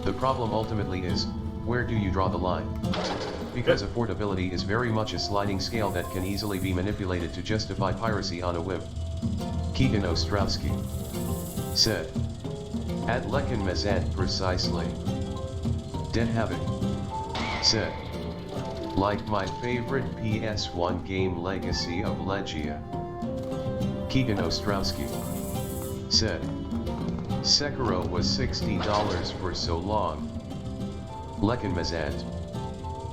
The problem ultimately is, where do you draw the line? Because affordability is very much a sliding scale that can easily be manipulated to justify piracy on a whim. Keegan Ostrowski said. At Lekanmazant precisely. Dead Havoc said. Like my favorite PS1 game Legacy of Legia. Keegan Ostrowski said. Sekiro was $60 for so long. Lekanmazant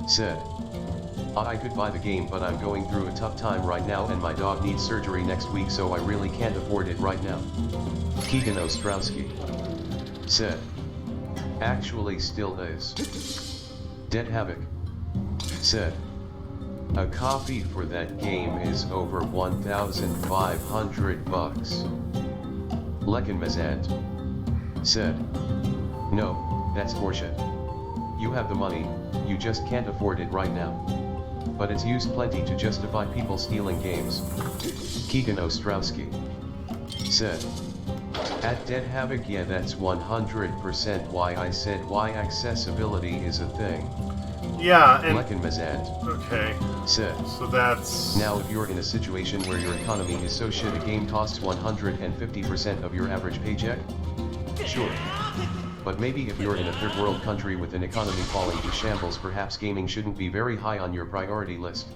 said. I could buy the game, but I'm going through a tough time right now and my dog needs surgery next week, so I really can't afford it right now. Keegan Ostrowski said. Actually still is. Dead Havoc said. A copy for that game is over $1,500 bucks. Lekanmazant said. No, that's horseshit. You have the money, you just can't afford it right now. But it's used plenty to justify people stealing games. Keegan Ostrowski said. At Dead Havoc, yeah, that's 100% why I said why accessibility is a thing. Yeah, and... Lekanmazant okay. said. So that's... Now if you're in a situation where your economy is so shit a game costs 150% of your average paycheck? Sure. But maybe if you're in a third world country with an economy falling to shambles, perhaps gaming shouldn't be very high on your priority list.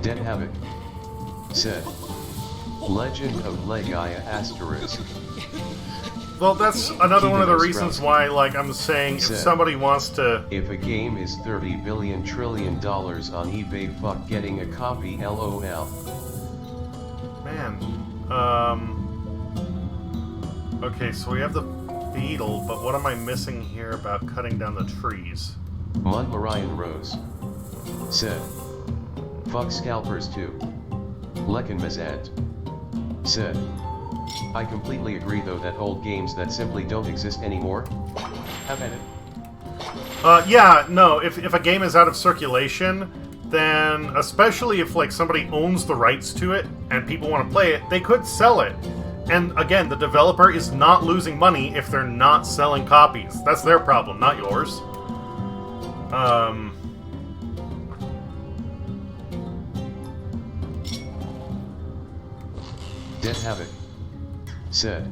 Dead Havoc said. Legend of Legaia asterisk. Well, that's another one of the Keeping reasons Ostrowski. why, like, I'm saying, if Said, somebody wants to... If a game is $30 billion trillion on eBay, fuck getting a copy, lol. Man. Okay, so we have the beetle, but what am I missing here about cutting down the trees? Mundlarian Rose said, fuck scalpers too. Lekin Mazant said, I completely agree though that old games that simply don't exist anymore have at it. Yeah, no, if a game is out of circulation, then, especially if, like, somebody owns the rights to it and people want to play it, they could sell it. And, again, the developer is not losing money if they're not selling copies. That's their problem, not yours. Dead Havoc said,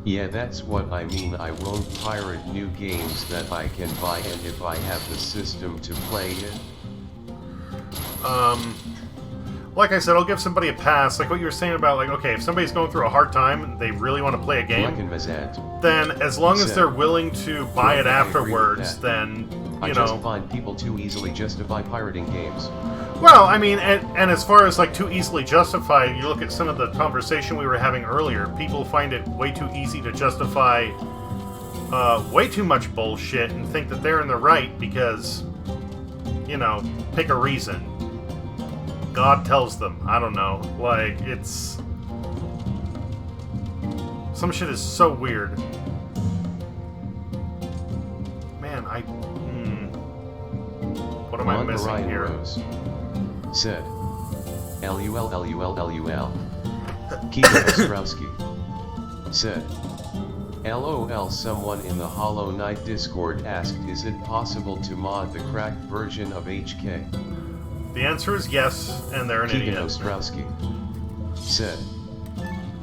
yeah, that's what I mean. I won't pirate new games that I can buy, and if I have the system to play it. Like I said, I'll give somebody a pass. Like what you were saying about, like, okay, if somebody's going through a hard time and they really want to play a game, Lekin Mazant then as long as said, they're willing to buy it I agree with afterwards, that. then, I you just know... find people too easily justify pirating games. Well, I mean, and as far as, like, too easily justified, you look at some of the conversation we were having earlier, people find it way too easy to justify way too much bullshit and think that they're in the right because, you know, pick a reason. God tells them. I don't know. Like, it's... Some shit is so weird. Man, what am I missing Ryan here? Rose said, LUL. Keegan Ostrowski said, LOL. Someone in the Hollow Knight Discord asked, is it possible to mod the cracked version of HK? The answer is yes, and they're an Keegan idiot. Ostrowski said,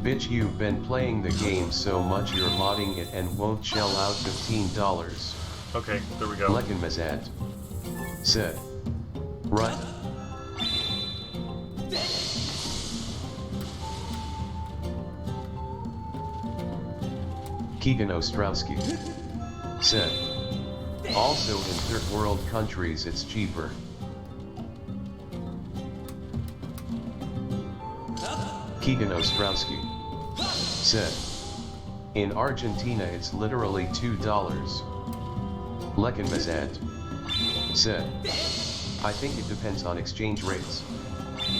bitch, you've been playing the game so much you're modding it and won't shell out $15. Okay, there we go. Lekin Mazant said, right. Keegan Ostrowski said, also in third world countries it's cheaper. Keegan Ostrowski said, in Argentina it's literally $2. Lekin Mazant said, I think it depends on exchange rates.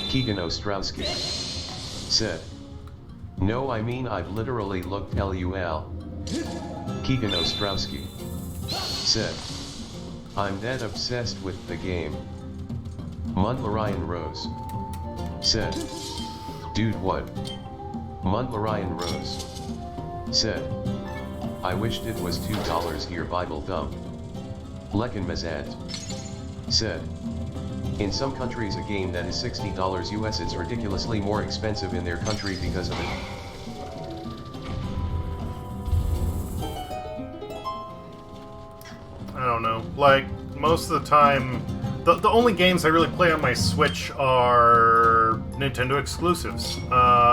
Keegan Ostrowski said, no, I mean I've literally looked. LUL. Keegan Ostrowski said, I'm that obsessed with the game. Mundlarian Rose said, dude, what? Mundlarian Rose said, I wished it was $2 here, Bible thumb. Lekin Mazant said, in some countries a game that is $60 US it's ridiculously more expensive in their country because of it. I don't know. Like, most of the time, the only games I really play on my Switch are Nintendo exclusives.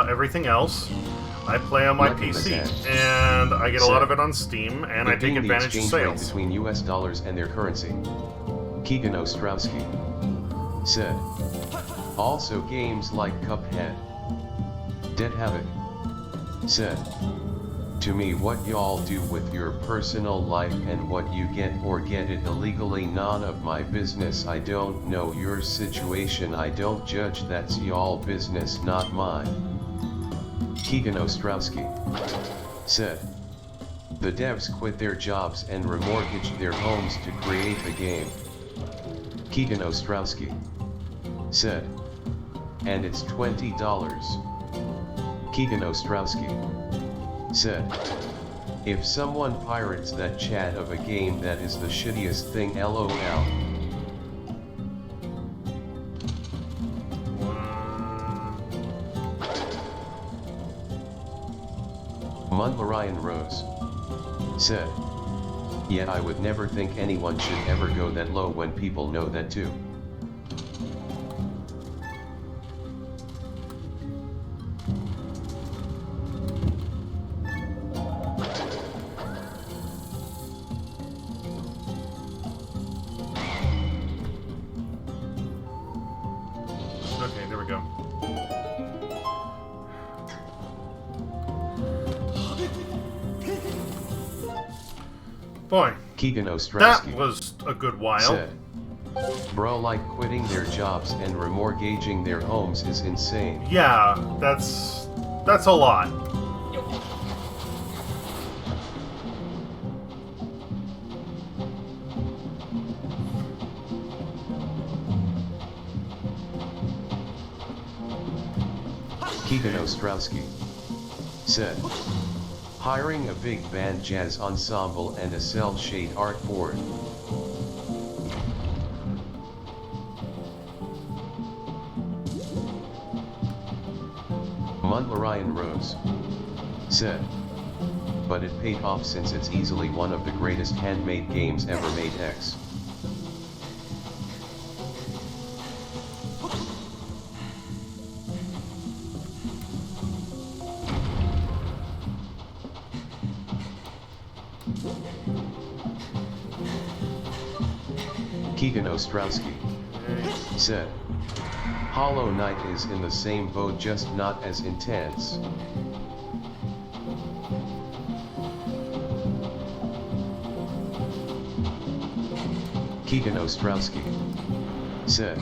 Everything else, I play on my PC, and I get a lot of it on Steam, and I take advantage of sales. Between US dollars and their currency. Keegan Ostrowski said, also games like Cuphead. Dead Havoc said, to me, what y'all do with your personal life and what you get or get it illegally, none of my business. I don't know your situation, I don't judge, that's y'all business, not mine. Keegan Ostrowski said, the devs quit their jobs and remortgaged their homes to create the game. Keegan Ostrowski said, and it's $20. Keegan Ostrowski said, if someone pirates that chat of a game, that is the shittiest thing, LOL. Mundlarian Rose said, yeah, I would never think anyone should ever go that low when people know that too. go. Boy, Keegan that Ostrowski was a good while. said, "Bro, like quitting their jobs and remortgaging their homes is insane." Yeah, that's a lot. Keegan Ostrowski said, "Hiring a big band jazz ensemble and a cell shade art board." Ryan Rose said, "But it paid off since it's easily one of the greatest handmade games ever made. X." Keegan Ostrowski said, "Hollow Knight is in the same boat, just not as intense." Keegan Ostrowski said,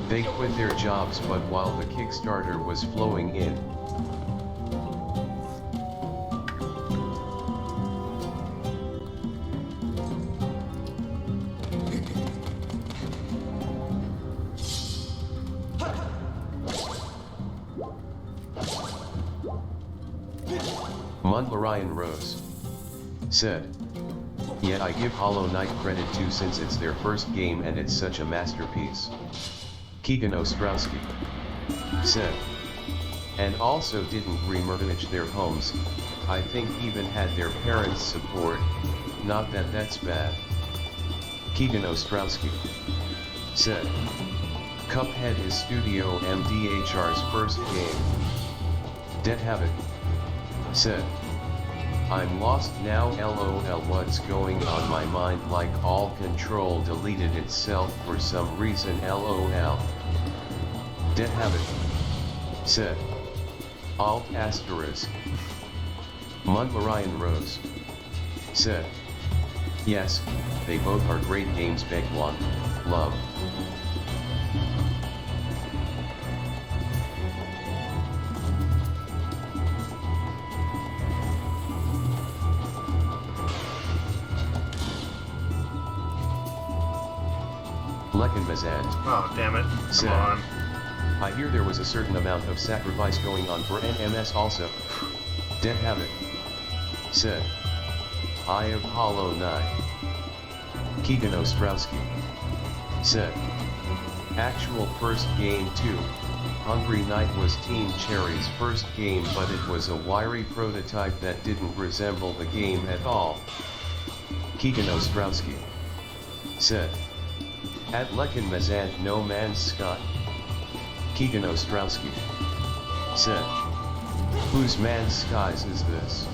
"They quit their jobs, but while the Kickstarter was flowing in, Ryan Rose said, "Yeah, I give Hollow Knight credit too, since it's their first game and it's such a masterpiece." Keegan Ostrowski said, "And also didn't remortgage their homes, I think even had their parents' support, not that that's bad." Keegan Ostrowski said, "Cuphead is Studio MDHR's first game." Dead Habit said, "I'm lost now, lol, what's going on my mind, like all control deleted itself for some reason, lol." Dead Habit said, "Alt asterisk." Ryan Rose said, "Yes, they both are great games, Begwan, love." Oh, damn it. Come said, on. "I hear there was a certain amount of sacrifice going on for NMS also." Dead Habit said, "Eye of Hollow Knight." Keegan Ostrowski said, "Actual first game too. Hungry Night was Team Cherry's first game, but it was a wiry prototype that didn't resemble the game at all." Keegan Ostrowski said, "At Lekin Mazant No Man's Sky." Keegan Ostrowski said, "Whose Man's Skies is this?"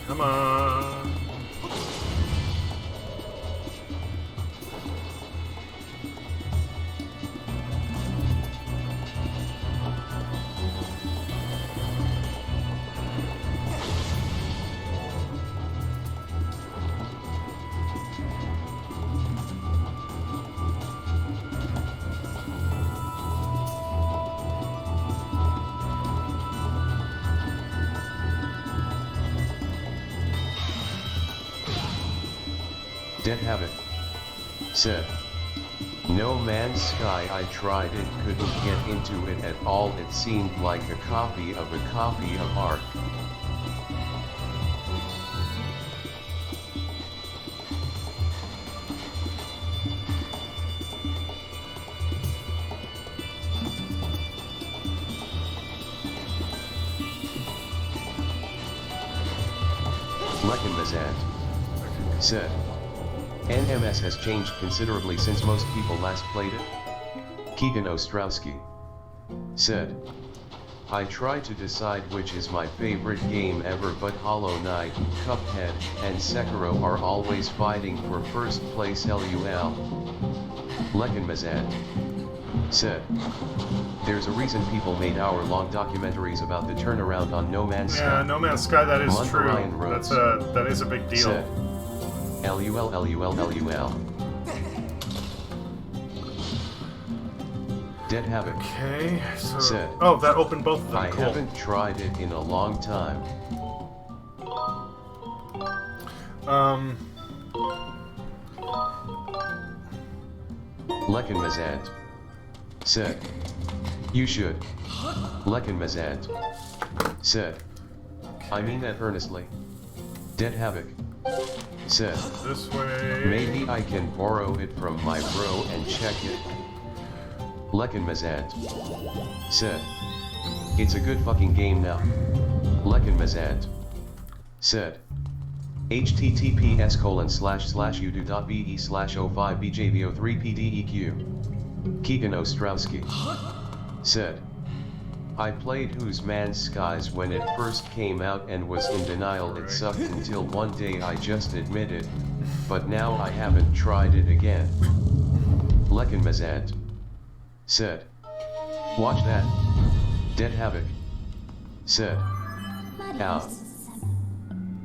Come on. Dead Habit said, "No Man's Sky, I tried it, couldn't get into it at all, it seemed like a copy of Ark." Lekin Mazant said, "NMS has changed considerably since most people last played it." Keegan Ostrowski said, I try to decide which is my favorite game ever, but Hollow Knight, Cuphead, and Sekiro are always fighting for first place. LUL. Lekinmazant said, "There's a reason people made hour-long documentaries about the turnaround on No Man's Sky." Yeah, No Man's Sky, that is true. Rhodes That is a big deal. Said, LUL. Dead Havoc. Okay, so... Said, oh, that opened both of them. I cool. haven't tried it in a long time. Lekinmazant said, "You should." Lekinmazant said, "I mean that earnestly." Dead Havoc said, This way... "Maybe I can borrow it from my bro and check it." Lekinmazant said, "It's a good fucking game now." Lekinmazant said, https://udo.be/05bjvo3pdeq. Keegan Ostrowski said, "I played Whose Man's Skies when it first came out and was in denial it sucked until one day I just admitted, but now I haven't tried it again." Lekinmazant said, "Watch that." Dead Havoc said, "Ow."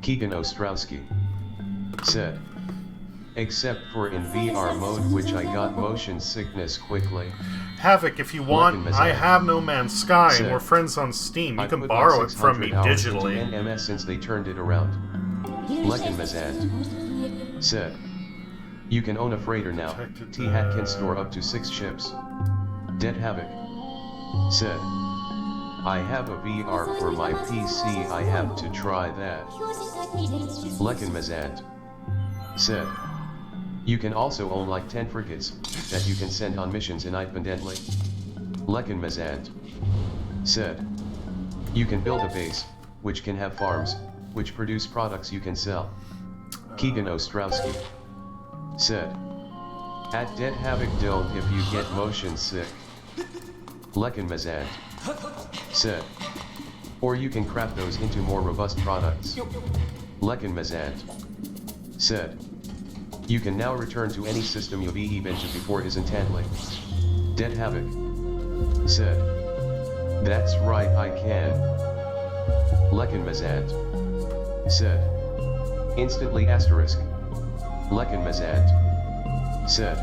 Keegan Ostrowski said, "Except for in VR mode, which I got motion sickness quickly." Havoc, if you want, I have No Man's Sky, and we're friends on Steam. You can borrow it from me digitally. NMS since they turned it around. Lekinmazant said, "You can own a freighter now. T-Hat can store up to 6 ships." Dead Havoc said, "I have a VR for my PC, I have to try that." Lekinmazant said, "You can also own like 10 frigates that you can send on missions independently." Lekinmazant said, "You can build a base, which can have farms, which produce products you can sell." Keegan Ostrowski said, "At Dead Havoc don't if you get motion sick." Lekinmazant said, "Or you can craft those into more robust products." Lekinmazant said, "You can now return to any system you've been to before is intently." Dead Havoc said, "That's right, I can." Lekinmazant said, "Instantly asterisk." Lekinmazant said,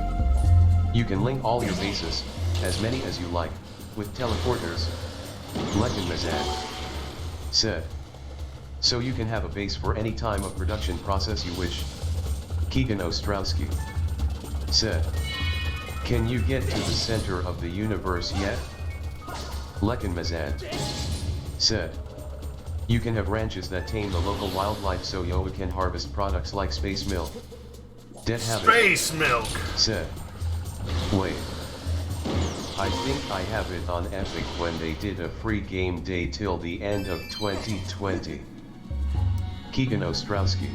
"You can link all your bases, as many as you like, with teleporters." Lekinmazant said, "So you can have a base for any time of production process you wish." Keegan Ostrowski said, "Can you get to the center of the universe yet?" Lekinmazant said, "You can have ranches that tame the local wildlife so you can harvest products like space milk." Dead Havoc Space milk! said, "Wait, I think I have it on Epic when they did a free game day till the end of 2020. Keegan Ostrowski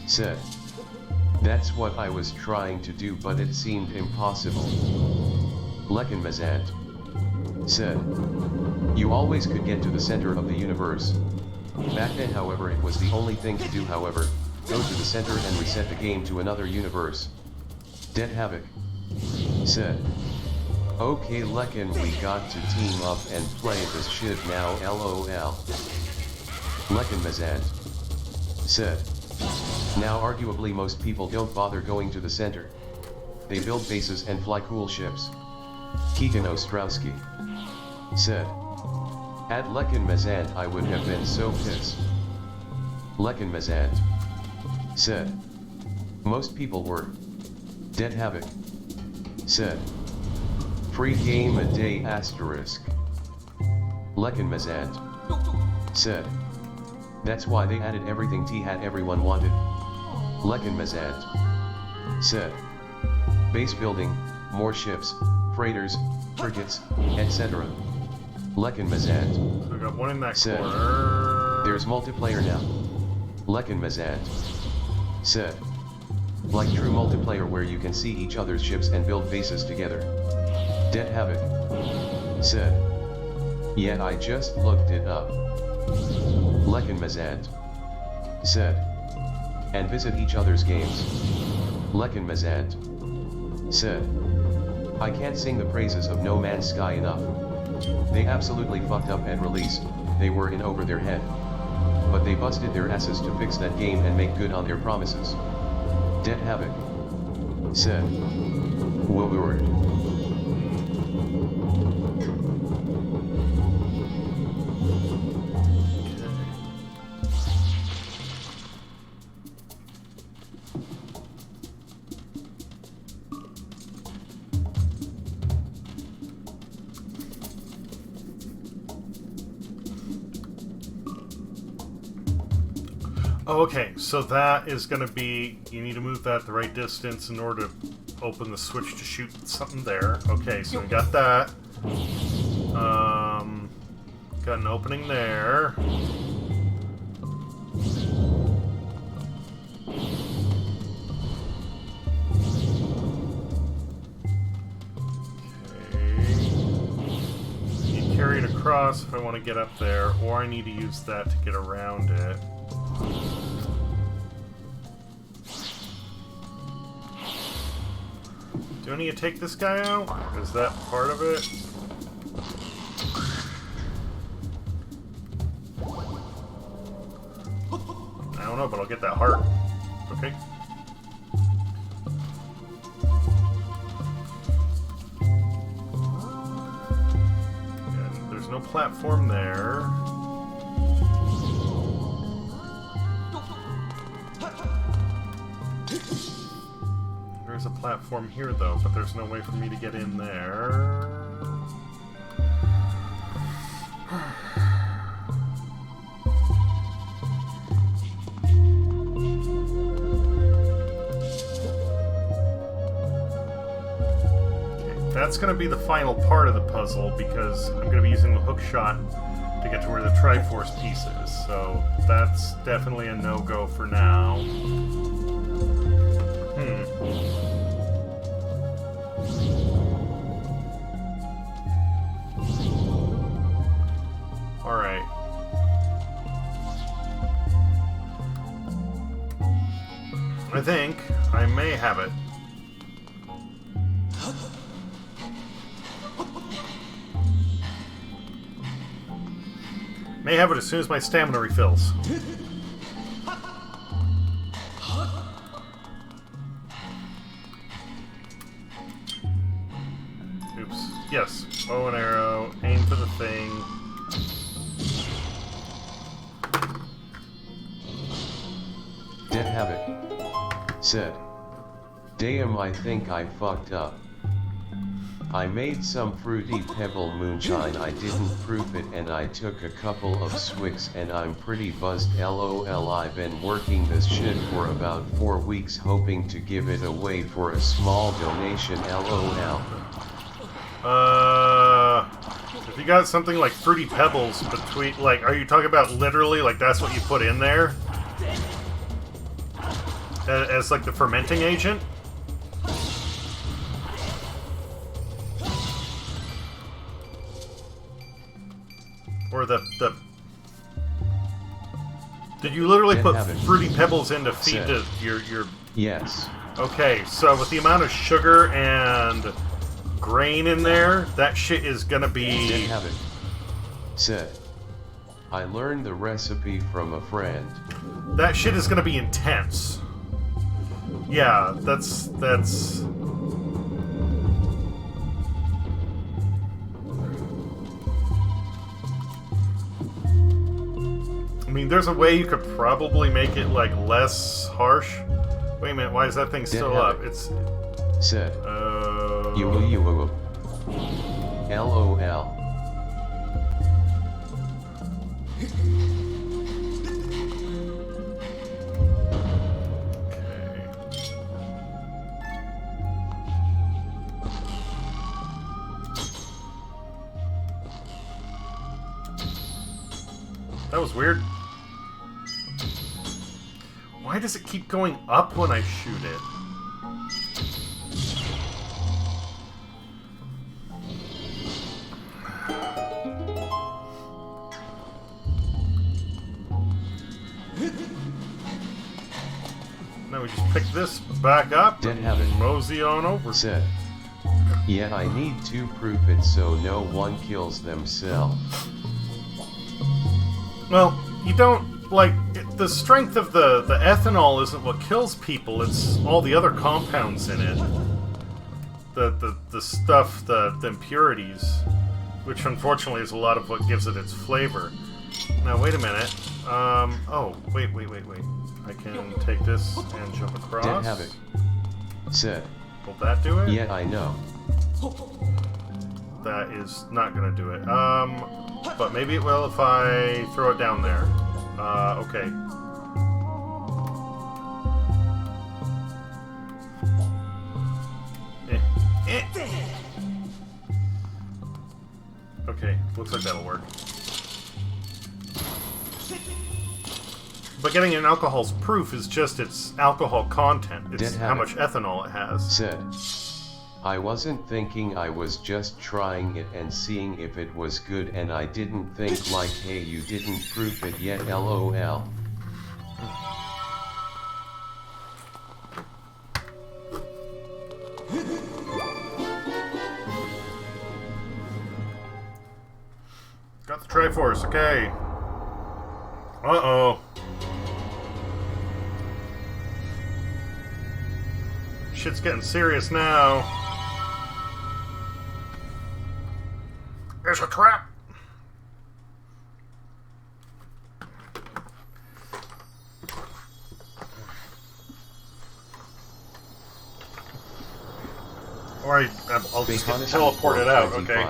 said, "That's what I was trying to do, but it seemed impossible." Lekinmazant said, "You always could get to the center of the universe. Back then, however, it was the only thing to do. However, go to the center and reset the game to another universe." Dead Havoc said, "Okay Lekin, we got to team up and play this shit now, LOL." Lekinmazant said, "Now arguably most people don't bother going to the center. They build bases and fly cool ships." Keegan Ostrowski said, "At Lekinmazant I would have been so pissed." Lekinmazant said, "Most people were." Dead Havoc said, "Free game a day asterisk." Lekinmazant said, "That's why they added everything T-Hat everyone wanted." Lekinmazant said, "Base building, more ships, freighters, frigates, etc." Lekinmazant So we got one in that said, corner. "There's multiplayer now." Lekinmazant said, "Like true multiplayer where you can see each other's ships and build bases together." Dead Havoc said, Yeah, I just looked it up. Lekin said. And visit each other's games. Lekin said. I can't sing the praises of No Man's Sky enough. They absolutely fucked up at release, they were in over their head. But they busted their asses to fix that game and make good on their promises. Dead Havoc said. Word. Oh, okay, so that is going to be... You need to move that the right distance in order to open the switch to shoot something there. Okay, so we got that. Got an opening there. Carry it across if I want to get up there, or I need to use that to get around it. Do I need to take this guy out? Is that part of it? I don't know, but I'll get that heart. Okay. There's no platform there. There's a platform here, though, but there's no way for me to get in there. That's going to be the final part of the puzzle, because I'm going to be using the hook shot to get to where the Triforce piece is. So that's definitely a no-go for now. Alright. I think I may have it. May have it as soon as my stamina refills. Oops. Yes. Bow and arrow. Aim for the thing. Dead Havoc said. Damn, I think I fucked up. I made some fruity pebble moonshine, I didn't proof it and I took a couple of swigs and I'm pretty buzzed lol. I've been working this shit for about 4 weeks hoping to give it away for a small donation lol. If you got something like fruity pebbles between, like, are you talking about literally, like that's what you put in there? As like the fermenting agent? Or the did you literally put fruity pebbles in to feed to your... Yes. Okay, so with the amount of sugar and grain in there, that shit is gonna be... Dead Havoc said. I learned the recipe from a friend. That shit is gonna be intense. Yeah, that's... I mean, there's a way you could probably make it, like, less harsh. Wait a minute, why is that thing still up? It's... said. You LOL. That was weird. Why does it keep going up when I shoot it? this back up Dead and habit. mosey on over. Said. Yet I need to prove it so no one kills themselves. Well, you don't, like, the strength of the ethanol isn't what kills people, it's all the other compounds in it. The stuff, the impurities, which unfortunately is a lot of what gives it its flavor. Now, wait a minute. Oh, wait. I can take this and jump across. Dead habit. Said. Will that do it? Yeah, I know. That is not gonna do it. But maybe it will if I throw it down there. Okay. Okay, looks like that'll work. But getting an alcohol's proof is just its alcohol content. It's how much ethanol it has. Said. I wasn't thinking, I was just trying it and seeing if it was good, and I didn't think like, hey, you didn't prove it yet, lol. Got the Triforce, okay. Uh-oh. Shit's getting serious now. There's a trap! Alright, I'll just teleport it out, okay.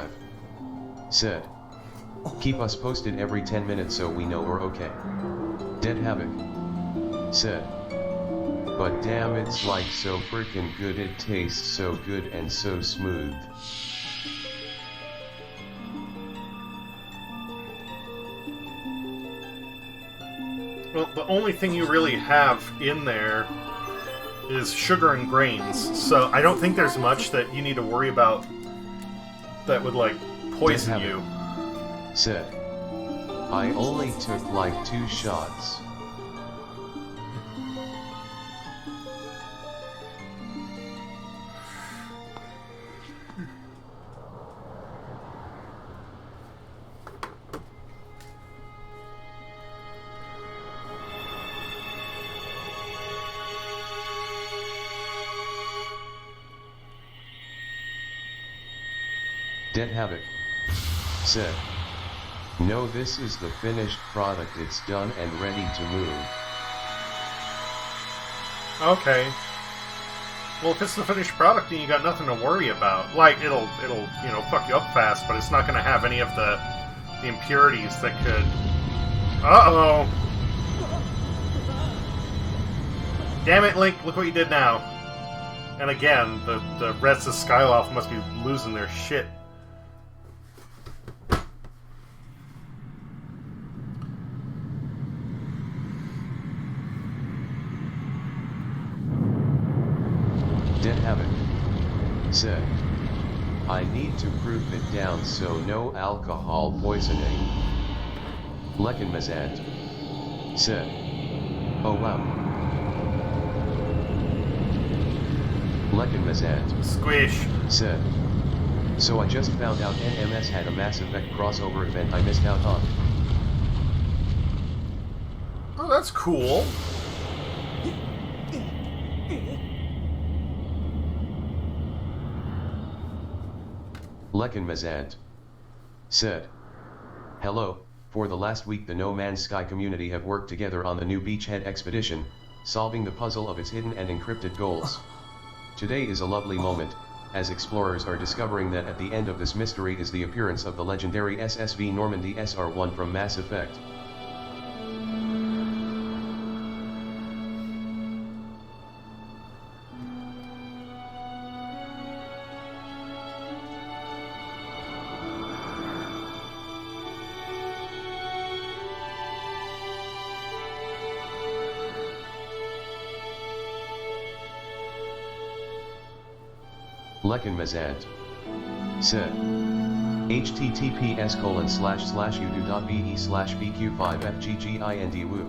Said. Keep us posted every 10 minutes so we know we're okay. Dead Havoc. Said. But damn, it's like so freaking good, it tastes so good and so smooth. Well, the only thing you really have in there is sugar and grains, so I don't think there's much that you need to worry about that would, like, poison you. Said. I only took like 2 shots. Dead Havoc. Said. No, this is the finished product, it's done and ready to move. Okay. Well, if it's the finished product, then you got nothing to worry about. Like, it'll you know, fuck you up fast, but it's not gonna have any of the impurities that could... Uh-oh! Damn it, Link, look what you did now. And again, the rest of Skyloft must be losing their shit. Dead Havoc. Said. I need to proof it down so no alcohol poisoning. Lekin Mazant. Said. Oh wow. Lekin Mazant. Squish. Said. So I just found out NMS had a Mass Effect crossover event I missed out on. Oh, that's cool. Lekin Mazant. Said. Hello, for the last week the No Man's Sky community have worked together on the new Beachhead expedition, solving the puzzle of its hidden and encrypted goals. Today is a lovely moment, as explorers are discovering that at the end of this mystery is the appearance of the legendary SSV Normandy SR-1 from Mass Effect. Lekin Mazant. Said. https://udo.be/bq5fggindwoo.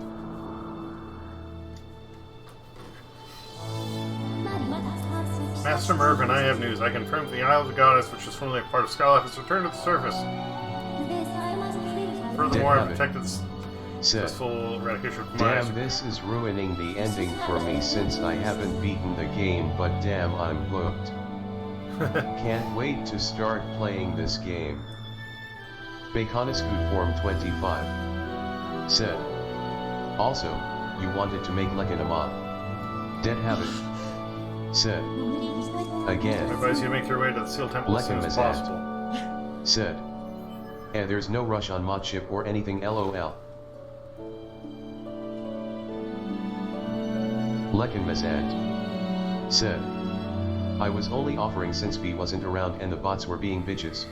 Master Mervyn, I have news. I confirmed the Isle of the Goddess, which is formerly a part of Skyloft, has returned to the surface. Furthermore, I protected the successful eradication of mines. Damn, this is ruining the ending for me since I haven't beaten the game, but damn, I'm hooked. Can't wait to start playing this game. Baconiscoot Form 25 said. Also, you wanted to make Lekin a mod. Dead Habit said. Again. I advise you to make your way to the Seal Temple as soon as possible. Said. And there's no rush on mod ship or anything, lol. Lekin Mazant said. I was only offering since B wasn't around and the bots were being bitches.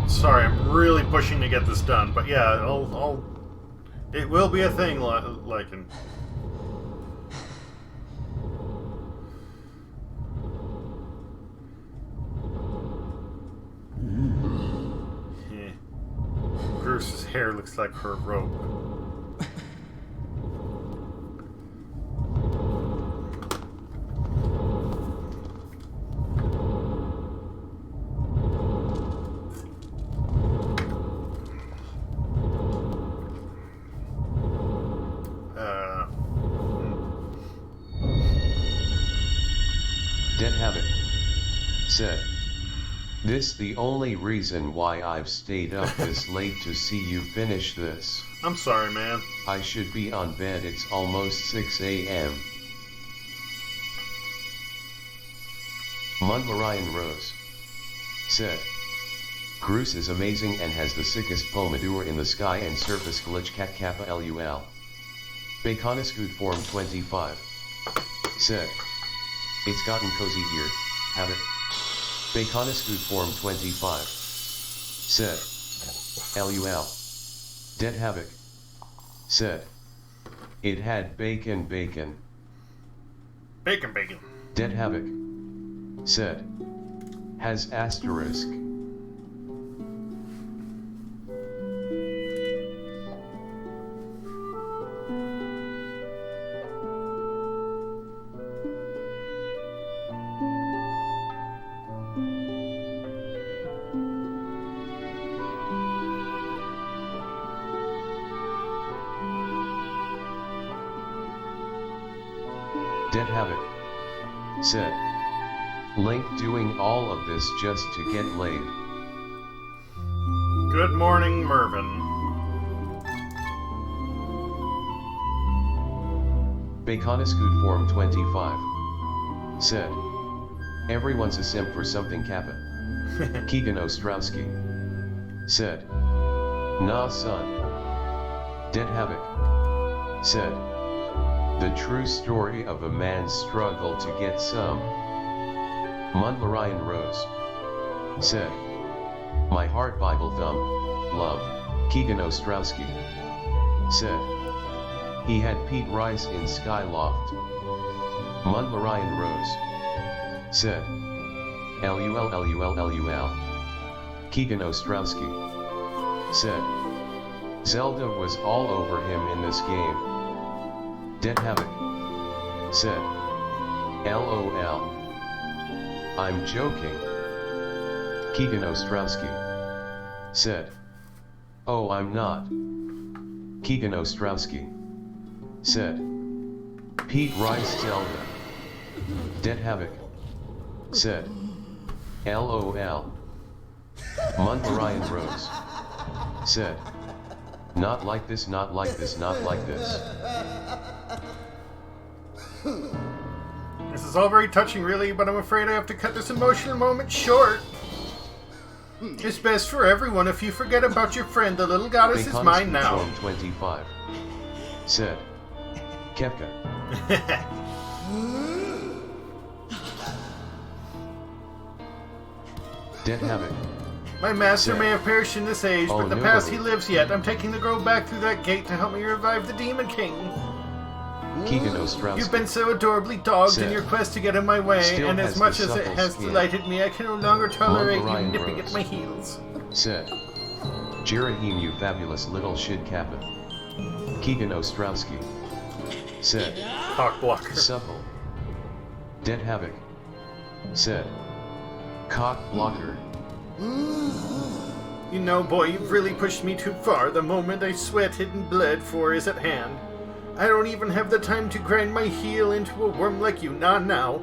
Sorry, I'm really pushing to get this done, but yeah, it will be a thing, Lycan. Bruce's hair looks like her robe. Dead Habit said. This the only reason why I've stayed up this late to see you finish this. I'm sorry, man. I should be on bed, it's almost 6 a.m. Mundlarian Rose said. Groose is amazing and has the sickest pomadur in the sky and surface glitch cat kappa lul. Baconiscoot Form 25 said. It's gotten cozy here, have it? Baconiscoot Form 25 said. LUL. Dead Havoc said. It had bacon. Bacon. Dead Havoc said. Has asterisk. Dead Havoc said. Link doing all of this just to get laid. Good morning, Mervyn. Baconiscoot Form 25 said. Everyone's a simp for something kappa. Keegan Ostrowski said. Nah son. Dead Havoc said. The true story of a man's struggle to get some. Mundlarian Rose said. My heart Bible thumb, love, Keegan Ostrowski said. He had Pete Rice in Skyloft. Mundlarian Rose said. LUL. Keegan Ostrowski said. Zelda was all over him in this game. Dead Havoc said. LOL. I'm joking. Keegan Ostrowski said. Oh, I'm not. Keegan Ostrowski said. Pete Rice Zelda. Dead Havoc said. LOL. Mundlarian Rose said. Not like this, not like this, not like this. This is all very touching, really, but I'm afraid I have to cut this emotional moment short. It's best for everyone if you forget about your friend. The little goddess is mine now. 25 said. Kepka. Dead Havoc. My master said. may have perished in this age, but in the no. past he lives yet. I'm taking the girl back through that gate to help me revive the Demon King. Keegan Ostrowski. You've been so adorably dogged said. in your quest to get in my way, Still and has as much the as it supple has skin. delighted me, I can no longer tolerate you Mundlarian nipping Rose at my heels. Said. Jerahim, you fabulous little shit kappa. Keegan Ostrowski said, Cock blocker. supple. Dead Havoc said, cock blocker. You know, boy, you've really pushed me too far. The moment I sweat and bled for is at hand. I don't even have the time to grind my heel into a worm like you, not now.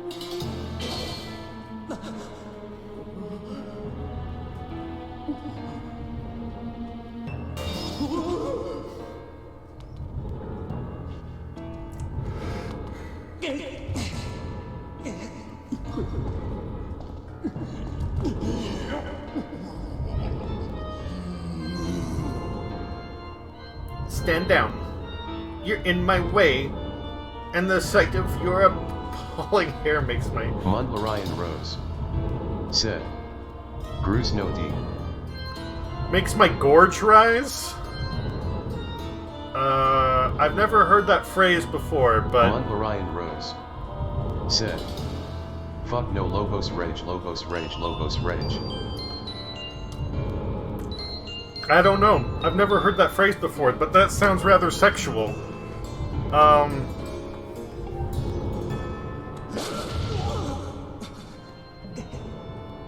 Stand down. You're in my way, and the sight of your appalling hair makes my... Mondlarian Rose said, Bruce no D. Makes my gorge rise? I've never heard that phrase before, but... Mondlarian Rose said, fuck no Lobos Rage, Lobos Rage, Lobos Rage. I don't know. I've never heard that phrase before, but that sounds rather sexual.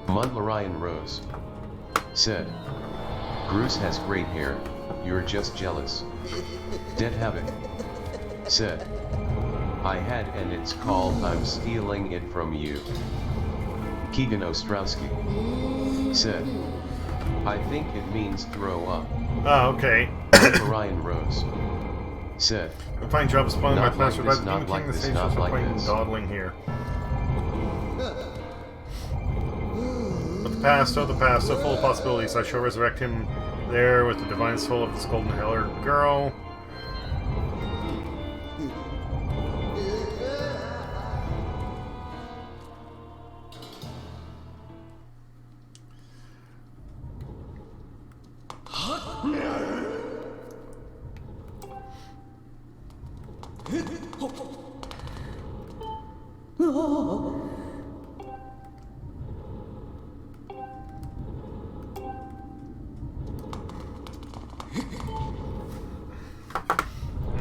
Mondlarian Rose said, Bruce has great hair, you're just jealous. Dead Havoc said, I had and it's called I'm stealing it from you. Keegan Ostrowski said, I think it means throw up. Oh, okay. Ryan Rose said, A fine job of spoiling my not plans like for this, the not King like the this, Sage not for like playing this. dawdling here. But the past, oh the past, so full of possibilities. I shall resurrect him there with the divine soul of this golden haired girl.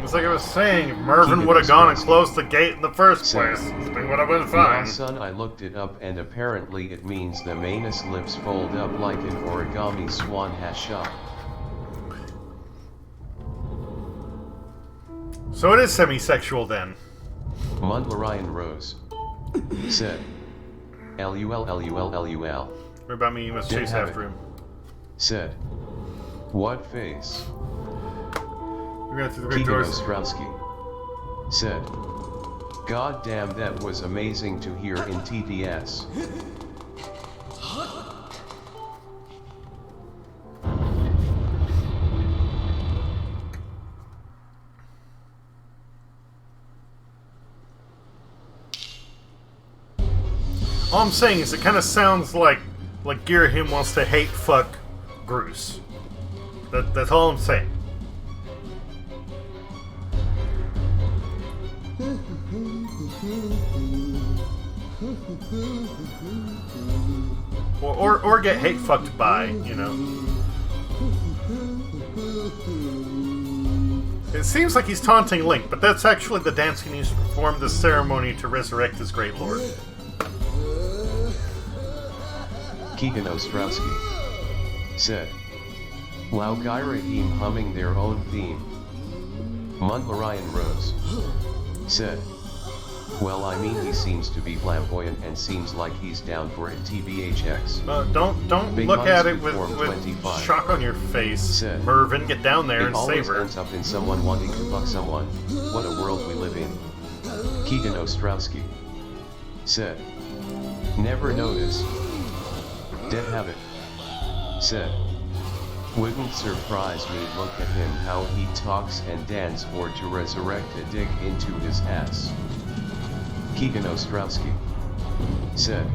It's like I was saying, if Mervyn would have gone and closed the gate in the first place, it would have been fine. Yeah, son, I looked it up and apparently it means the manus lips fold up like an origami swan hasha. So it is semi-sexual then. Mondlarian Rose said, LUL. What about me? You must Dead chase Havoc after him. said, what face? We're going through the great Keegan doors. Ostrowski said, God damn, that was amazing to hear in TDS. All I'm saying is it kind of sounds like Girahim wants to hate fuck Bruce. That's all I'm saying. Or get hate fucked by, you know. It seems like he's taunting Link, but that's actually the dance he needs to perform the ceremony to resurrect his great lord. Keegan Ostrowski said, Wow, Girahim humming their own theme. Mondlarian Rose said, well, I mean, he seems to be flamboyant and seems like he's down for it, TBHX. Don't Big look at it Monster with Form 25 shock on your face. said, Mervyn, get down there It and always save her. ends up in someone wanting to fuck someone. What a world we live in. Keegan Ostrowski said, never noticed. Dead Havoc said, wouldn't surprise me, look at him how he talks and dance or to resurrect a dig into his ass. Keegan Ostrowski said,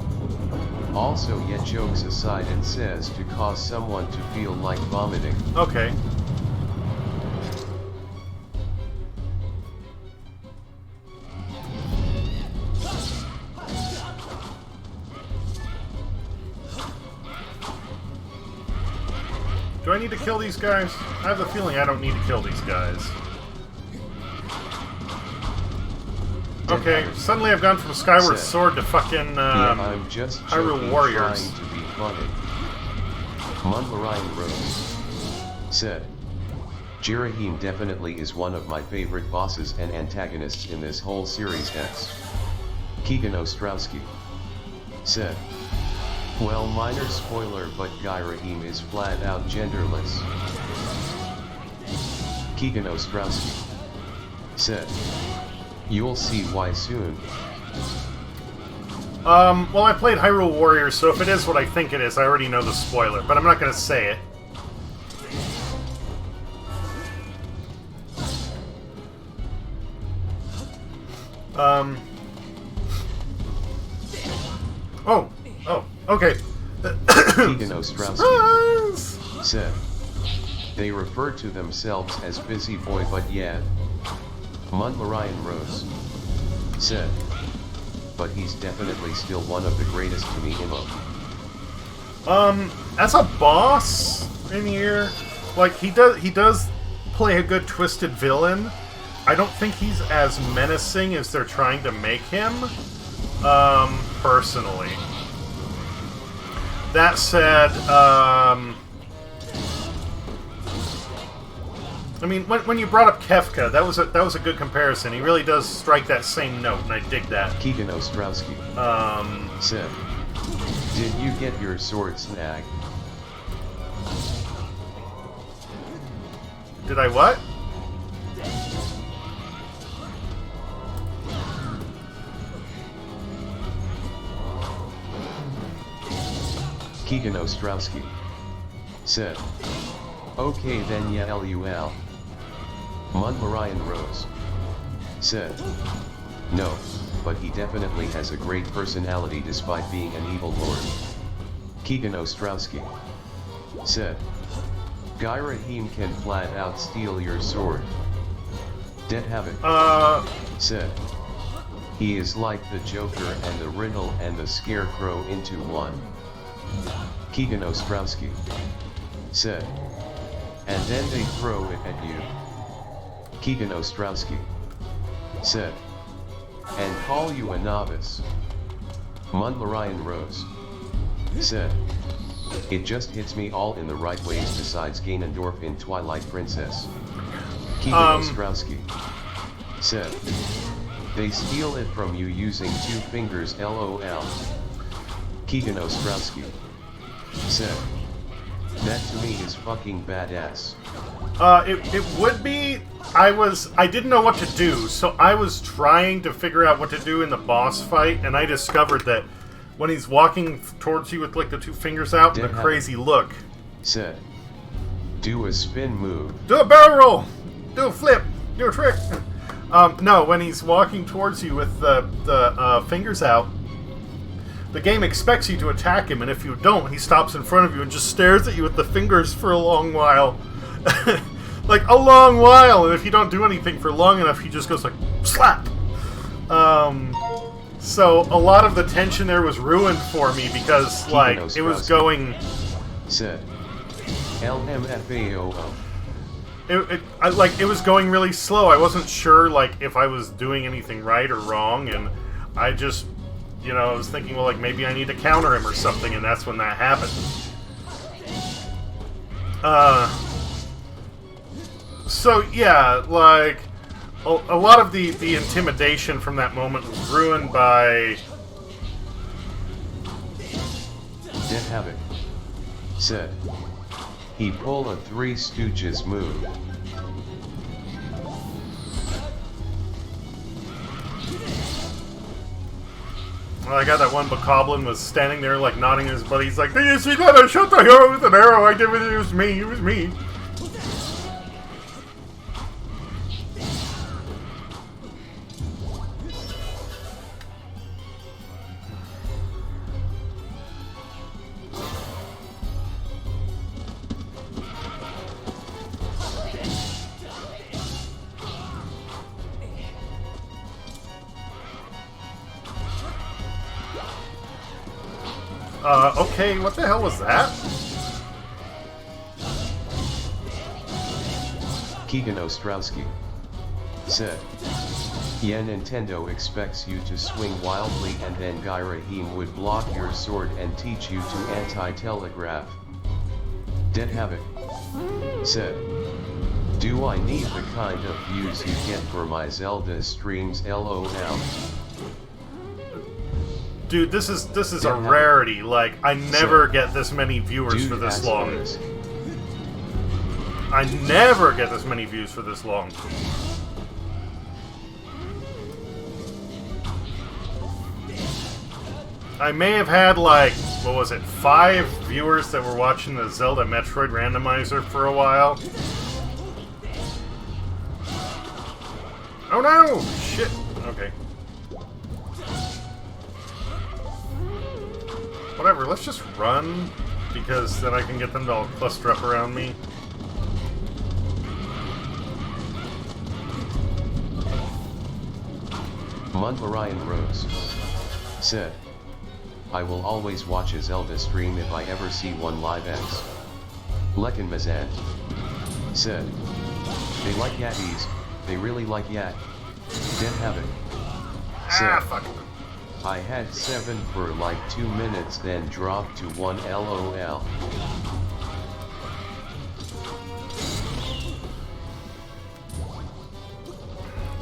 also yet jokes aside and says to cause someone to feel like vomiting. Okay. Do I need to kill these guys? I have a feeling I don't need to kill these guys. Okay, suddenly I've gone from Skyward Sword to fucking I'm just Hyrule Warriors. trying to be funny. Mundlorian Rose said, Girahim definitely is one of my favorite bosses and antagonists in this whole series X. Keegan Ostrowski said, well, minor spoiler, but Girahim is flat out genderless. Keegan Ostrowski said, you'll see why soon. Well, I played Hyrule Warriors, so if it is what I think it is, I already know the spoiler, but I'm not gonna say it. Oh, okay. Keegan Ostrowski said, they refer to themselves as Busy Boy, but yeah. Mundlorian Rose said, but he's definitely still one of the greatest to me Imo. As a boss in here, like, he does play a good twisted villain. I don't think he's as menacing as they're trying to make him, personally. That said, I mean, when you brought up Kefka, that was a good comparison. He really does strike that same note, and I dig that. Keegan Ostrowski said, did you get your sword snag? Did I what? Keegan Ostrowski said, okay then yeah LUL. Mundlorian Rose said, no, but he definitely has a great personality despite being an evil lord. Keegan Ostrowski said, Girahim can flat out steal your sword. Dead Havoc said, he is like the Joker and the Riddle and the Scarecrow into one. Keegan Ostrowski said, and then they throw it at you. Keegan Ostrowski said, and call you a novice. Mundlorian Rose said, it just hits me all in the right ways besides Ganondorf in Twilight Princess. Keegan Ostrowski said, they steal it from you using 2 fingers LOL. Keegan Ostrowski said, that to me is fucking badass. It would be. I didn't know what to do, so I was trying to figure out what to do in the boss fight, and I discovered that when he's walking towards you with like the 2 fingers out and a crazy look, said, do a spin move. Do a barrel roll! Do a flip! Do a trick! No, when he's walking towards you with the fingers out, the game expects you to attack him, and if you don't, he stops in front of you and just stares at you with the fingers for a long while. Like, a long while, and if you don't do anything for long enough, he just goes like, slap! So, a lot of the tension there was ruined for me, because, like, it was going... said, LMFAO. It was going really slow. I wasn't sure, like, if I was doing anything right or wrong, and I just... You know, I was thinking, well, like, maybe I need to counter him or something, and that's when that happened. So, yeah, like, a lot of the intimidation from that moment was ruined by... Dead Havoc said, he pulled a 3 Stooges move. Well, I got that one Bokoblin was standing there, like, nodding his buddy. He's like, did you see that? I shot the hero with an arrow. I did it. It was me. It was me. Okay, what the hell was that? Keegan Ostrowski said, Yeah, Nintendo expects you to swing wildly and then Gairahim would block your sword and teach you to anti-telegraph. Dead Havoc said, do I need the kind of views you get for my Zelda streams, LOL? Dude, this is a rarity. Like, I never get this many viewers for this long. I never get this many views for this long. I may have had, like, what was it, 5 viewers that were watching the Zelda Metroid randomizer for a while. Oh no! Shit! Okay. Whatever, let's just run, because then I can get them to all cluster up around me. Ryan Rose said, I will always watch a Zelda stream if I ever see one live X. Lekin Mazant said, they like Yatties, they really like Yat. Dead Havoc said, fuck. I had 7 for like 2 minutes then dropped to 1 LOL.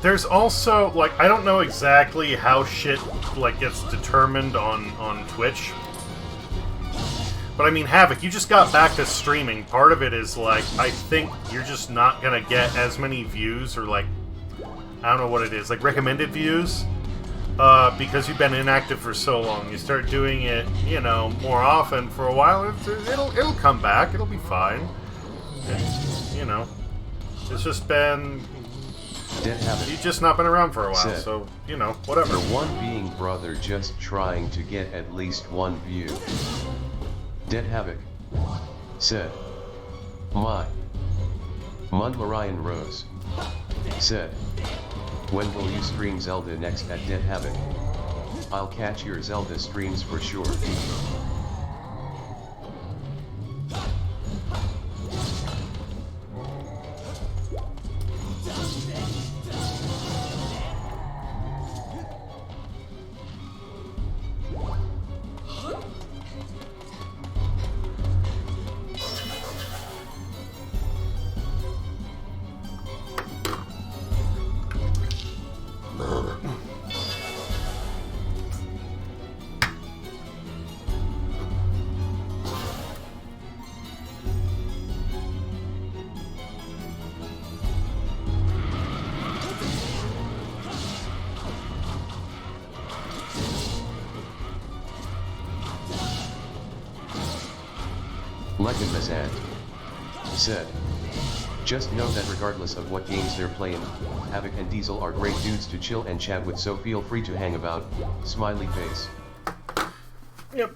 There's also, like, I don't know exactly how shit, like, gets determined on Twitch. But I mean, Havoc, you just got back to streaming. Part of it is, like, I think you're just not gonna get as many views, or, like, I don't know what it is, like, recommended views, because you've been inactive for so long. You start doing it, you know, more often for a while, it'll come back, it'll be fine. And, you know, it's just been... You've just not been around for a while, so, you know, whatever. For one being brother just trying to get at least 1 view. Dead Havoc said, my. Ryan Rose said, when will you stream Zelda next at Dead Havoc? I'll catch your Zelda streams for sure. Lekin Mazant said, just know that regardless of what games they're playing, Havoc and Diesel are great dudes to chill and chat with, so feel free to hang about. Smiley face. Yep.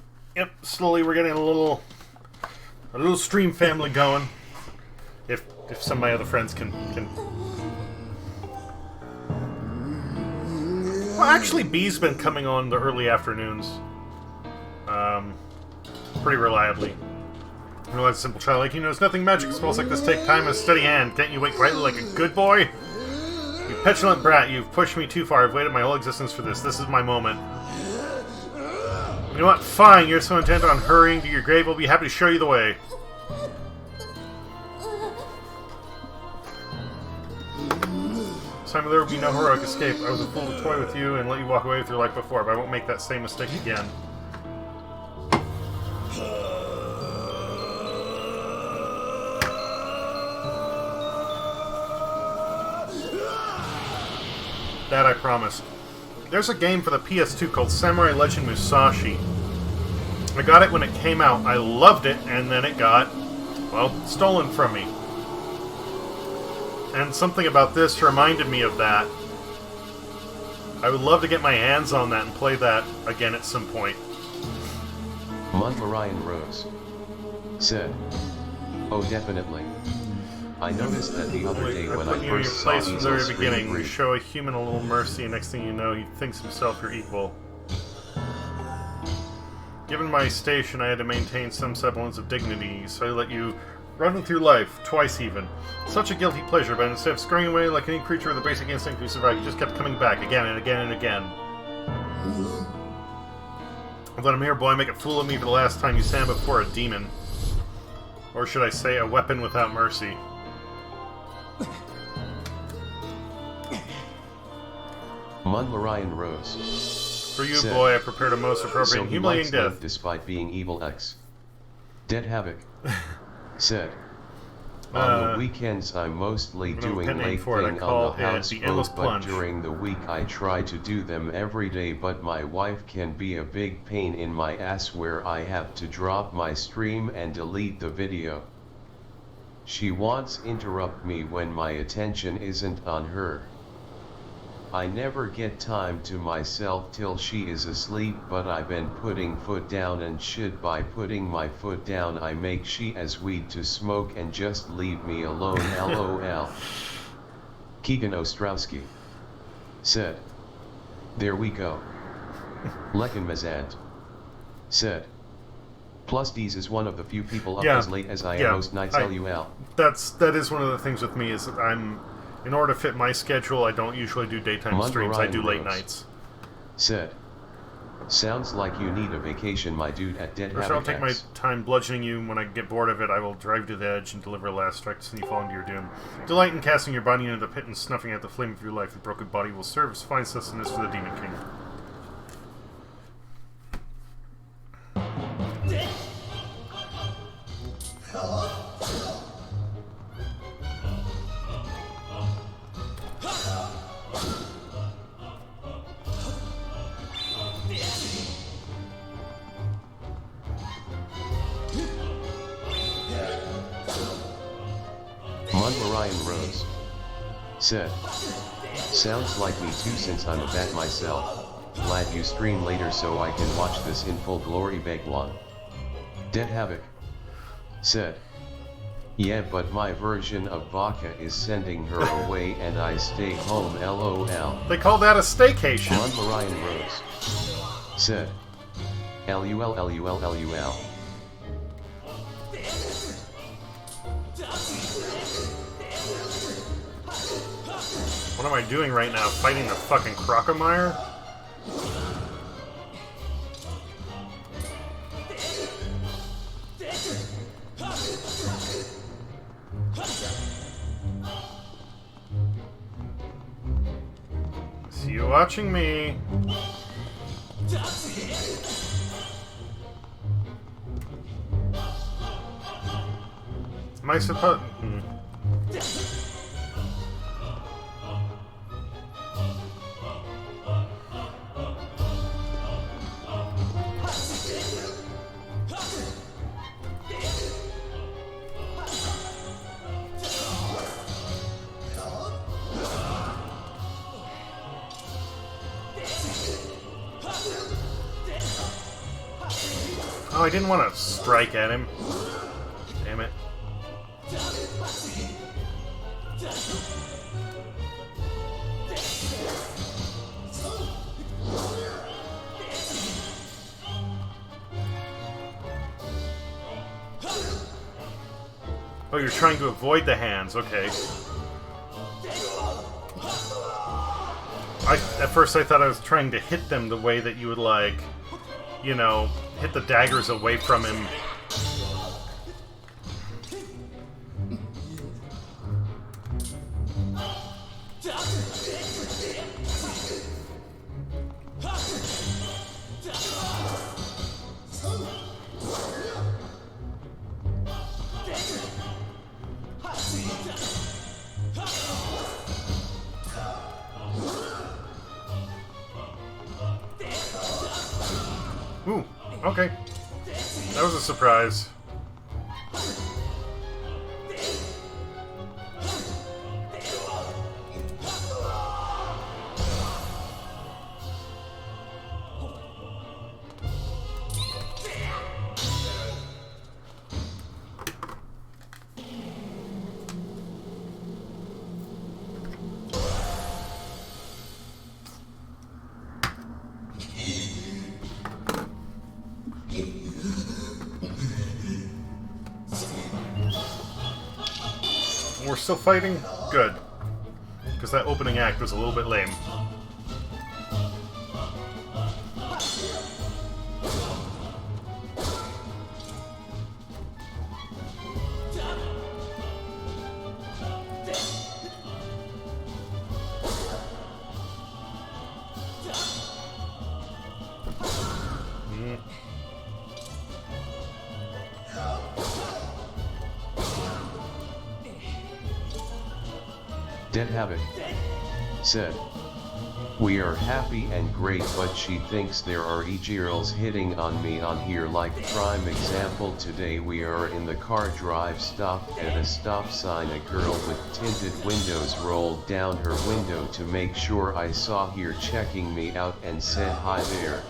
Slowly we're getting a little stream family going. If some of my other friends can. Well, actually, B's been coming on the early afternoons, pretty reliably. You know, that's simple child like you knows nothing magic spells like this take time and a steady hand. Can't you wait quietly like a good boy? You petulant brat, you've pushed me too far. I've waited my whole existence for this. This is my moment. You know what? Fine, you're so intent on hurrying to your grave, I'll be happy to show you the way. Simon, there will be no heroic escape. I was a fool to toy with you and let you walk away with your life before, but I won't make that same mistake again. That I promise. There's a game for the PS2 called Samurai Legend Musashi. I got it when it came out. I loved it, and then it got, well, stolen from me. And something about this reminded me of that. I would love to get my hands on that and play that again at some point. Ryan Rose said, oh definitely. I noticed that the other day when I first saw from the very Diesel's beginning. You show a human a little mercy, and next thing you know, he thinks himself your equal. Given my station, I had to maintain some semblance of dignity, so I let you Running through life, twice even. Such a guilty pleasure, but instead of scurrying away like any creature with a basic instinct to survive, you just kept coming back again and again and again. Let a mere boy make a fool of me for the last time. You stand before a demon. Or should I say, a weapon without mercy. Munlarian rose. For you, said, boy, I prepared a most appropriate so and humiliating death. Despite being evil X. Dead Havoc. Said. On the weekends I'm mostly doing late thing on the houseboat, but during the week I try to do them every day, but my wife can be a big pain in my ass where I have to drop my stream and delete the video. She wants interrupt me when my attention isn't on her. I never get time to myself till she is asleep, but I've been putting foot down and shit. By putting my foot down I make she as weed to smoke and just leave me alone. LOL. Keegan Ostrowski said. There we go. Lekin Mazant said. Plus D's is one of the few people up as late as I am most nights. LUL. That is one of the things with me is that in order to fit my schedule, I don't usually do daytime streams, I do late nights. Said. Sounds like you need a vacation, my dude, at Dead Havoc. I'll take my time bludgeoning you. When I get bored of it, I will drive to the edge and deliver a last strike to send you fall into your doom. Delight in casting your body into the pit and snuffing out the flame of your life. The broken body will serve as fine sustenance for the Demon King. Munlarian Rose said. Sounds like me too, since I'm a bat myself. Glad you stream later so I can watch this in full glory. Begwan. Dead Havoc said. Yeah, but my version of vodka is sending her away and I stay home. LOL. They call that a staycation. Munlarian Rose said. LUL. What am I doing right now? Fighting the fucking Crocomire? See you watching me. Am I supposed... Oh, I didn't want to strike at him. Damn it. Oh, you're trying to avoid the hands, okay. At first I thought I was trying to hit them the way that you would, like, you know, hit the daggers away from him. Ooh, okay. That was a surprise. we're still fighting? Good. Because that opening act was a little bit lame. Dead Habit said, "We are happy and great, but she thinks there are e-girls hitting on me on here. Like prime example, today we are in the car drive, stopped at a stop sign, a girl with tinted windows rolled down her window to make sure I saw her checking me out and said hi there.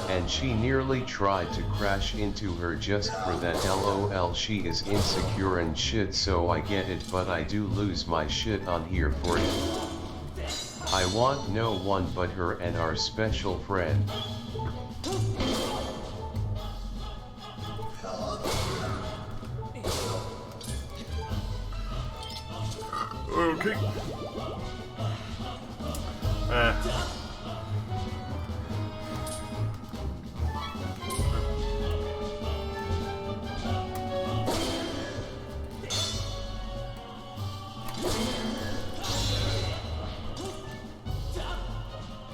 And she nearly tried to crash into her just for that. LOL, she is insecure and shit, so I get it, but I do lose my shit on here for it. I want no one but her and our special friend." Okay.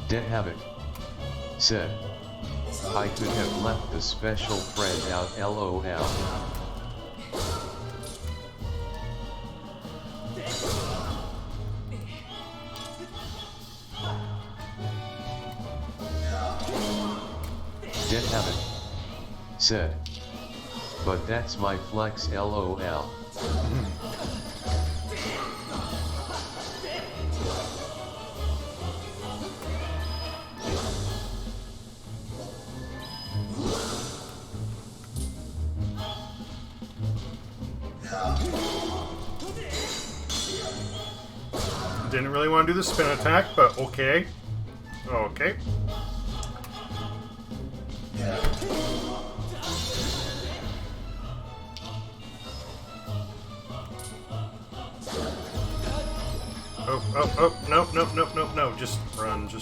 Dead Habit said, "I could have left the special friend out. LOL. Dead Habit said, "But that's my flex. LOL. Didn't really want to do the spin attack, but okay. Okay. Oh, no, just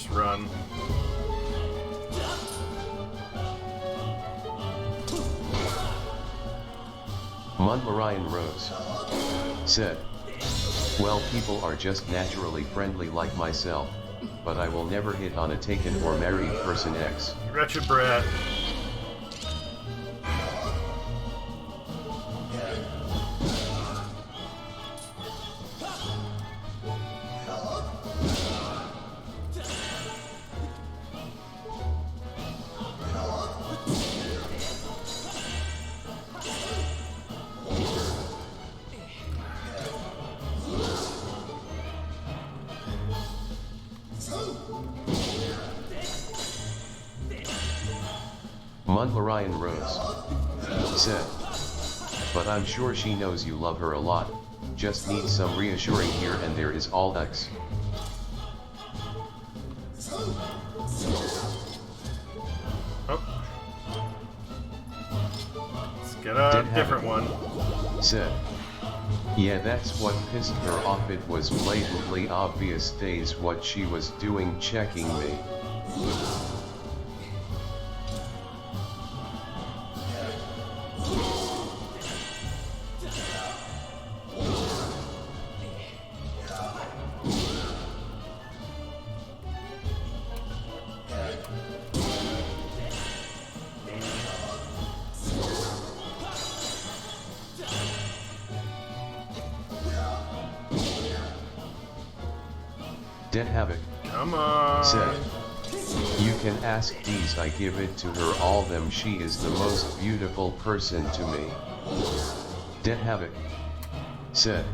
run. Montmarian Rose said, "Well, people are just naturally friendly like myself, but I will never hit on a taken or married person. X. Wretched brat." Montmarian Rose said, "But I'm sure she knows you love her a lot, just needs some reassuring here and there is all X." Oh. Let's get a different one. Said, "Yeah, that's what pissed her off. It was blatantly obvious days what she was doing, checking me." Dead Havoc Come on. said, "You can ask Deez, I give it to her all them, she is the most beautiful person to me." Dead Havoc said,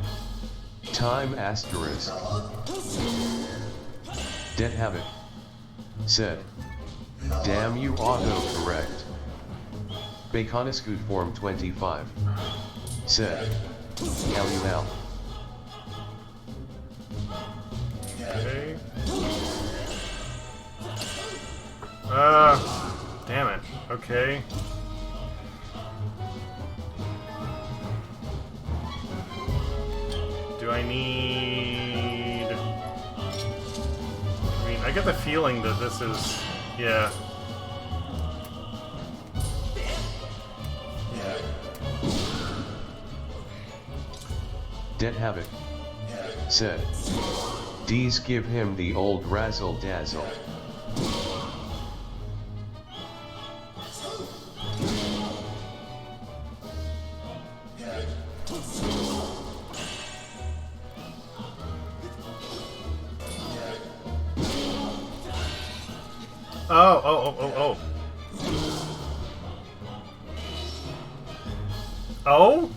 "Time asterisk." Dead Havoc said, "Damn you, autocorrect." Baconiscoot Form 25 said, "LUL." Okay. Damn it. Okay. need... I mean, I get the feeling that this is... Yeah. Dead Havoc said, "D's give him the old razzle dazzle." Oh. Oh?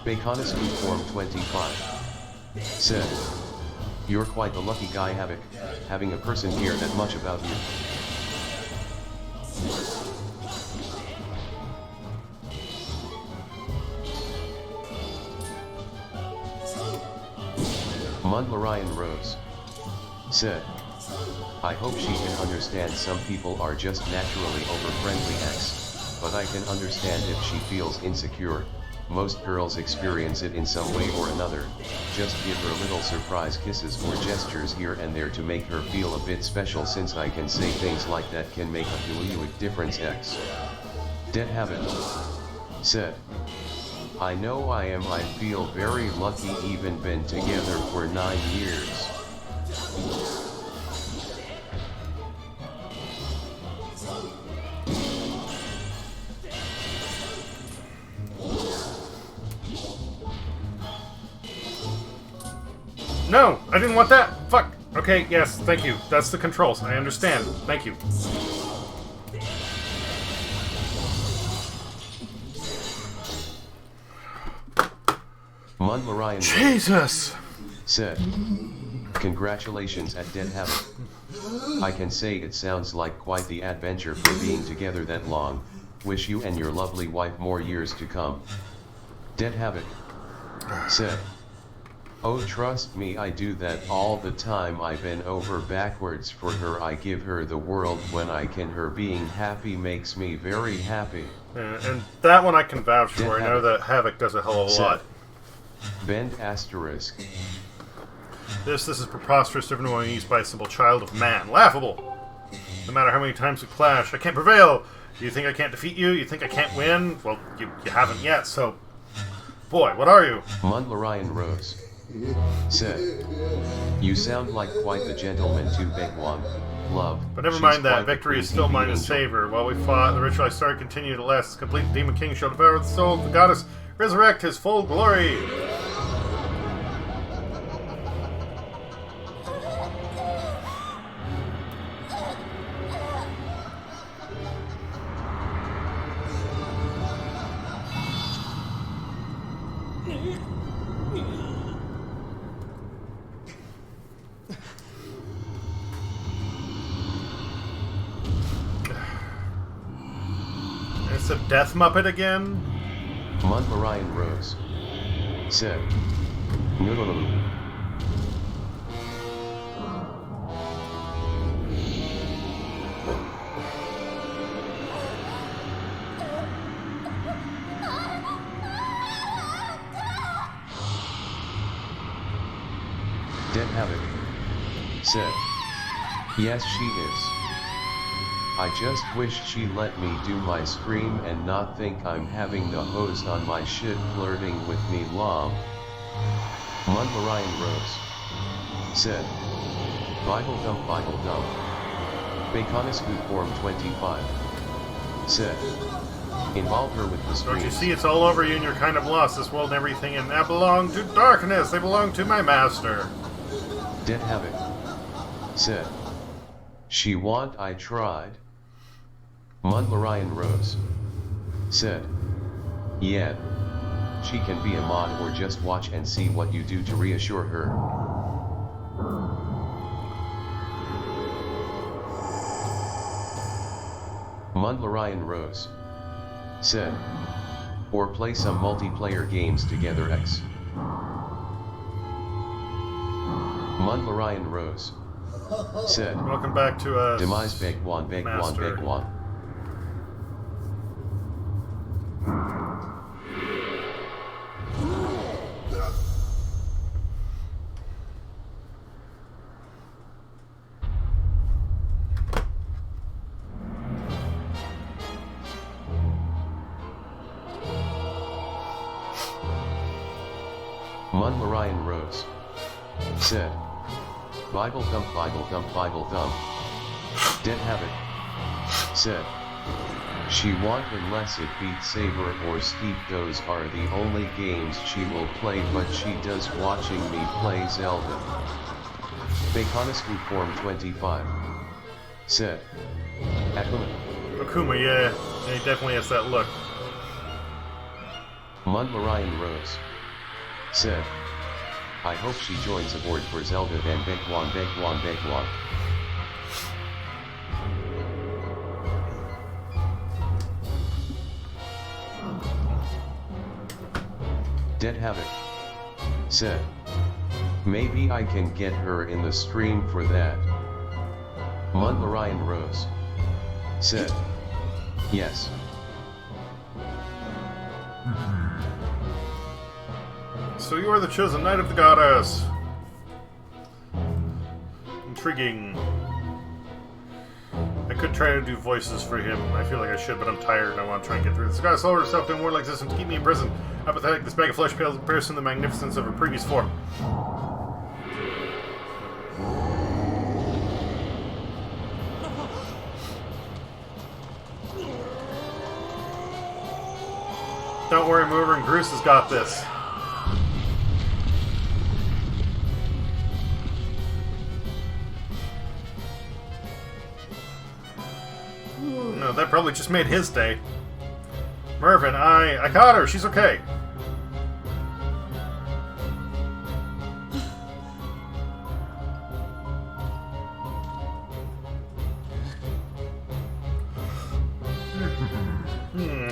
Baconis Form 25 said, "You're quite the lucky guy, Havoc, having a person care that much about you." Mundlarian Rose said, "I hope she can understand some people are just naturally over-friendly X, but I can understand if she feels insecure. Most girls experience it in some way or another. Just give her little surprise kisses or gestures here and there to make her feel a bit special, since I can say things like that can make a huge difference X." Dead Havoc said, "I know I feel very lucky, even been together for 9 years. No, I didn't want that. Fuck. Okay, yes, thank you. That's the controls. I understand. Thank you. Mundlarian Jesus said, "Congratulations at Dead Havoc. I can say it sounds like quite the adventure for being together that long. Wish you and your lovely wife more years to come." Dead Havoc said, "Oh, trust me, I do that all the time. I bend over backwards for her. I give her the world when I can. Her being happy makes me very happy." And that one I can vouch for. Dead I know that Havoc does a hell of a lot. Bend asterisk. This is preposterous, different when used by a simple child of man. Laughable. No matter how many times we clash, I can't prevail. You think I can't defeat you? You think I can't win? Well, you haven't yet, so... Boy, what are you? Mundlarian Rose said, "You sound like quite the gentleman to Begwon, love." But never She's mind that. quite the Victory is queen still bee mine to angel. savor. While we fought, the ritual I started continued to last. Complete the Demon King shall devour the soul of the goddess, resurrect his full glory. It's a death muppet again? Mundlarian Rose said, "No. Dead Havoc said, "Yes, she is. I just wish she let me do my scream and not think I'm having the hose on my shit flirting with me long." Mundlarian Rose said, "Bible dump. Baconis Form 25 said, "Involve her with the Don't you screams." see, it's all over you and you're kind of lost. This world and everything and that belong to darkness. They belong to my master. Dead Havoc said, "She want I tried." Mundlarian Rose said, "Yeah. She can be a mod or just watch and see what you do to reassure her." Mundlarian Rose said, "Or play some multiplayer games together X." Munlarian rose. Said. Welcome back to us. Demise Begwan Begwan Begwan. Munlarian rose. Said. Bible thump Bible thump Bible thump. Dead habit. Said. She won't unless it beats Saber or Steep. Those are the only games she will play, but she does watching me play Zelda. Baconiscu form 25. Said. Akuma. Akuma, yeah, he definitely has that look. Munlarian rose. Said. I hope she joins aboard for Zelda then Begwan Begwan Begwan. Dead Havoc. Said. Maybe I can get her in the stream for that. Munlarian rose. Said. Yes. So you are the chosen knight of the goddess. Intriguing. I could try to do voices for him. I feel like I should, but I'm tired and I want to try and get through this. The goddess lowered herself to a warlike system to keep me in prison. Apathetic, this bag of flesh pales in comparison to the magnificence of her previous form. Don't worry, Mover and Groose has got this. No, that probably just made his day. Mervyn, I caught her. She's okay.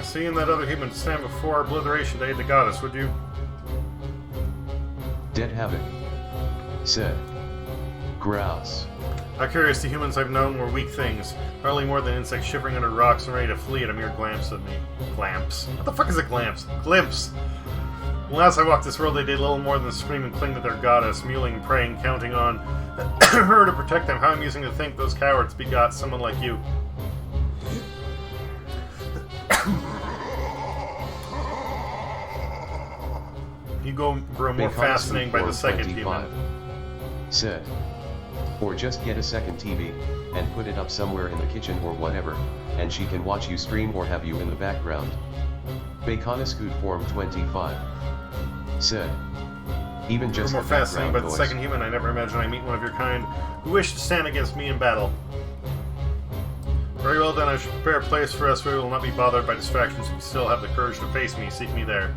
Seeing that other human stand before our obliteration to aid the goddess, would you? Dead Havoc. Said. Grouse. How curious, the humans I've known were weak things. Hardly more than insects shivering under rocks and ready to flee at a mere glance of me. Glamps? What the fuck is a glamps? Glimpse! When last I walked this world, they did little more than scream and cling to their goddess, mewling, praying, counting on her to protect them. How amusing to think those cowards begot someone like you. You grow more fascinating by the second human. Said. Or just get a second TV, and put it up somewhere in the kitchen or whatever, and she can watch you stream or have you in the background. Baconiscoot form 25. Said. Even just more fascinating by the voice. second human. I never imagined I meet one of your kind who wish to stand against me in battle. Very well then, I should prepare a place for us where we will not be bothered by distractions. We still have the courage to face me. Seek me there.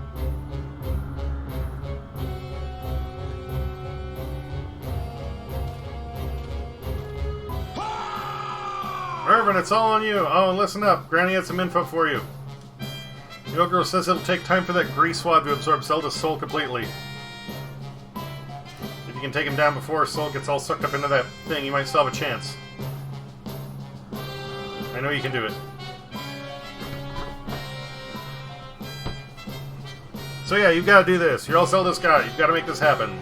Mervyn, it's all on you. Oh, and listen up. Granny had some info for you. The old girl says it'll take time for that grease swab to absorb Zelda's soul completely. If you can take him down before her soul gets all sucked up into that thing, you might still have a chance. I know you can do it. So yeah, you've got to do this. You're all Zelda's guy. You've got to make this happen.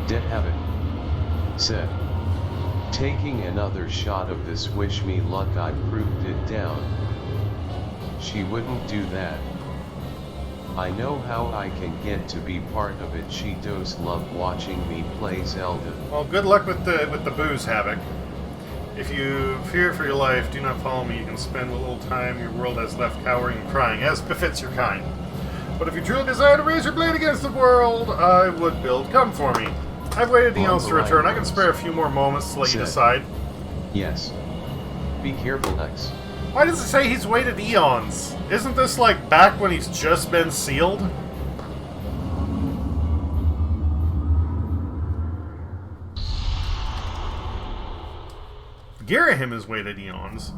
Dead Habit. Said. Taking another shot of this wish me luck I proved it down. She wouldn't do that. I know how I can get to be part of it. She does love watching me play Zelda. Well, good luck with the booze, Havoc. If you fear for your life, do not follow me. You can spend what little time your world has left cowering and crying, as befits your kind. But if you truly desire to raise your blade against the world, I would build. Come for me. I've waited eons to return. I can spare a few more moments to let you decide. Yes. Be careful, X. Why does it say he's waited eons? Isn't this like back when he's just been sealed? Girahim has waited eons.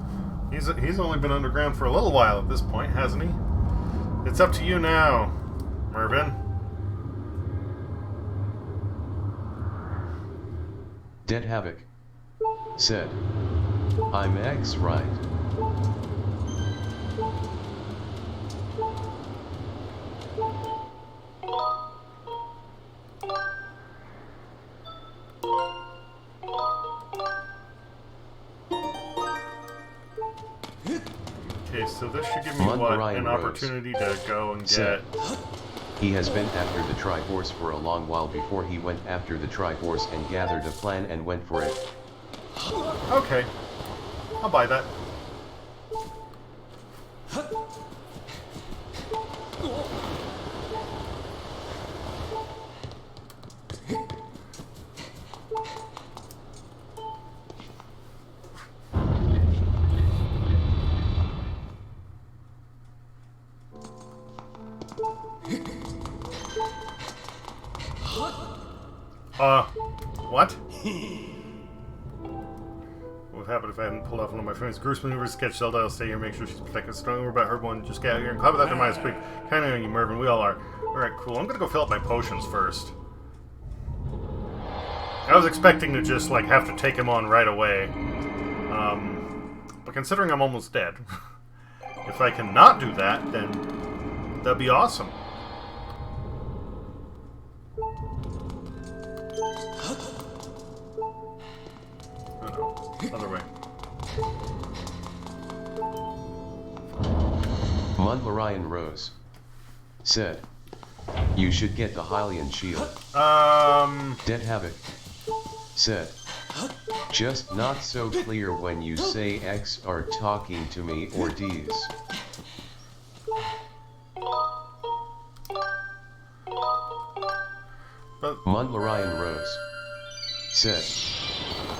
He's only been underground for a little while at this point, hasn't he? It's up to you now, Mervin. Dead Havoc said, I'm X, right? Okay, so this should give me an opportunity to go and get... He has been after the Triforce for a long while before he went after the Triforce and gathered a plan and went for it. Okay, I'll buy that. What? What would happen if I hadn't pulled off one of my friends' Gruesome maneuvers? Sketch Zelda, I'll stay here, make sure she's protected. Strong about her one, just get out here and cover that demise quick. Kinda on you, Mervin, we all are. Alright, cool. I'm gonna go fill up my potions first. I was expecting to just, like, have to take him on right away. But considering I'm almost dead, if I can not do that, then that'd be awesome. Other way. Mundlorian Rose said, you should get the Hylian shield. Dead Havoc said, just not so clear when you say X are talking to me or D's. Mundlorian Rose said,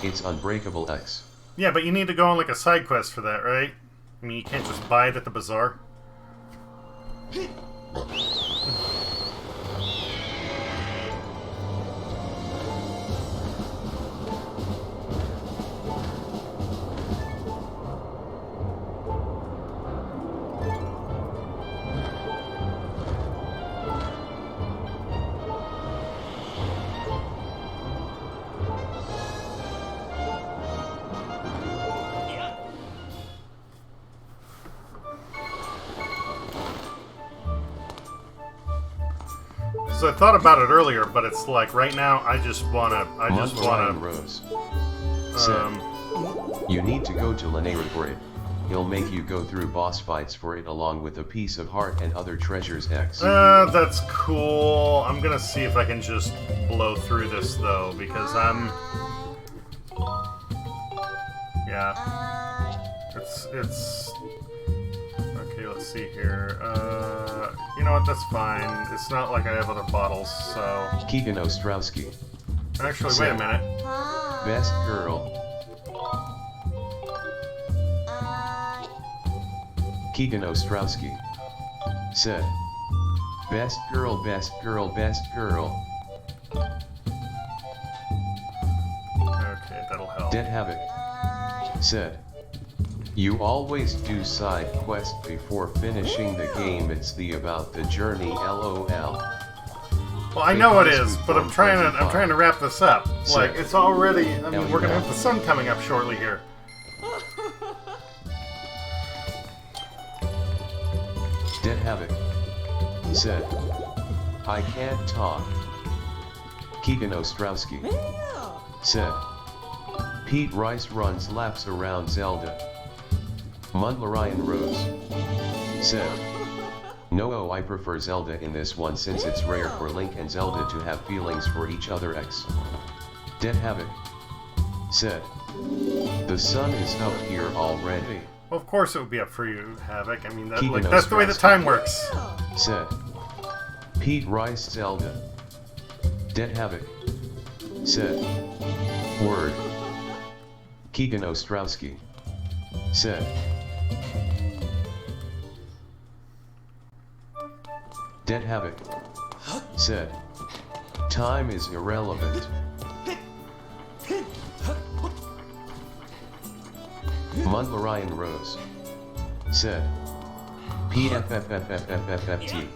it's Unbreakable X. Yeah, but you need to go on like a side quest for that, right? I mean, you can't just buy it at the bazaar. So I thought about it earlier, but it's like right now I just wanna. Rose you need to go to Lanayra for it. He'll make you go through boss fights for it along with a piece of heart and other treasures X. That's cool. I'm gonna see if I can just blow through this though, because yeah. It's okay, let's see here. You know what, that's fine. It's not like I have other bottles, so... Keegan Ostrowski. Actually, wait a minute. Best girl. Keegan Ostrowski said, best girl, best girl, best girl. Okay, that'll help. Dead Havoc said, you always do side quest before finishing the game. It's the about the journey LOL. Well, I know it is, but I'm trying to wrap this up. Like, it's already, I mean, we're gonna have the sun coming up shortly here. Dead Havoc said, I can't talk. Keegan Ostrowski said, Pete Rice runs laps around Zelda. Mundlorian Rose said, no, I prefer Zelda in this one since it's rare for Link and Zelda to have feelings for each other X. Dead Havoc said, the sun is up here already. Well, of course it would be up for you, Havoc. I mean, that's the way the time works. Said, Pete Rice Zelda. Dead Havoc said, word. Keegan Ostrowski said, Dead Havoc said, time is irrelevant. Mundlarian Rose said, PFFFFFFFT.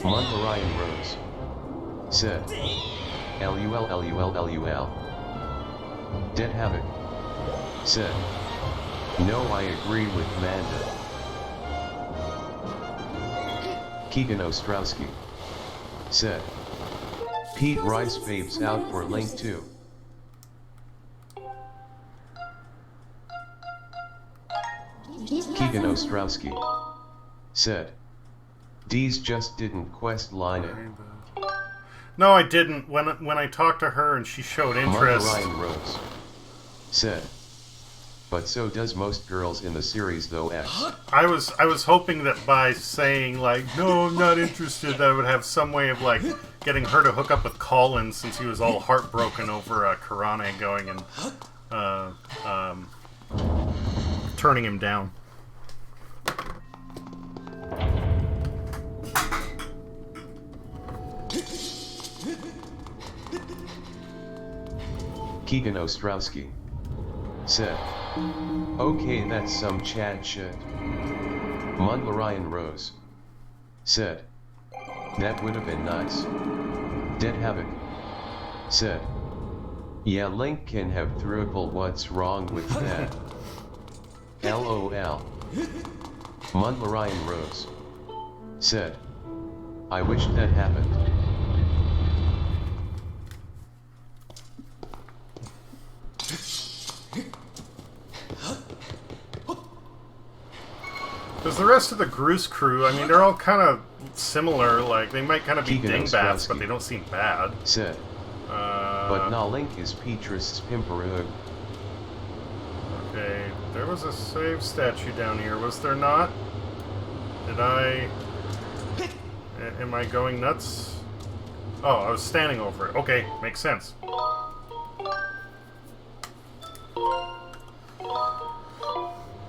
Mundlarian Rose said, LUL. Dead Havoc said, no, I agree with Manda. Keegan Ostrowski said, Pete Rice babes out for Link 2. Keegan Ostrowski said, Dee's just didn't quest line it. No, I didn't. When I talked to her and she showed interest. Ryan Rose said, but so does most girls in the series though. X. I was hoping that by saying like, no, I'm not interested, that I would have some way of like getting her to hook up with Colin, since he was all heartbroken over Karane going and turning him down. Keegan Ostrowski said, okay, that's some Chad shit. Mundlarian Rose said, that would have been nice. Dead Havoc said, yeah, Link can have throuple, what's wrong with that? LOL. Mundlarian Rose said, I wish that happened. Because the rest of the Groose crew, I mean, they're all kind of similar. Like, they might kind of be dingbats, but they don't seem bad. Said, but now Link is Petrus Pimperug. Okay, there was a save statue down here, was there not? Did I... Am I going nuts? Oh, I was standing over it. Okay, makes sense.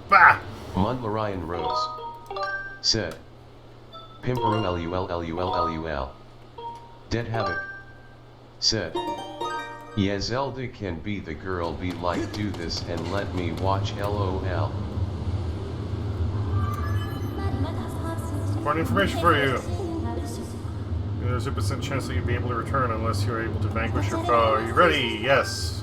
Bah! Mundlarian Rose said, Pimperu LUL. Dead Havoc said, yeah, Zelda can be the girl, be like, do this and let me watch LOL. Important information for you. There's a % chance that you'll be able to return unless you're able to vanquish your foe. Are you ready? Yes.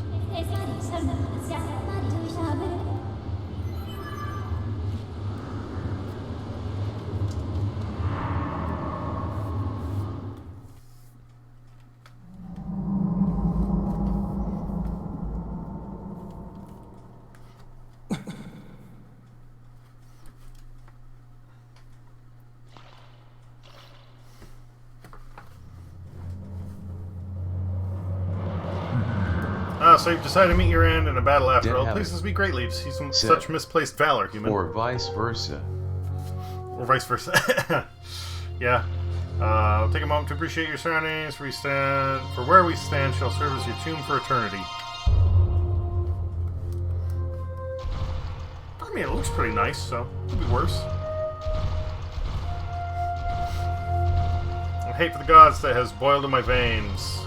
So you've decided to meet your end in a battle after all. Pleases me greatly to see such misplaced valor, human. Or vice versa. Or vice versa. Yeah. I'll take a moment to appreciate your surroundings. For where we stand shall serve as your tomb for eternity. I mean, it looks pretty nice, so it could be worse. I hate for the gods that has boiled in my veins.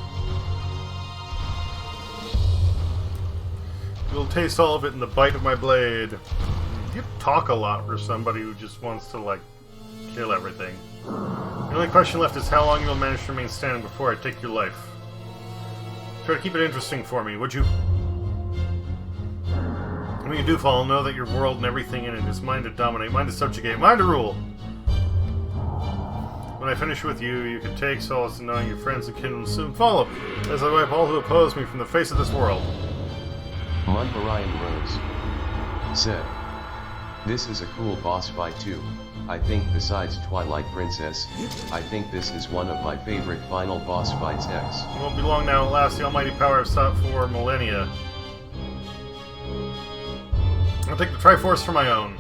You'll taste all of it in the bite of my blade. You talk a lot for somebody who just wants to, like, kill everything. The only question left is how long you'll manage to remain standing before I take your life. Try to keep it interesting for me, would you? When you do fall, know that your world and everything in it is mine to dominate, mine to subjugate, mine to rule. When I finish with you, you can take solace in knowing your friends and kin will soon follow, as I wipe all who oppose me from the face of this world. Mundlarian Rose said, this is a cool boss fight too. I think besides Twilight Princess, I think this is one of my favorite final boss fights. X. It won't be long now, at last the almighty power I've sought for millennia. I'll take the Triforce for my own.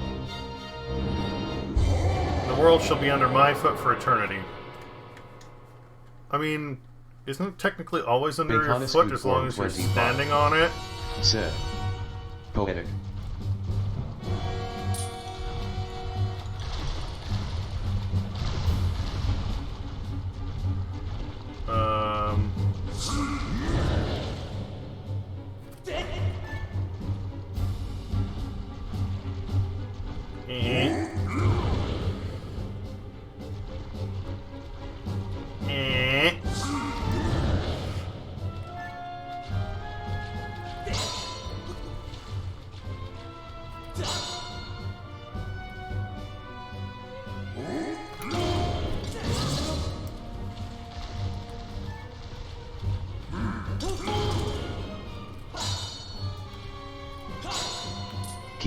The world shall be under my foot for eternity. I mean, isn't it technically always under your foot as long as you're standing on it? Said, poetic.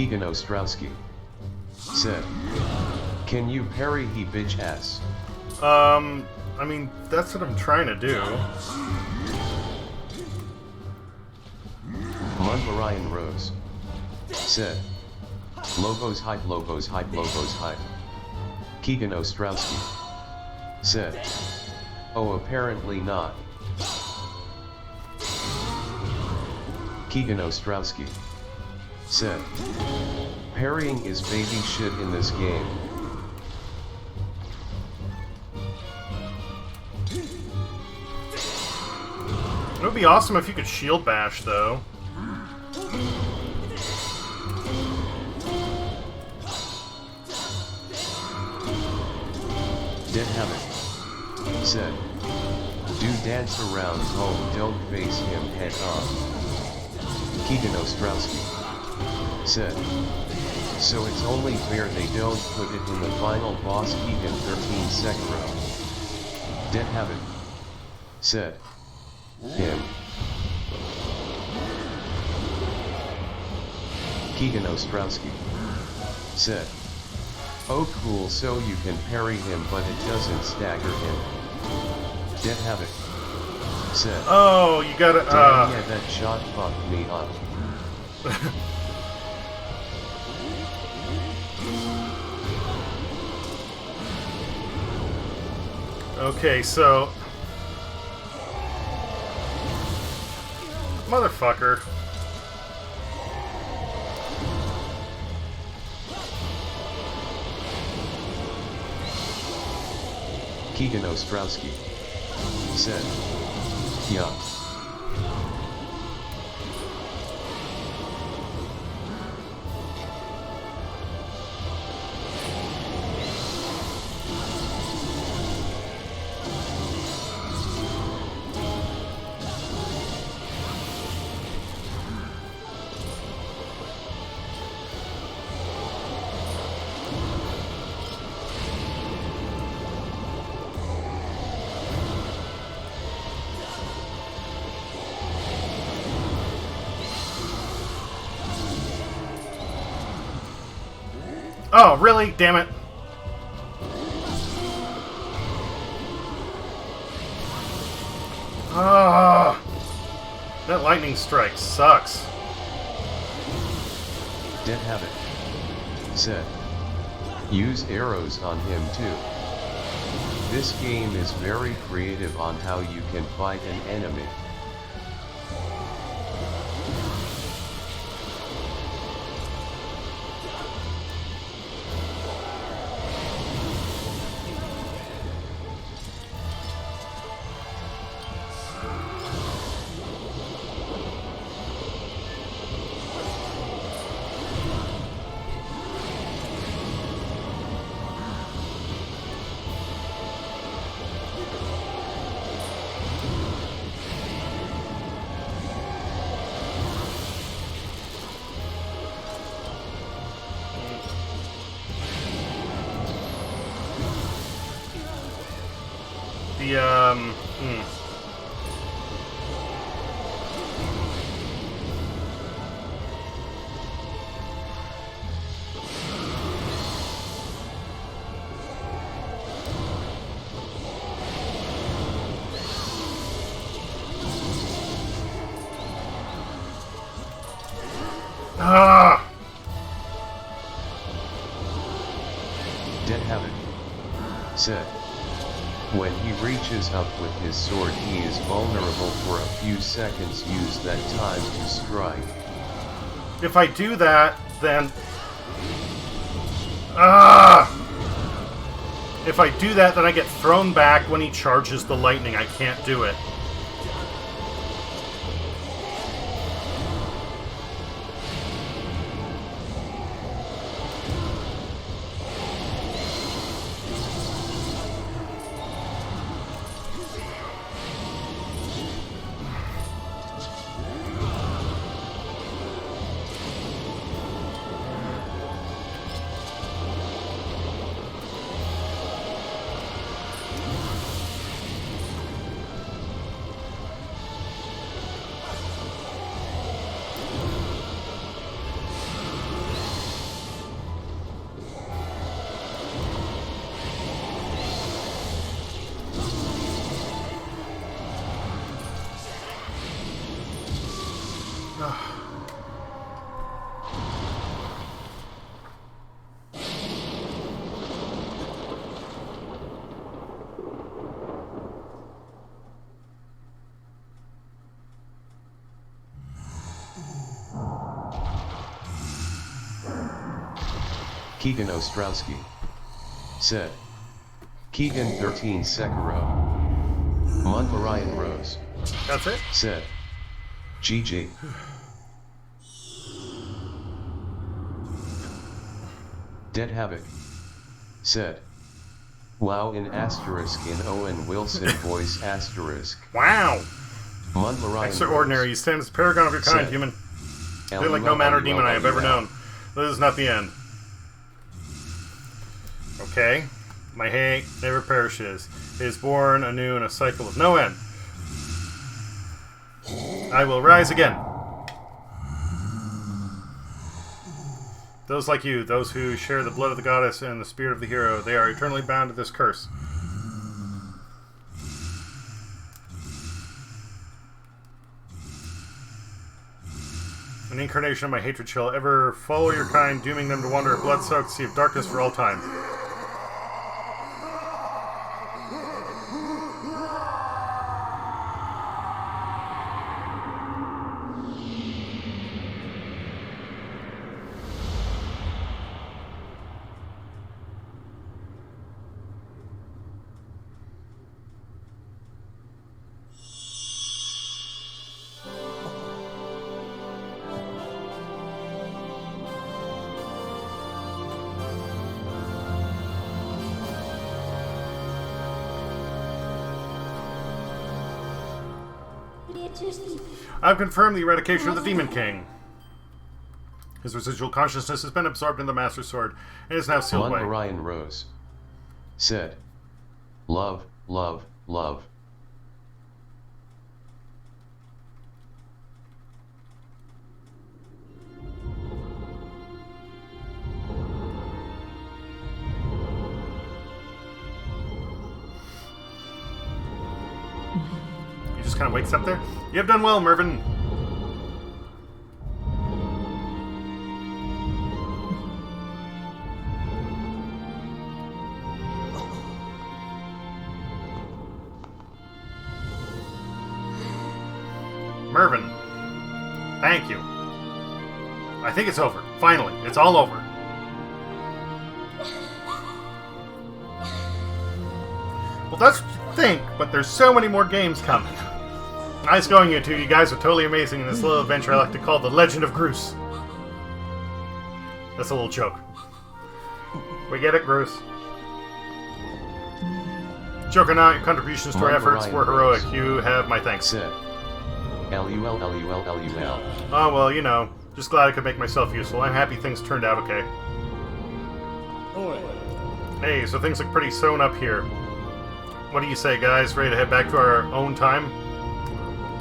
Keegan Ostrowski said, "Can you parry he bitch ass?" I mean, that's what I'm trying to do. Munvarian Rose said, "Lobos hype, Lobos hype, Lobos hype." Keegan Ostrowski said, "Oh, apparently not." Keegan Ostrowski said, "Parrying is baby shit in this game." It would be awesome if you could shield bash, though. Dead Habit said, "Do dance around home, don't face him head on." Keegan Ostrowski said, "So it's only fair they don't put it in the final boss Keegan 13 Sekiro." Dead Habit said, "Him." Keegan Ostrowski said, "Oh cool, so you can parry him but it doesn't stagger him." Dead Habit said, Oh, you gotta, "Damn, yeah, that shot fucked me up." Okay, so... Motherfucker. Keegan Ostrowski said, "Yeah." Oh, really? Damn it. Ah, that lightning strike sucks. Dead Habit said, "Use arrows on him too. This game is very creative on how you can fight an enemy." Ah! Dead Habit said, "When he reaches up with his sword he is vulnerable for a few seconds. Use that time to strike." If I do that, then... Ah! If I do that, then I get thrown back when he charges the lightning. I can't do it. Keegan Ostrowski said. Keegan 13 Sekiro. Montmarian Rose. That's it? Said. GG. Dead Havoc. Said. Wow in asterisk in Owen Wilson voice asterisk. Wow! Montmarian Extraordinary. You stand as a paragon of your kind, Said. human. You're like no man or demon I have ever known. This is not the end. Okay. My hate never perishes. It is born anew in a cycle of no end. I will rise again. Those like you, those who share the blood of the goddess and the spirit of the hero, they are eternally bound to this curse. An incarnation of my hatred shall ever follow your kind, dooming them to wander a blood-soaked sea of darkness for all time. I've confirmed the eradication of the Demon King. His residual consciousness has been absorbed in the Master Sword and is now sealed away. Ryan Rose said. Love, love, love. He just kind of wakes up there. You have done well, Mervyn. Mervyn, thank you. I think it's over. Finally, it's all over. Well, that's what you think, but there's so many more games coming. Nice going, you two. You guys are totally amazing in this little adventure I like to call The Legend of Groose. That's a little joke. We get it, Groose. Joke or not, your contributions to our efforts were heroic. You have my thanks. Said. L-U-L-L-U-L-L-U-L. Oh, well, you know. Just glad I could make myself useful. I'm happy things turned out okay. Hey, so things look pretty sewn up here. What do you say, guys? Ready to head back to our own time?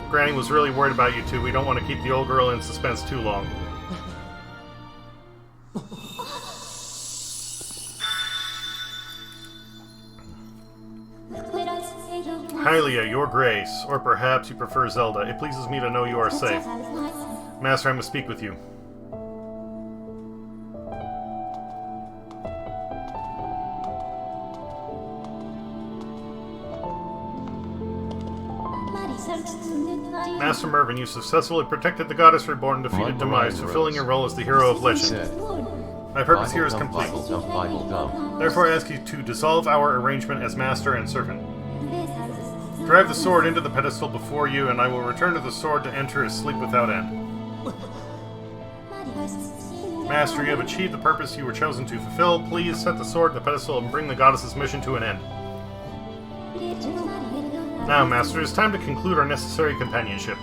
Granny was really worried about you two. We don't want to keep the old girl in suspense too long. Hylia, your grace. Or perhaps you prefer Zelda. It pleases me to know you are safe. Master, I must speak with you. Master Mervyn, you successfully protected the Goddess Reborn and defeated Demise, fulfilling your role as the hero of legend. My purpose here is complete. Therefore I ask you to dissolve our arrangement as master and servant. Drive the sword into the pedestal before you, and I will return to the sword to enter his sleep without end. Master, you have achieved the purpose you were chosen to fulfill. Please set the sword in the pedestal and bring the goddess's mission to an end. Now, Master, it's time to conclude our necessary companionship.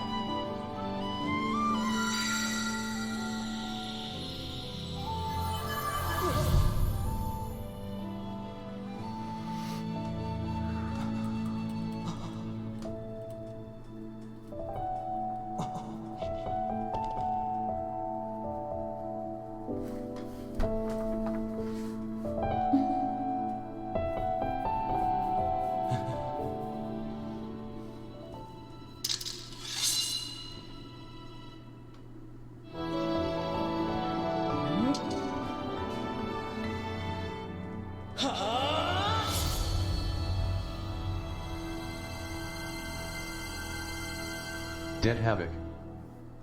Dead Havoc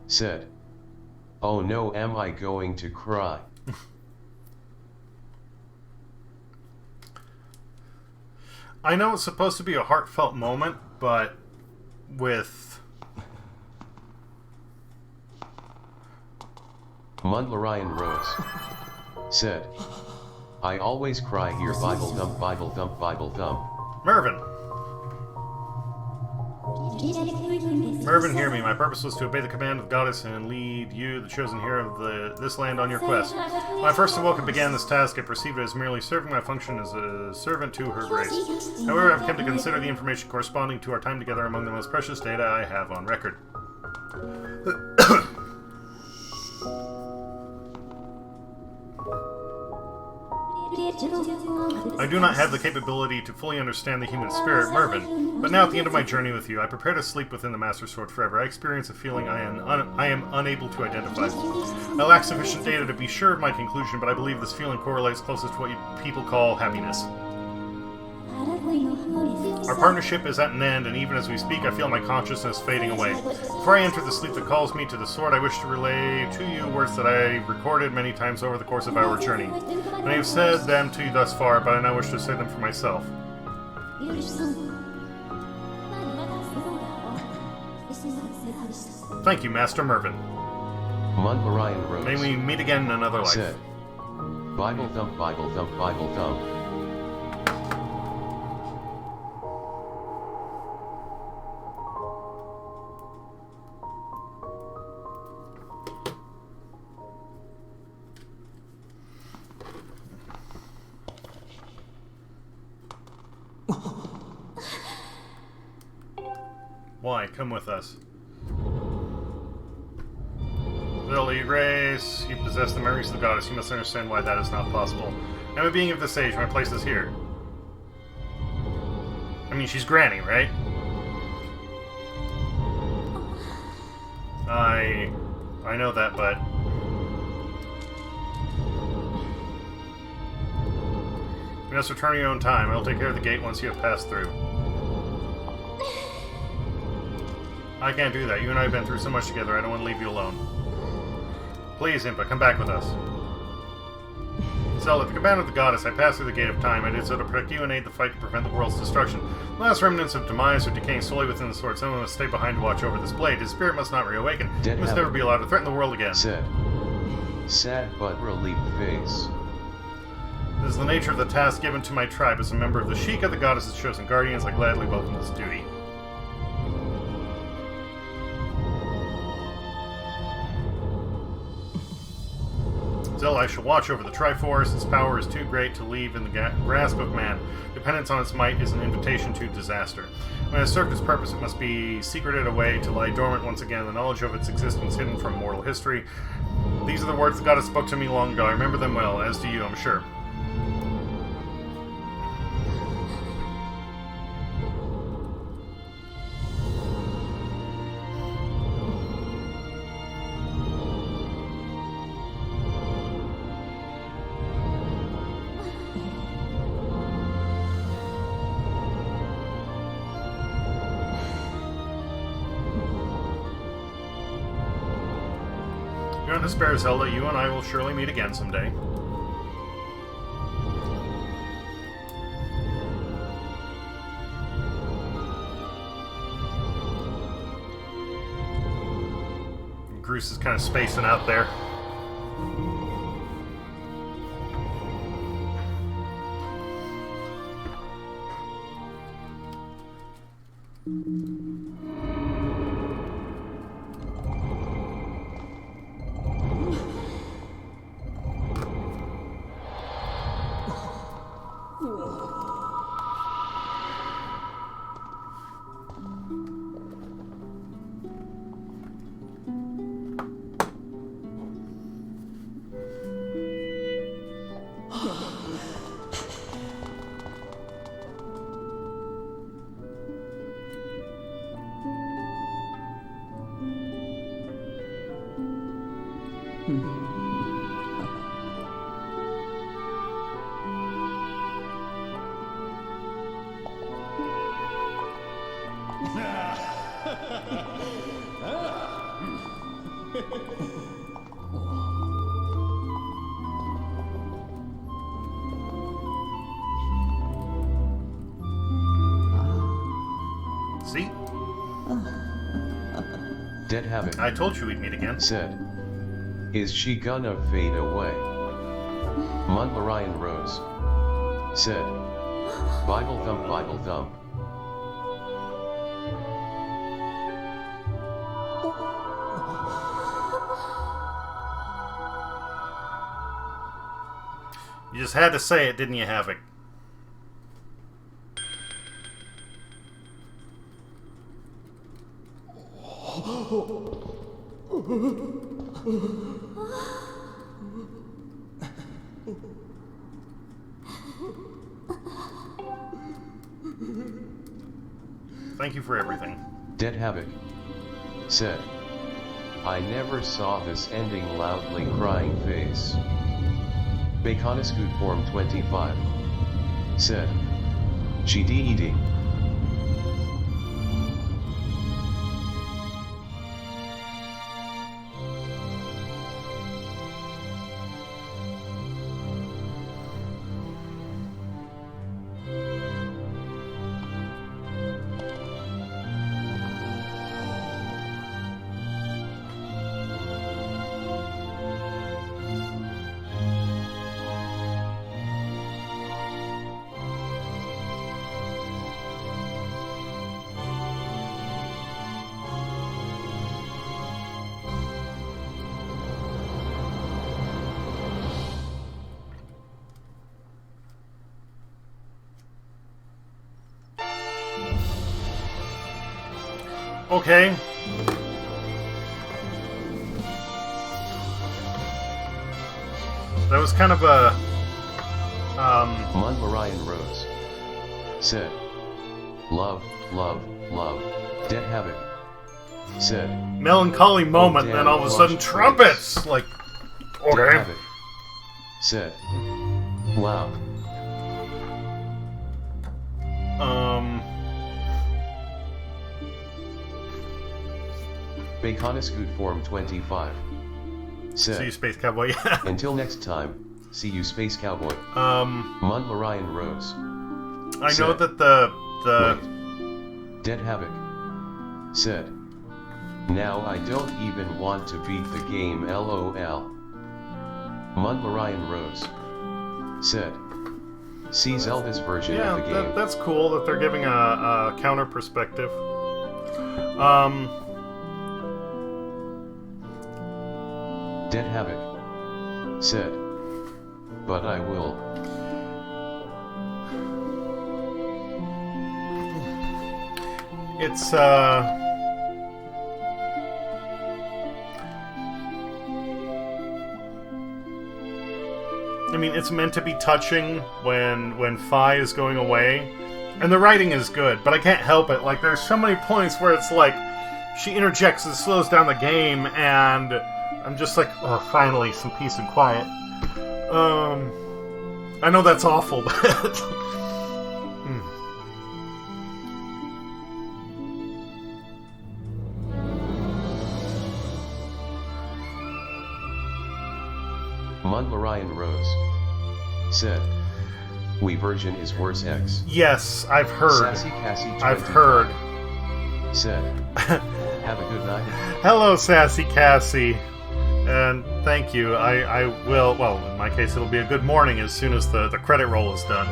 said, "Oh no, am I going to cry?" I know it's supposed to be a heartfelt moment, but with... Mundlarian Rose said, "I always cry here, Bible thump, Bible thump, Bible thump." Mervyn! Mervyn, hear me. My purpose was to obey the command of the goddess and lead you, the chosen hero of this land, on your quest. When I first awoke and began this task, I perceived it as merely serving my function as a servant to her grace. However, I've come to consider the information corresponding to our time together among the most precious data I have on record. I do not have the capability to fully understand the human spirit, Mervyn, but now at the end of my journey with you, I prepare to sleep within the Master Sword forever. I experience a feeling I am unable to identify. I lack sufficient data to be sure of my conclusion, but I believe this feeling correlates closest to what people call happiness. Our partnership is at an end, and even as we speak, I feel my consciousness fading away. Before I enter the sleep that calls me to the sword, I wish to relay to you words that I recorded many times over the course of our journey. And I have said them to you thus far, but I now wish to say them for myself. Thank you, Master Mervyn. Mundlarian Rose May we meet again in another life. said, "Bible thump, Bible thump, Bible thump." Why? Come with us. Lily Grace, you possess the memories of the goddess. You must understand why that is not possible. I'm a being of this age. My place is here. I mean, she's Granny, right? I know that, but... You must return your own time. I will take care of the gate once you have passed through. I can't do that. You and I have been through so much together. I don't want to leave you alone. Please, Impa, come back with us. So, at the command of the goddess, I passed through the gate of time. I did so to protect you and aid the fight to prevent the world's destruction. The last remnants of demise are decaying slowly within the sword. Someone must stay behind to watch over this blade. His spirit must not reawaken. He must never be allowed to threaten the world again. Said, sad but relieved face. This is the nature of the task given to my tribe. As a member of the Sheikah, the goddess's chosen guardians, I gladly welcome this duty. Still, I shall watch over the Triforce. Its power is too great to leave in the grasp of man. Dependence on its might is an invitation to disaster. When it has served its purpose, it must be secreted away to lie dormant once again, the knowledge of its existence hidden from mortal history. These are the words the goddess spoke to me long ago. I remember them well, as do you, I'm sure. Do not despair, Zelda. You and I will surely meet again someday. Groose is kind of spacing out there. See? Dead Havoc I told you we'd meet again. said, "Is she gonna fade away?" Montmarayan Rose said, "Bible thump, Bible thump." You just had to say it, didn't you, Havoc? Thank you for everything. Dead Havoc said, "I never saw this ending loudly crying face." Baconiscoot Form 25 said, "GDED." Okay. That was kind of a Montmarayan Rose said, "Love, love, love." Dead Havoc said, melancholy moment, and damn, then all of a sudden lost trumpets! place. Like, Dead okay. Havoc said, "Wow." Baconiscoot Form 25 said, See you, Space Cowboy. Yeah. "Until next time, see you, Space Cowboy." Montmarayan Rose I said, know that the Wait. Dead Havoc said, "Now I don't even want to beat the game, LOL." Montmarayan Rose said, "See Zelda's version yeah, of the game." that's cool that they're giving a counter perspective. Dead Havoc said, "But I will." It's I mean, it's meant to be touching when Fi is going away, and the writing is good, but I can't help it. Like, there's so many points where it's like she interjects and slows down the game, and I'm just like, oh, finally, some peace and quiet. I know that's awful, but Montmarayan Rose said, "Wii version is worse X." yes, I've heard. Sassy Cassie I've 25 heard. said, "Have a good night." Hello, Sassy Cassie. And thank you. I will, well, in my case, it'll be a good morning as soon as the credit roll is done.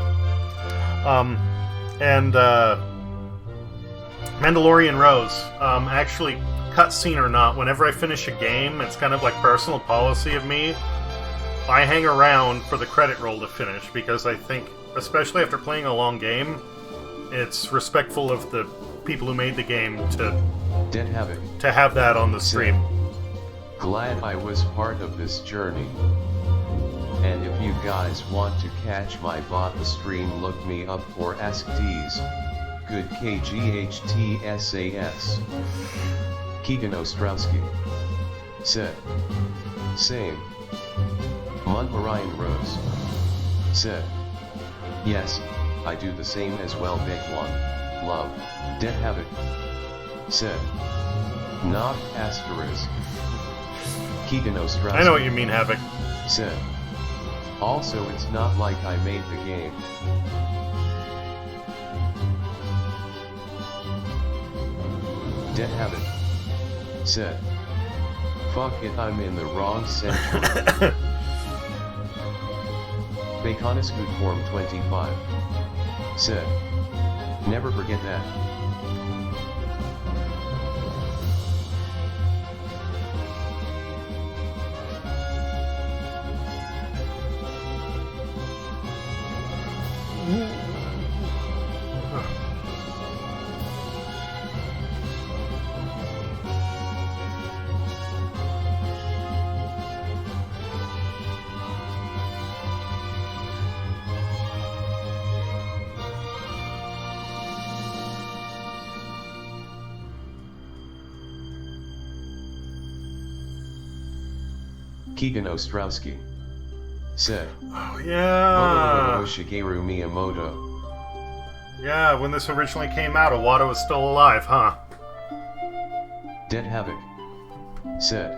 Mandalorian Rose, actually, cutscene or not, whenever I finish a game, it's kind of like personal policy of me. I hang around for the credit roll to finish, because I think, especially after playing a long game, it's respectful of the people who made the game Dead Havoc to have that on the stream. "Glad I was part of this journey. And if you guys want to catch my bot the stream, look me up for Ask D's. Good KGHTSAS." Keegan Ostrowski said, "Same." Montmarayan Rose said, "Yes, I do the same as well, Big One. Love." Dead Havoc said. Not asterisk. Keegan Ostrowski. I know what you mean, Havoc. Said. Also, it's not like I made the game. Dead Habit. Said. Fuck it, I'm in the wrong century. Baconiscoot Form 25. Said. Never forget that. Keegan Ostrowski. Said. Oh, yeah. Shigeru Miyamoto. Yeah, when this originally came out, Iwata was still alive, huh? Dead Havoc. Said.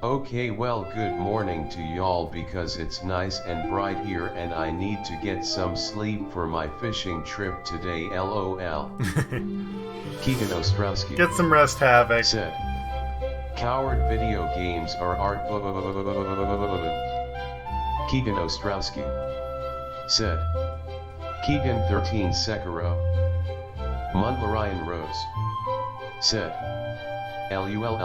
Okay, well, good morning to y'all because it's nice and bright here and I need to get some sleep for my fishing trip today, LOL. Keegan Ostrowski. Get some rest, Havoc. Said. Coward video games are art. Keegan Ostrowski. Said. Keegan 13 Sekiro. Mundlarian Rose. Said. LUL.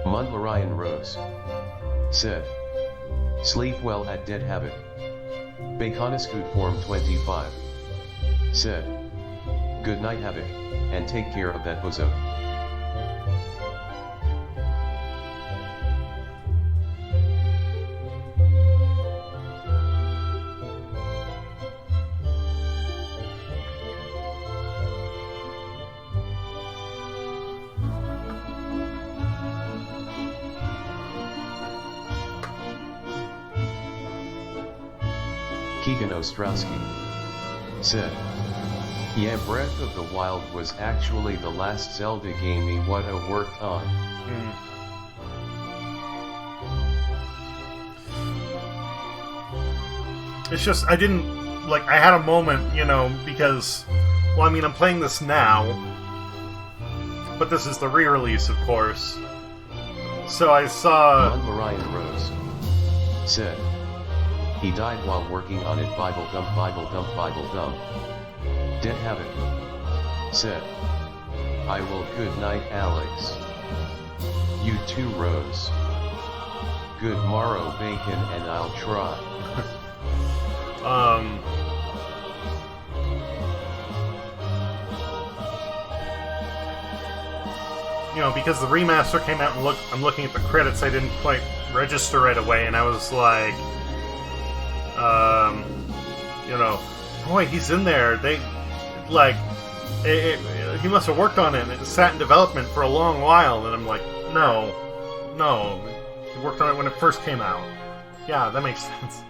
Mundlarian Rose. Said. Sleep well at Dead Habit. Baconiscoot Form 25. Said. Good night, Havoc, and take care of that bozo. Keegan Ostrowski. Said. Yeah, Breath of the Wild was actually the last Zelda game Iwata worked on. It's just, I didn't, like, I had a moment, you know, because, well, I mean, I'm playing this now, but this is the re-release, of course. So I saw... Mundlarian Rose. Said. He died while working on it. Bible dump. Dead Habit. Said. I will. Good night, Alex. You too, Rose. Good morrow, Bacon, and I'll try. You know, because the remaster came out and I'm looking at the credits, I didn't quite register right away, and I was like... you know, boy, he's in there. They, like, he must have worked on it, and it sat in development for a long while, and I'm like, no, he worked on it when it first came out. Yeah, that makes sense.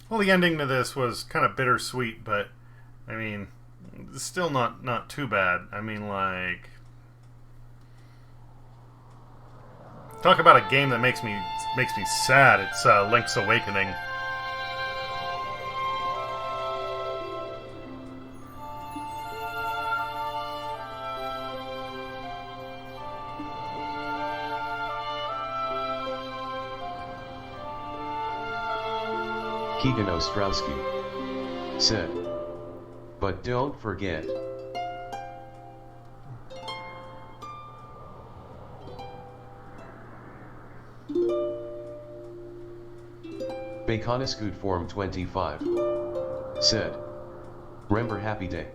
Well, the ending to this was kind of bittersweet, but, I mean, it's still not too bad. I mean, like... Talk about a game that makes me sad. It's Link's Awakening. Keegan Ostrowski. Said. But don't forget. Baconiscoot Form 25. Said. Remember Happy Day.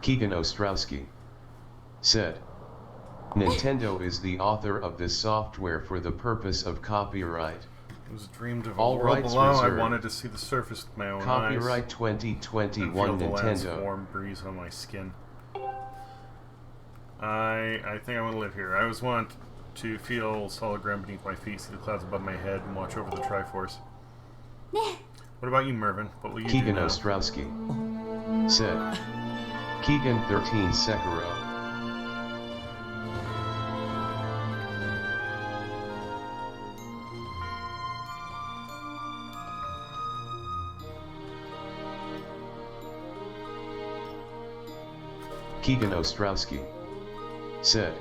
Keegan Ostrowski said, Nintendo is the author of this software for the purpose of copyright. It was dreamed of a All world rights below. I reserved. wanted to see the surface with my own Copyright eyes. 2021 And feel the land's Nintendo. warm breeze on my skin. I think I want to live here. I always want to feel solid ground beneath my feet, see the clouds above my head, and watch over the Triforce. What about you, Mervin? What will you Keegan do now? Ostrowski said, Keegan 13 Sekiro. Keegan Ostrowski said,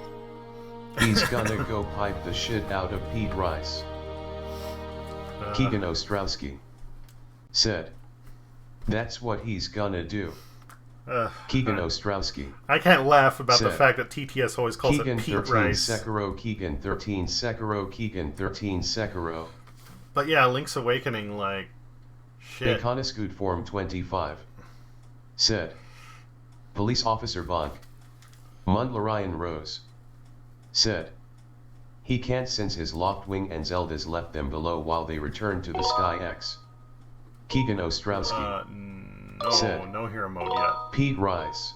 he's gonna go pipe the shit out of Pete Rice. Keegan Ostrowski said, that's what he's gonna do. Keegan Ostrowski. I can't laugh about the said, fact that TTS always calls Keegan it Pete 13 Rice. Sekiro, Keegan 13 Sekiro, Keegan 13 Sekiro. But yeah, Link's Awakening, like, shit. Baconiscoot Form 25 said, Police Officer Bonk Mundlarian Rose said, he can't since his locked wing and Zelda's left them below while they return to the Sky X. Keegan Ostrowski No, said, no hero mode yet. Pete Rice.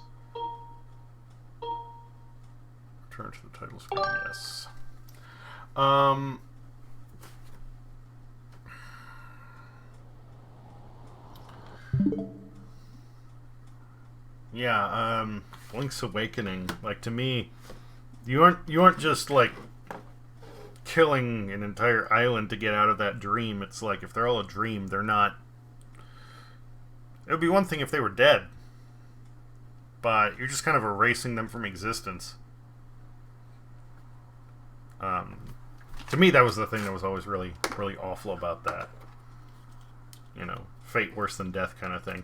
Return to the title screen, yes. Yeah, Link's Awakening, like, to me, you aren't just like killing an entire island to get out of that dream. It's like, if they're all a dream, they're not. It would be one thing if they were dead, but you're just kind of erasing them from existence. To me, that was the thing that was always really, really awful about that. You know, fate worse than death kind of thing.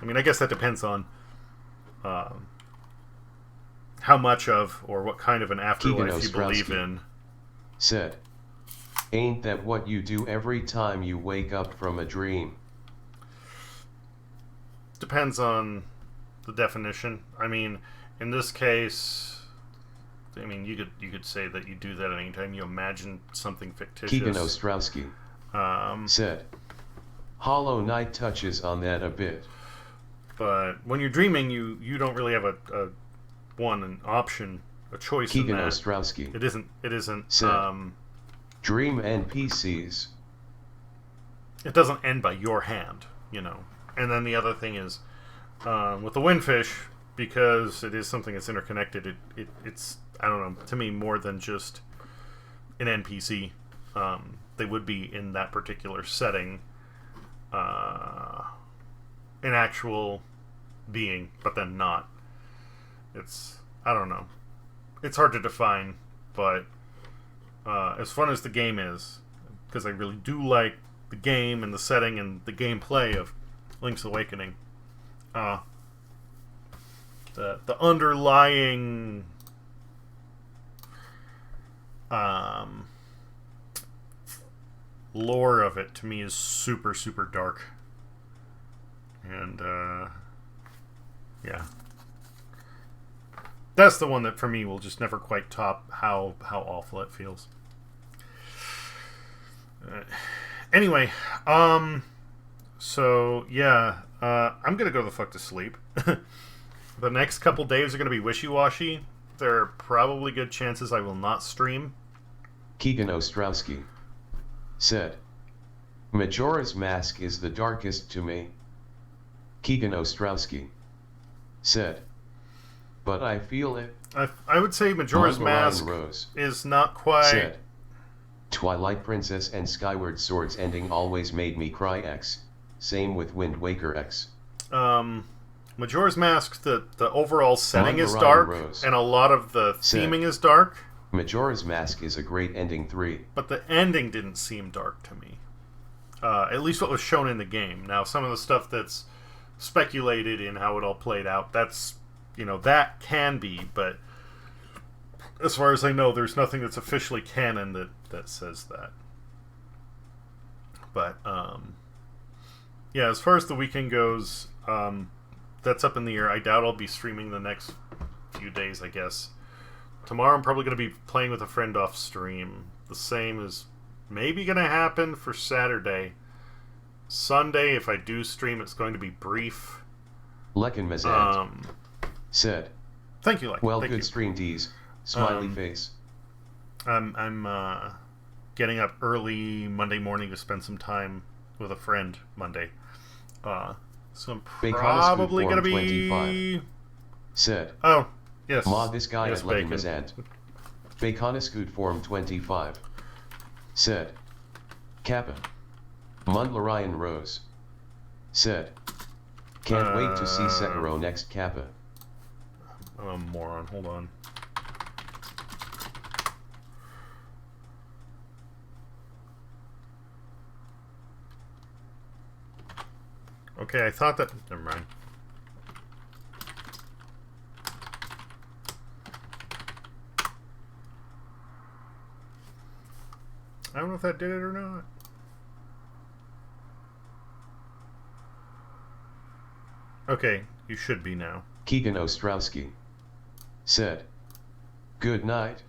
I mean, I guess that depends on how much of or what kind of an afterlife you believe in. Said, ain't that what you do every time you wake up from a dream? Depends on the definition. I mean, in this case, I mean, you could say that you do that anytime you imagine something fictitious. Keegan Ostrowski said, Hollow Knight touches on that a bit. But when you're dreaming, you don't really have an option, a choice. Keegan in that. Ostrowski. It isn't. Said, Dream NPCs. It doesn't end by your hand, you know. And then the other thing is, with the Windfish, because it is something that's interconnected, it's, I don't know, to me more than just an NPC. They would be in that particular setting, an actual being, but then not. It's, I don't know. It's hard to define, but as fun as the game is, because I really do like the game and the setting and the gameplay of Link's Awakening, the underlying lore of it to me is super, super dark. And yeah, that's the one that for me will just never quite top how awful it feels. Anyway, so yeah, I'm gonna go the fuck to sleep. The next couple days are gonna be wishy-washy. There are probably good chances I will not stream. Keegan Ostrowski said, Majora's Mask is the darkest to me. Keegan Ostrowski said, but I feel it. I would say Majora's Mask Rose is not quite... said, Twilight Princess and Skyward Sword's ending always made me cry X. Same with Wind Waker X. Majora's Mask, the overall setting is Ryan dark, Rose and a lot of the theming is dark. Majora's Mask is a great ending 3. But the ending didn't seem dark to me. At least what was shown in the game. Now, some of the stuff that's speculated in how it all played out, that's, you know, that can be, but as far as I know, there's nothing that's officially canon that says that. But, yeah, as far as the weekend goes, that's up in the air. I doubt I'll be streaming the next few days, I guess. Tomorrow I'm probably going to be playing with a friend off stream. The same is maybe going to happen for Saturday. Sunday, if I do stream, it's going to be brief. Lekin Mazant said. Thank you, Lekin. Well, Thank good you. stream, D's. Smiley face. I'm getting up early Monday morning to spend some time with a friend Monday. So I'm probably going to be... 25. Said. Oh, yes. Ma, this guy yes, at Lekin Mazant. Baconiscoot form 25. Said. Kappa. Mundlarian Rose. Said. Can't wait to see Sekiro next, Kappa. I'm a moron. Hold on. Okay, I thought that... Never mind. I don't know if that did it or not. Okay, you should be now. Keegan Ostrowski. Said. Good night.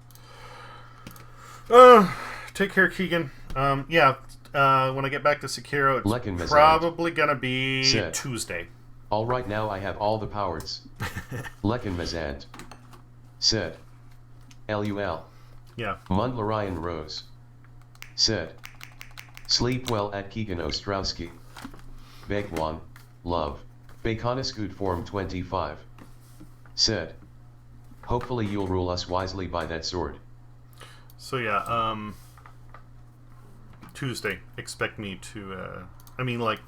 Take care, Keegan. Yeah, when I get back to Sekiro, Lekin it's probably gonna be said. Tuesday. Alright, now I have all the powers. Lekin Mazant. Said. LUL. Yeah. Mundlarian Rose. Said. Sleep well at Keegan Ostrowski. Begwan. Love. Baconiscoot form 25. Said. Hopefully you'll rule us wisely by that sword. So yeah, Tuesday. Expect me to. I mean, like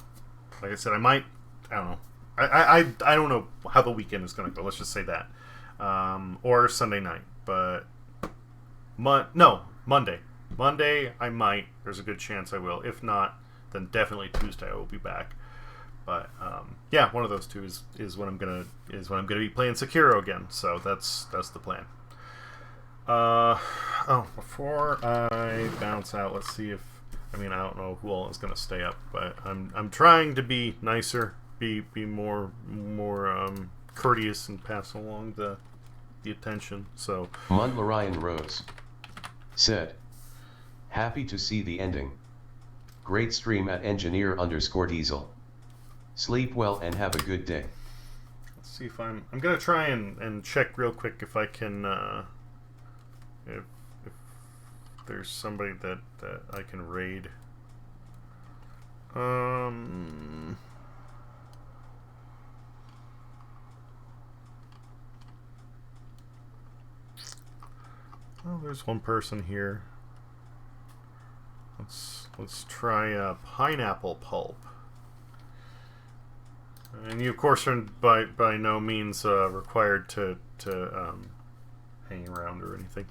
I said, I might. I don't know. I don't know how the weekend is gonna go. Let's just say that. Or Sunday night, but no, Monday. Monday I might. There's a good chance I will. If not, then definitely Tuesday I will be back. But yeah, one of those two is when I'm gonna be playing Sekiro again. So that's the plan. Before I bounce out, let's see if I don't know who all is gonna stay up, but I'm trying to be nicer, be more courteous and pass along the attention. So Mundlarian Rose said, happy to see the ending. Great stream at engineer_diesel. Sleep well and have a good day. Let's see if I'm gonna try and check real quick if I can if there's somebody that I can raid. Oh, there's one person here. Let's try pineapple pulp. And you, of course, are by no means required to hang around or anything.